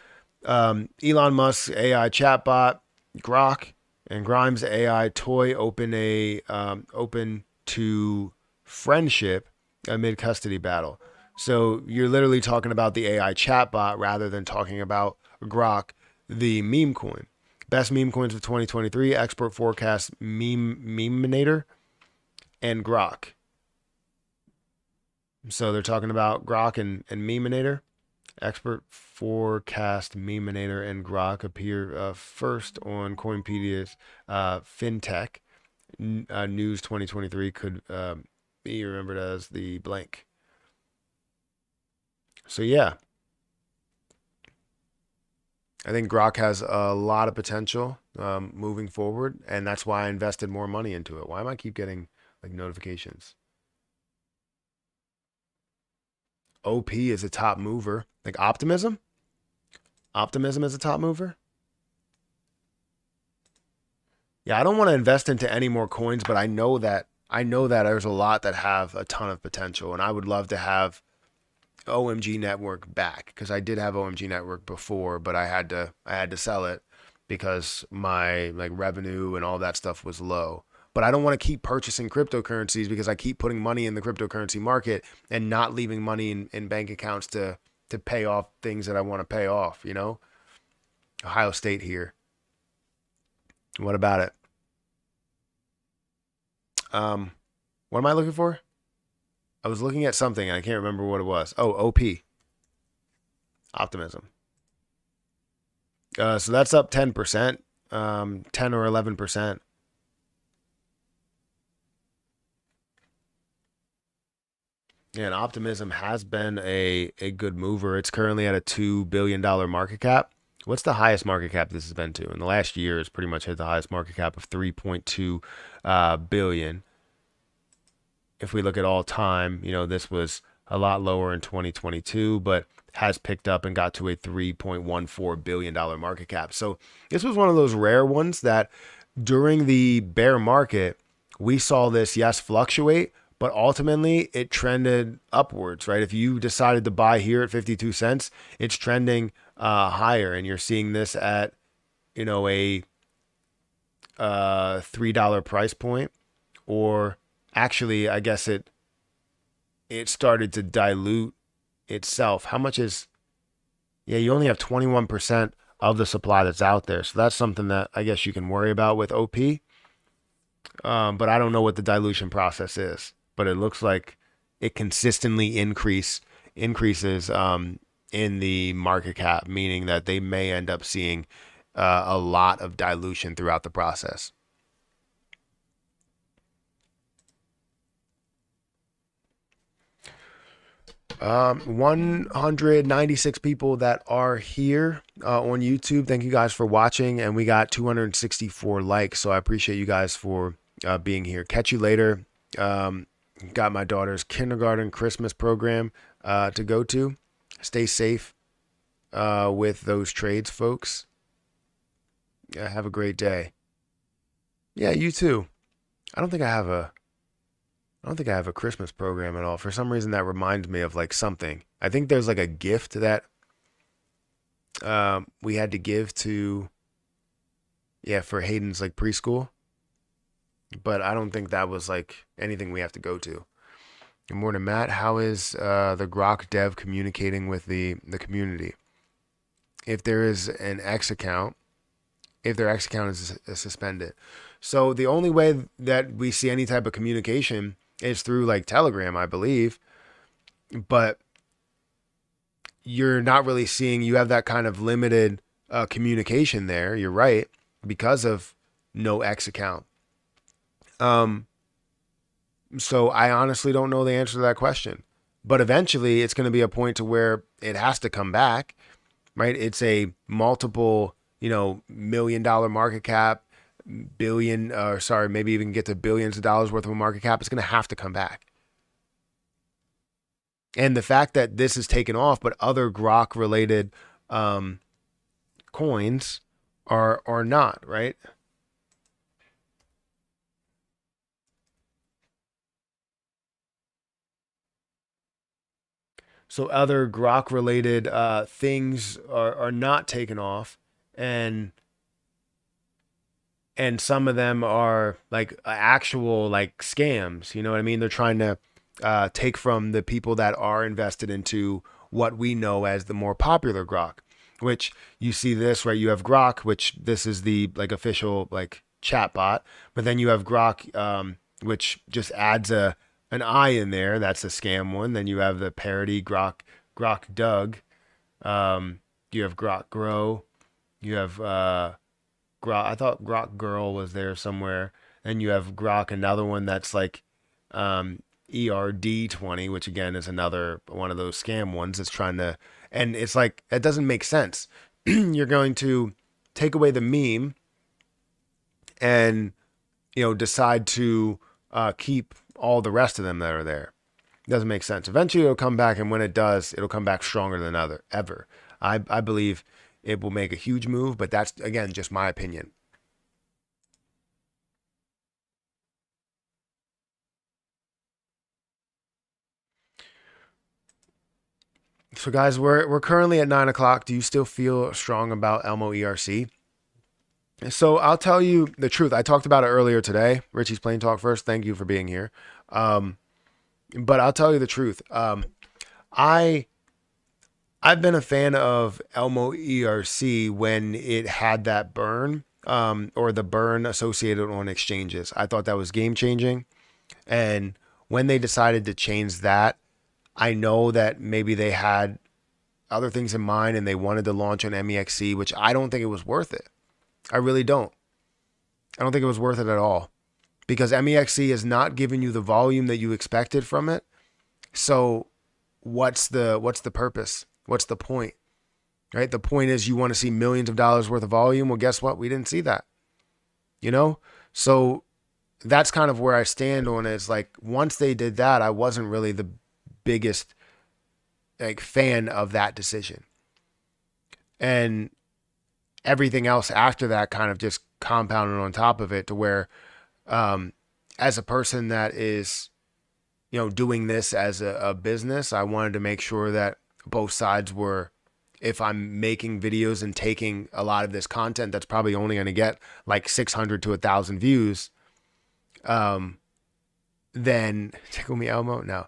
Elon Musk's AI chatbot, Grok, and Grimes' AI toy open to friendship amid custody battle. So you're literally talking about the AI chatbot rather than talking about Grok, the meme coin. Best meme coins of 2023, expert forecast Mememinator and Grok. So they're talking about Grok and Mememinator. Expert forecast Mememinator and Grok appear first on Coinpedia's FinTech News 2023 could be remembered as the blank. So yeah, I think Grok has a lot of potential moving forward, and that's why I invested more money into it. Why am I keep getting like notifications? OP is a top mover. Like optimism? Optimism is a top mover? Yeah, I don't want to invest into any more coins, but I know that there's a lot that have a ton of potential, and I would love to have OMG Network back because I did have OMG Network before, but I had to sell it because my like revenue and all that stuff was low. But I don't want to keep purchasing cryptocurrencies because I keep putting money in the cryptocurrency market and not leaving money in bank accounts to pay off things that I want to pay off, Ohio State here. What about it? What am I looking for? I was looking at something and I can't remember what it was. Oh, OP. Optimism. So that's up 10%, 10 or 11%. Yeah, and Optimism has been a good mover. It's currently at a $2 billion market cap, What's the highest market cap this has been to? In the last year, it's pretty much hit the highest market cap of 3.2 billion. If we look at all time, this was a lot lower in 2022, but has picked up and got to a $3.14 billion market cap. So this was one of those rare ones that during the bear market, we saw this, yes, fluctuate, but ultimately it trended upwards, right? If you decided to buy here at 52 cents, it's trending higher, and you're seeing this at, a $3 price point, or actually, I guess it started to dilute itself. How much is, you only have 21% of the supply that's out there. So that's something that I guess you can worry about with OP. But I don't know what the dilution process is, but it looks like it consistently increases in the market cap, meaning that they may end up seeing a lot of dilution throughout the process. Um, 196 people that are here on YouTube. Thank you guys for watching, and we got 264 likes, so I appreciate you guys for being here. Catch you later. Got my daughter's kindergarten Christmas program to go to. Stay safe with those trades, folks. Have a great day. Yeah, you too. I don't think I have a Christmas program at all. For some reason, that reminds me of like something. I think there's like a gift that we had to give to, for Hayden's like preschool. But I don't think that was like anything we have to go to. Good morning, Matt. How is the Grok dev communicating with the community? If there is an X account, if their X account is suspended. So the only way that we see any type of communication is through like Telegram, I believe. But you're not really seeing, you have that kind of limited communication there. You're right, because of no X account. So I honestly don't know the answer to that question. But eventually it's going to be a point to where it has to come back, right? It's a multiple, $1 million market cap, maybe even get to billions of dollars worth of a market cap. It's going to have to come back. And the fact that this is taken off, but other Grok related coins are not, right? So other Grok related things are not taken off, and some of them are like actual like scams. You know what I mean? They're trying to take from the people that are invested into what we know as the more popular Grok, which you see this, right? You have Grok, which this is the like official like chat bot, but then you have Grok, which just adds an I in there. That's a scam one. Then you have the parody Grok Doug. You have Grok Grow. You have Grok. I thought Grok Girl was there somewhere. Then you have Grok, another one that's like ERD20, which again is another one of those scam ones that's trying to, and it's like, that doesn't make sense. You're going to take away the meme and, decide to keep all the rest of them that are there. It doesn't make sense. Eventually it'll come back, and when it does, it'll come back stronger than ever. I believe it will make a huge move, but that's, again, just my opinion. So guys, we're currently at 9 o'clock. Do you still feel strong about Elmo ERC? So I'll tell you the truth. I talked about it earlier today. Richie's Plain Talk first. Thank you for being here. But I'll tell you the truth. I've been a fan of Elmo ERC when it had that burn, or the burn associated on exchanges. I thought that was game changing. And when they decided to change that, I know that maybe they had other things in mind and they wanted to launch on MEXC, which I don't think it was worth it. I really don't. I don't think it was worth it at all, because MEXC is not giving you the volume that you expected from it. So what's the purpose? What's the point? right? The point is you want to see millions of dollars worth of volume. Well, guess what? We didn't see that, you know? So that's kind of where I stand on it. It's like, once they did that, I wasn't really the biggest like fan of that decision. And everything else after that kind of just compounded on top of it to where, as a person that is, doing this as a business, I wanted to make sure that both sides were, if I'm making videos and taking a lot of this content that's probably only going to get like 600 to 1,000 views, then tickle me Elmo. No,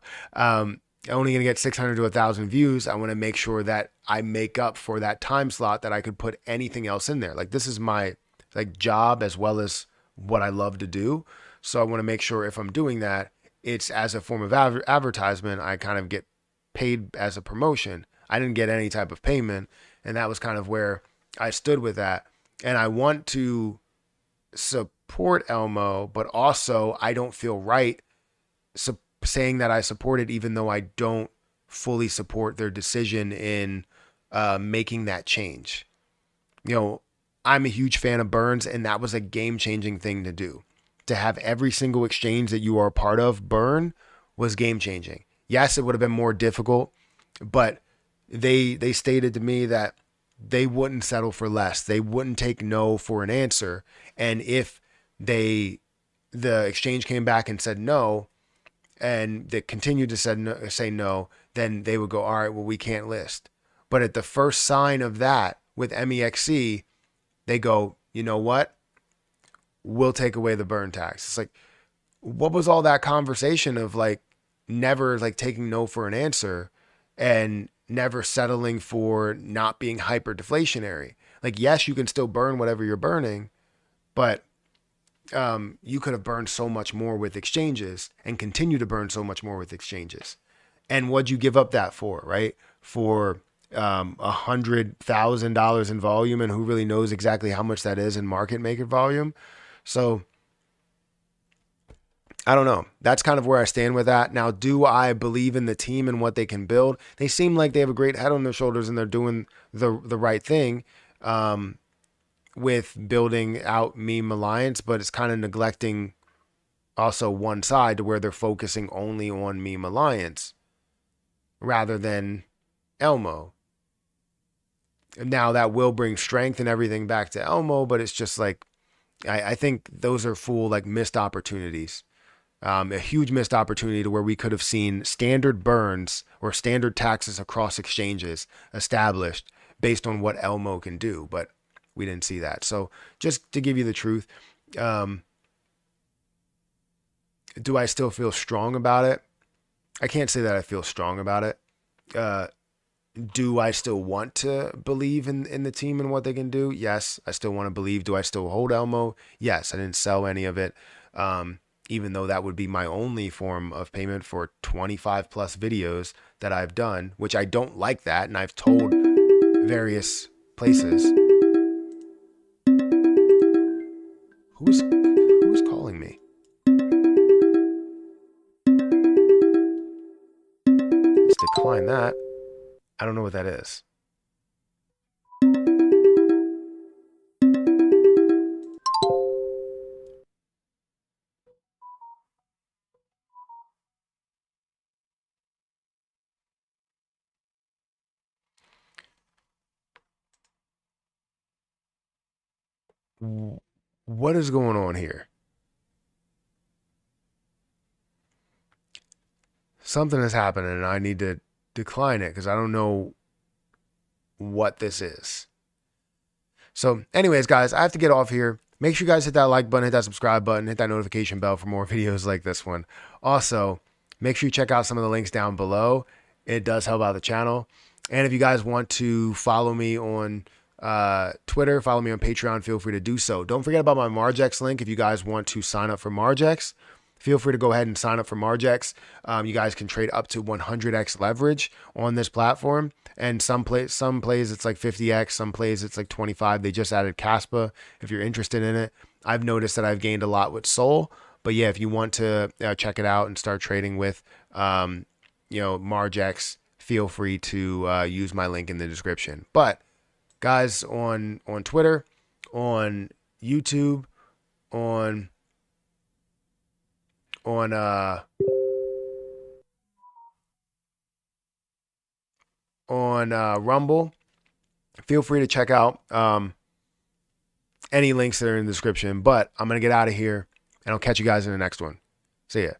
only going to get 600 to 1,000 views. I want to make sure that I make up for that time slot, that I could put anything else in there. Like, this is my like job as well as what I love to do. So I want to make sure if I'm doing that, it's as a form of advertisement. I kind of get paid as a promotion. I didn't get any type of payment. And that was kind of where I stood with that. And I want to support Elmo, but also I don't feel right saying that I support it, even though I don't fully support their decision in making that change. I'm a huge fan of Burns, and that was a game-changing thing to do. To have every single exchange that you are a part of burn was game-changing. Yes, it would have been more difficult, but they stated to me that they wouldn't settle for less. They wouldn't take no for an answer. And if the exchange came back and said no, and they continued to say no, then they would go, all right, well, we can't list. But at the first sign of that with MEXC, they go, you know what? We'll take away the burn tax. It's like, what was all that conversation of like never like taking no for an answer and never settling for not being hyper deflationary? Like, yes, you can still burn whatever you're burning, but you could have burned so much more with exchanges and continue to burn so much more with exchanges. And what'd you give up that for, right? For $100,000 in volume, and who really knows exactly how much that is in market maker volume. So I don't know. That's kind of where I stand with that. Now, do I believe in the team and what they can build? They seem like they have a great head on their shoulders and they're doing the right thing with building out Meme Alliance, but it's kind of neglecting also one side to where they're focusing only on Meme Alliance rather than Elmo. Now that will bring strength and everything back to Elmo, but it's just like, I think those are full like missed opportunities. A huge missed opportunity to where we could have seen standard burns or standard taxes across exchanges established based on what Elmo can do, but we didn't see that. So just to give you the truth, do I still feel strong about it? I can't say that I feel strong about it. Do I still want to believe in the team and what they can do? Yes, I still want to believe. Do I still hold Elmo? Yes, I didn't sell any of it. Even though that would be my only form of payment for 25 plus videos that I've done, which I don't like that. And I've told various places. Who's calling me? Let's decline that. I don't know what that is. What is going on here? Something is happening and I need to decline it because I don't know what this is. So anyways, guys, I have to get off here. Make sure you guys hit that like button, hit that subscribe button, hit that notification bell for more videos like this one. Also, make sure you check out some of the links down below. It does help out the channel. And if you guys want to follow me on Twitter, follow me on Patreon, feel free to do so. Don't forget about my Margex link. If you guys want to sign up for Margex, feel free to go ahead and sign up for Margex. You guys can trade up to 100x leverage on this platform. And some plays it's like 50x, some plays it's like 25. They just added Caspa if you're interested in it. I've noticed that I've gained a lot with Sol. But yeah, if you want to check it out and start trading with Margex, feel free to use my link in the description. But guys on Twitter, on YouTube, on Rumble. Feel free to check out any links that are in the description. But I'm going to get out of here, and I'll catch you guys in the next one. See ya.